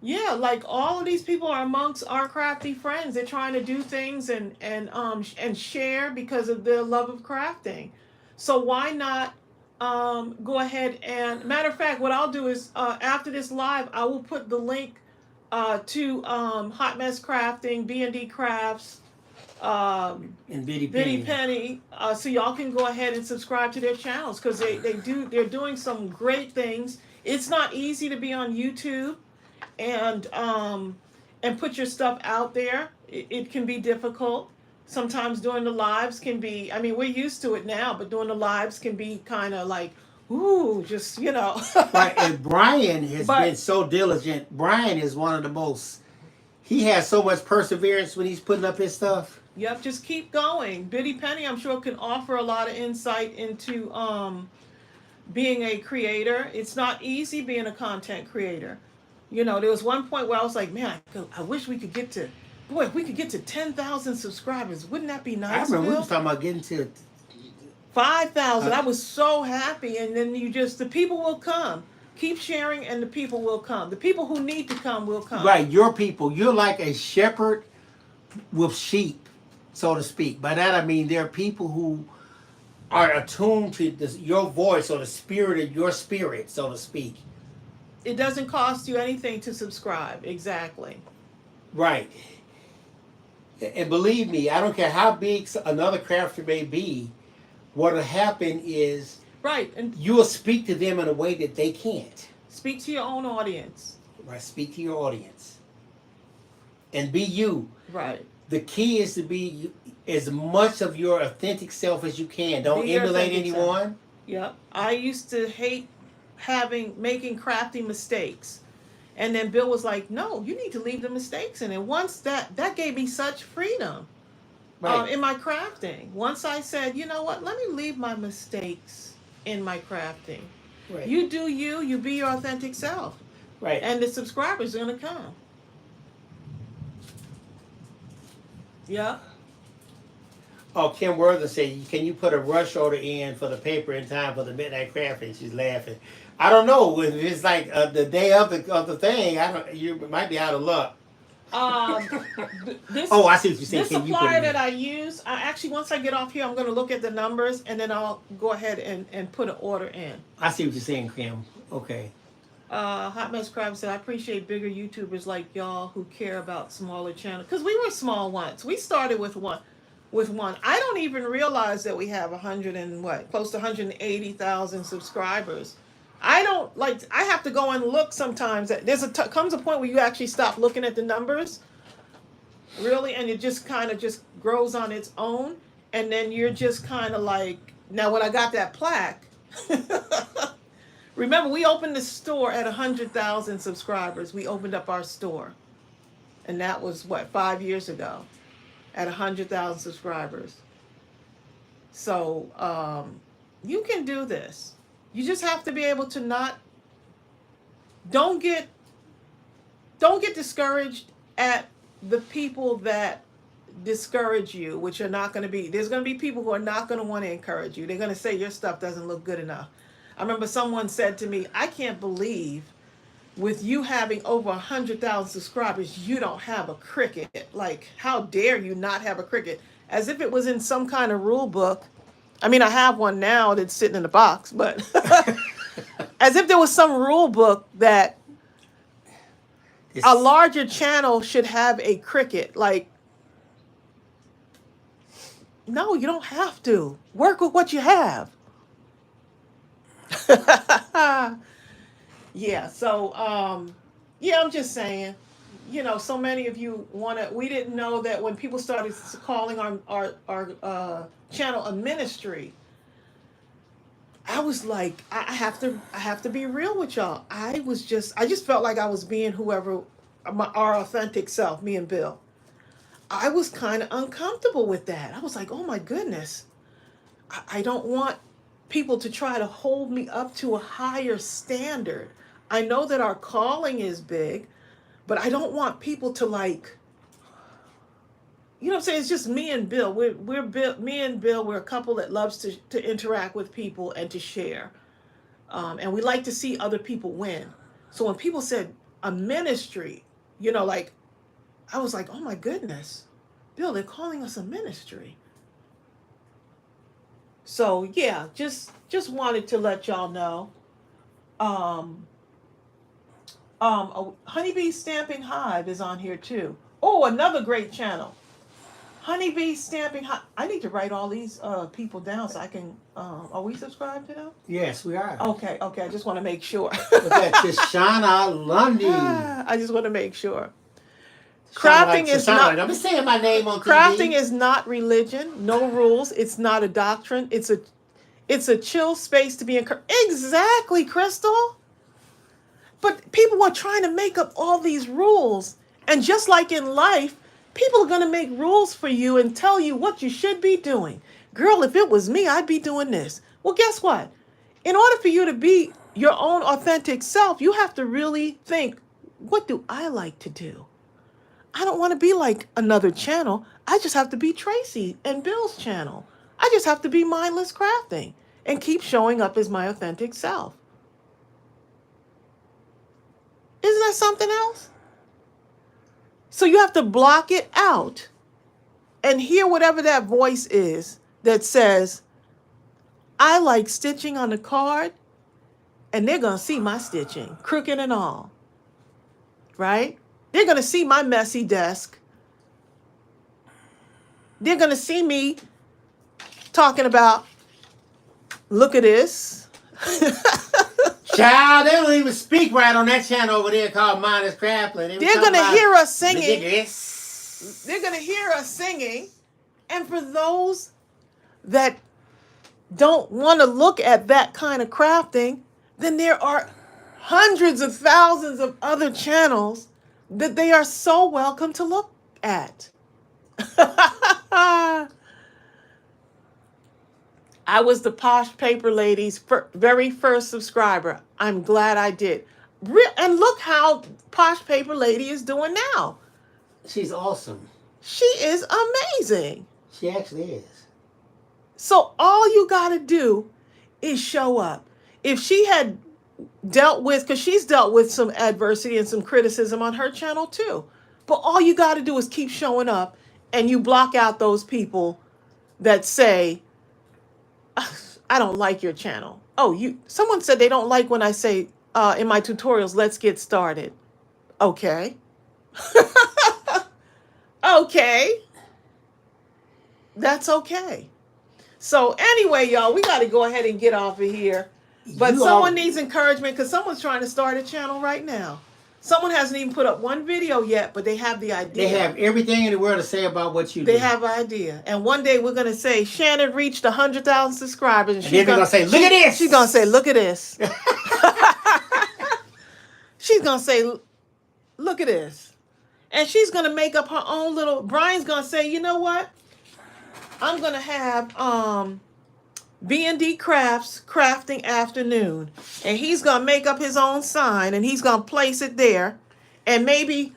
A: Yeah, like all of these people are amongst our crafty friends. They're trying to do things and share because of their love of crafting. So why not go ahead and, matter of fact, what I'll do is after this live, I will put the link to Hot Mess Crafting, B&D Crafts,
B: and
A: Biddy Penny, so y'all can go ahead and subscribe to their channels because they're doing some great things. It's not easy to be on YouTube and put your stuff out there. It can be difficult. Sometimes doing the lives can be, I mean, we're used to it now, but doing the lives can be kind of like, ooh, just,
B: Right, and Brian has been so diligent. Brian is one of the most, he has so much perseverance when he's putting up his stuff.
A: Yep, just keep going. Biddy Penny, I'm sure, can offer a lot of insight into being a creator. It's not easy being a content creator. There was one point where I was like, man, I wish we could get to, boy, if we could get to 10,000 subscribers, wouldn't that be nice?
B: I remember
A: Bill?
B: we was talking about getting to
A: 5,000. I was so happy. And then the people will come. Keep sharing and the people will come. The people who need to come will come.
B: Right, your people. You're like a shepherd with sheep, so to speak. By that I mean there are people who are attuned to your voice or the spirit of your spirit, so to speak.
A: It doesn't cost you anything to subscribe. Exactly.
B: Right. And believe me, I don't care how big another crafter may be, what'll happen is
A: right, and
B: you will speak to them in a way that they can't.
A: Speak to your own audience.
B: Right, speak to your audience. And be you.
A: Right.
B: The key is to be as much of your authentic self as you can. Don't emulate anyone.
A: Self. Yep. I used to hate making crafty mistakes. And then Bill was like, no, you need to leave the mistakes in. And once that gave me such freedom in my crafting. Once I said, you know what, let me leave my mistakes in my crafting.
B: Right.
A: You do you be your authentic self.
B: Right.
A: And the subscribers are going to come. Yeah.
B: Oh, Kim Worthen said, can you put a rush order in for the paper in time for the midnight crafting? She's laughing. I don't know. If it's like the day of the thing, you might be out of luck.
A: I see
B: what you're saying.
A: This supplier that I use, actually, once I get off here, I'm going to look at the numbers, and then I'll go ahead and put an order in.
B: I see what you're saying, Kim. Okay.
A: Hot Mess Crab said, I appreciate bigger YouTubers like y'all who care about smaller channels. Because we were small once. We started with one. I don't even realize that we have 100 and what, close to 180,000 subscribers. I don't like. I have to go and look sometimes. Comes a point where you actually stop looking at the numbers, really, and it just kind of just grows on its own, and then you're just kind of like, now when I got that plaque. Remember, we opened the store at 100,000 subscribers. We opened up our store, and that was what, 5 years ago, at 100,000 subscribers. So you can do this. You just have to be able to not. Don't get discouraged at the people that discourage you, which are not going to be. There's going to be people who are not going to want to encourage you. They're going to say your stuff doesn't look good enough. I remember someone said to me, I can't believe with you having over 100,000 subscribers, you don't have a cricket. Like, how dare you not have a cricket? As if it was in some kind of rule book. I mean, I have one now that's sitting in the box, but as if there was some rule book that a larger channel should have a cricket. Like, no, you don't have to. Work with what you have. Yeah, so yeah, I'm just saying, so many of you we didn't know that when people started calling our channel a ministry. I was like, I have to be real with y'all. I just felt like I was being whoever, our authentic self, me and Bill. I was kind of uncomfortable with that. I was like, oh my goodness, I don't want people to try to hold me up to a higher standard. I know that our calling is big, but I don't want people to like, what I'm saying? It's just me and Bill. Me and Bill, we're a couple that loves to interact with people and to share. And we like to see other people win. So when people said a ministry, like, I was like, oh my goodness, Bill, they're calling us a ministry. So yeah, just wanted to let y'all know. Honeybee Stamping Hive is on here too. Oh, another great channel. Honeybee Stamping Hive. I need to write all these people down so I can. Are we subscribed to them?
B: Yes, we are.
A: Okay. I just want to make sure.
B: Look at Tishana Lundy.
A: I just want to make sure. Crafting is not.
B: I'm saying my name on TV.
A: Crafting is not religion. No rules. It's not a doctrine. It's a chill space to be encouraged. Exactly, Crystal. But people are trying to make up all these rules, and just like in life, people are going to make rules for you and tell you what you should be doing. Girl, if it was me, I'd be doing this. Well, guess what? In order for you to be your own authentic self, you have to really think, what do I like to do? I don't want to be like another channel. I just have to be Tracy and Bill's channel. I just have to be Mindless Crafting and keep showing up as my authentic self. Isn't that something else? So you have to block it out and hear whatever that voice is that says, I like stitching on the card, and they're going to see my stitching, crooked and all. Right? They're going to see my messy desk. They're going to see me talking about, look at this.
B: Child, they don't even speak right on that channel over there called Mindless Crafting.
A: They're going to hear us singing. They're going to hear us singing. And for those that don't want to look at that kind of crafting, then there are hundreds of thousands of other channels that they are so welcome to look at. I was the Posh Paper Lady's very first subscriber. I'm glad I did. And look how Posh Paper Lady is doing now.
B: She's awesome.
A: She is amazing.
B: She actually is.
A: So all you got to do is show up. If she had dealt with, because she's dealt with some adversity and some criticism on her channel too. But all you got to do is keep showing up, and you block out those people that say, I don't like your channel. Oh, someone said they don't like when I say in my tutorials, let's get started. Okay. Okay. That's okay. So anyway, y'all, we got to go ahead and get off of here. But
B: You
A: someone
B: all,
A: needs encouragement because someone's trying to start a channel right now. Someone hasn't even put up one video yet, but they have the idea.
B: they have everything in the world to say about what you
A: They
B: do.
A: have an idea. And one day we're going to say, Shannon reached 100,000 subscribers.
B: And then they're going to say, look at this.
A: She's going to say, look at this. She's going to say, look at this. And she's going to make up her own little, Brian's going to say, you know what? I'm going to have B&D Crafts Crafting Afternoon. And he's going to make up his own sign and he's going to place it there. And maybe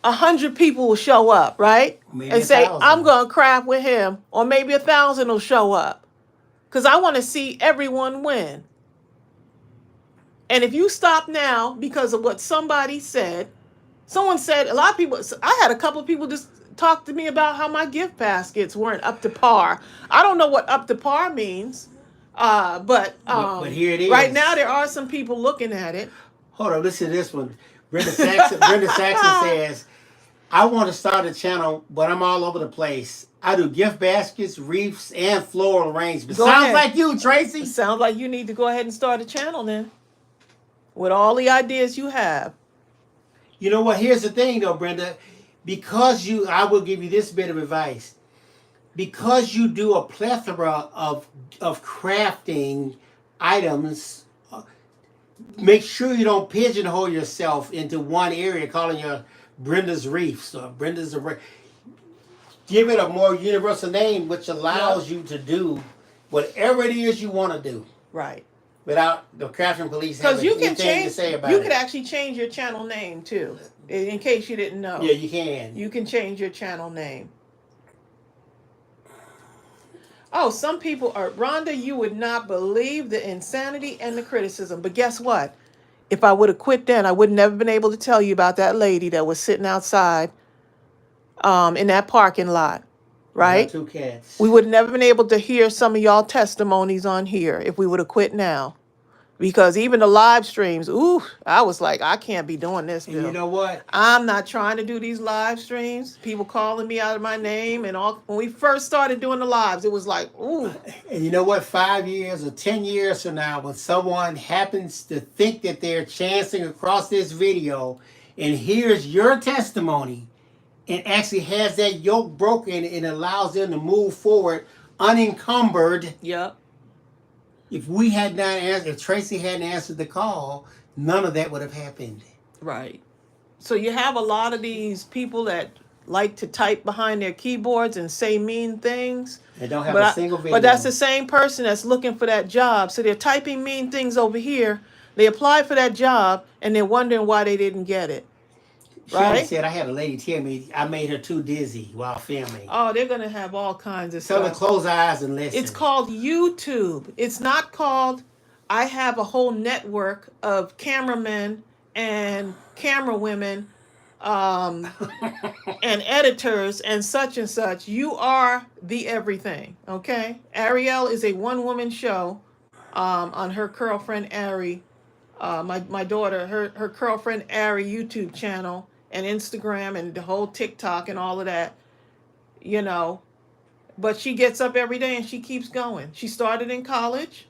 A: 100 people will show up, right?
B: Maybe
A: and say,
B: 1,000.
A: I'm going to craft with him. Or maybe 1,000 will show up. Because I want to see everyone win. And if you stop now because of what somebody said, someone said, a lot of people, I had a couple of people just talk to me about how my gift baskets weren't up to par. I don't know what up to par means, but
B: here it is.
A: Right now there are some people looking at it.
B: Hold on, listen to this one. Brenda Saxon says, I want to start a channel, but I'm all over the place. I do gift baskets, wreaths, and floral arrangements. Sounds like you, Tracy.
A: Sounds like you need to go ahead and start a channel then. With all the ideas you have.
B: You know what? Here's the thing, though, Brenda. Because I will give you this bit of advice. Because you do a plethora of crafting items, make sure you don't pigeonhole yourself into one area, calling your Brenda's Reefs or Brenda's. Give it a more universal name, which allows you to do whatever it is you want to do.
A: Right.
B: Without the crafting police having anything to say about it.
A: You could actually change your channel name too, in case you didn't know.
B: Yeah, you can.
A: You can change your channel name. Oh, some people are, Rhonda, you would not believe the insanity and the criticism. But guess what? If I would have quit then, I would never been able to tell you about that lady that was sitting outside in that parking lot. Right?
B: 2 cats.
A: We would have never been able to hear some of y'all testimonies on here if we would have quit now. Because even the live streams, I was like, I can't be doing this, Bill.
B: And you know what?
A: I'm not trying to do these live streams. People calling me out of my name and all. When we first started doing the lives, it was like, ooh.
B: And you know what? 5 years or 10 years from now, when someone happens to think that they're chancing across this video and hears your testimony, and actually has that yoke broken and allows them to move forward unencumbered.
A: Yep.
B: If we had not answered, if Tracy hadn't answered the call, none of that would have happened.
A: Right. So you have a lot of these people that like to type behind their keyboards and say mean things.
B: They don't have a single video.
A: But that's the same person that's looking for that job. So they're typing mean things over here. They apply for that job and they're wondering why they didn't get it.
B: Right? Said I had a lady tell me I made her too dizzy while filming.
A: Oh, they're going to have all kinds of
B: Tell
A: stuff.
B: her to close her eyes and listen.
A: It's called YouTube. It's not called, I have a whole network of cameramen and camera women and editors and such. You are the everything, okay? Ariel is a one-woman show on her girlfriend Ari, my daughter, her girlfriend Ari YouTube channel and Instagram and the whole TikTok and all of that, you know. But she gets up every day and she keeps going. She started in college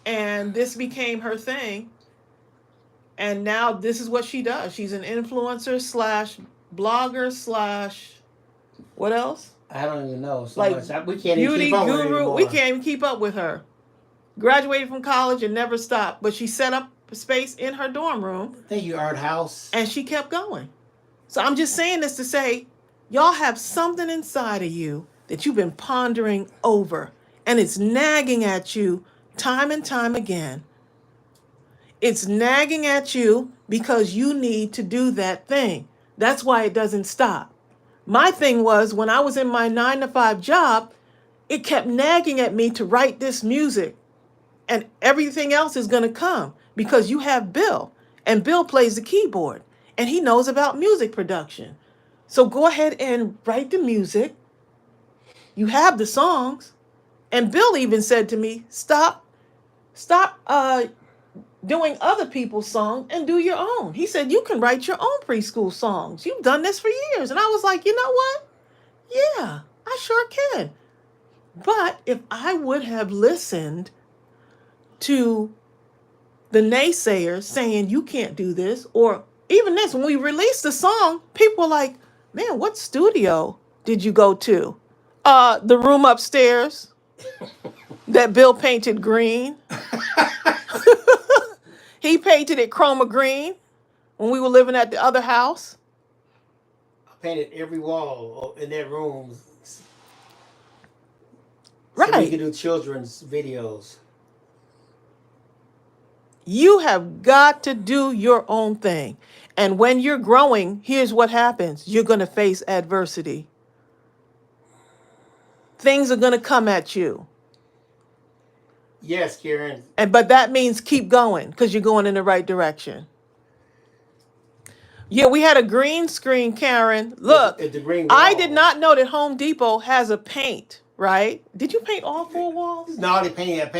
A: and this became her thing. And now this is what she does. She's an influencer / blogger / what else?
B: I don't even know. So
A: like
B: much. We can't even keep up with her
A: guru.
B: anymore.
A: We can't even keep up with her. Graduated from college and never stopped. But she set up a space in her dorm room.
B: Thank you, Art House.
A: And she kept going. So I'm just saying this to say, y'all have something inside of you that you've been pondering over. And it's nagging at you time and time again. It's nagging at you because you need to do that thing. That's why it doesn't stop. My thing was when I was in my 9-to-5 job, it kept nagging at me to write this music. And everything else is going to come because you have Bill. And Bill plays the keyboard. And he knows about music production. So go ahead and write the music. You have the songs. And Bill even said to me, stop doing other people's songs and do your own. He said, you can write your own preschool songs. You've done this for years. And I was like, you know what? Yeah, I sure can. But if I would have listened to the naysayers saying you can't do this, or even this, when we released the song, people were like, man, what studio did you go to? The room upstairs that Bill painted green. He painted it chroma green when we were living at the other house.
B: I painted every wall in that room.
A: Right.
B: So we can do children's videos.
A: You have got to do your own thing. And when you're growing, here's what happens. You're going to face adversity. Things are going to come at you.
B: Yes, Karen.
A: But that means keep going because you're going in the right direction. Yeah, we had a green screen, Karen. Look,
B: At the green wall.
A: I did not know that Home Depot has a paint, right? Did you paint all 4 walls?
B: No, I painted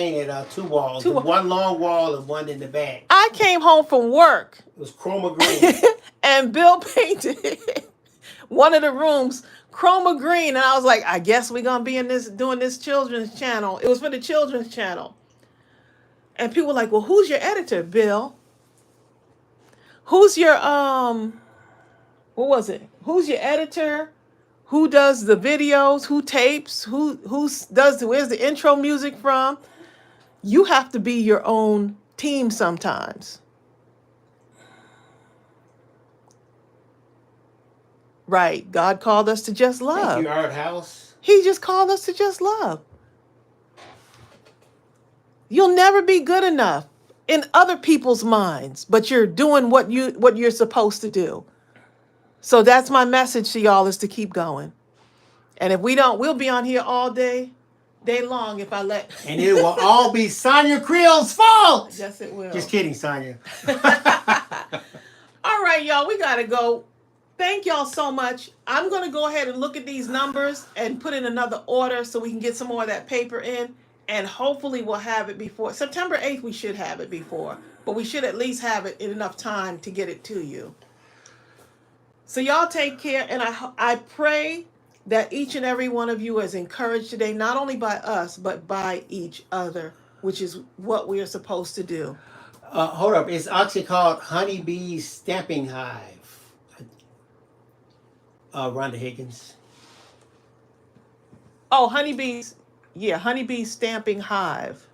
B: 2 walls. One long wall and one in the back.
A: I came home from work.
B: It was chroma green.
A: And Bill painted one of the rooms chroma green. And I was like, I guess we're going to be doing this children's channel. It was for the children's channel. And people were like, well, who's your editor, Bill? Who's your, what was it? Who's your editor? Who does the videos? Who tapes? Where's the intro music from? You have to be your own team sometimes. Right. God called us to just love.
B: Thank you, Art House.
A: He just called us to just love. You'll never be good enough in other people's minds, but you're doing what you're supposed to do. So that's my message to y'all, is to keep going. And if we don't, we'll be on here all day long if I let.
B: And it will all be Sonia Creel's fault.
A: Yes, it will.
B: Just kidding, Sonia.
A: All right, y'all, we got to go. Thank y'all so much. I'm going to go ahead and look at these numbers and put in another order so we can get some more of that paper in. And hopefully we'll have it before September 8th. We should have it before, but we should at least have it in enough time to get it to you. So y'all take care. And I pray that each and every one of you is encouraged today, not only by us, but by each other, which is what we are supposed to do.
B: Hold up. It's actually called Honeybee's Stamping Hive. Rhonda Higgins.
A: Oh, Honeybees. Yeah, Honeybee's Stamping Hive.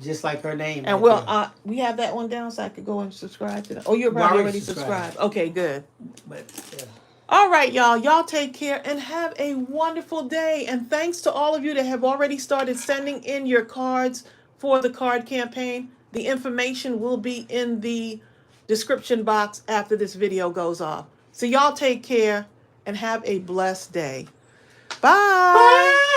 B: Just like her name.
A: And we have that one down so I could go and subscribe to that. Oh, you're probably already subscribed. Okay, good.
B: But, yeah.
A: All right, y'all. Y'all take care and have a wonderful day. And thanks to all of you that have already started sending in your cards for the card campaign. The information will be in the description box after this video goes off. So y'all take care and have a blessed day. Bye. Bye.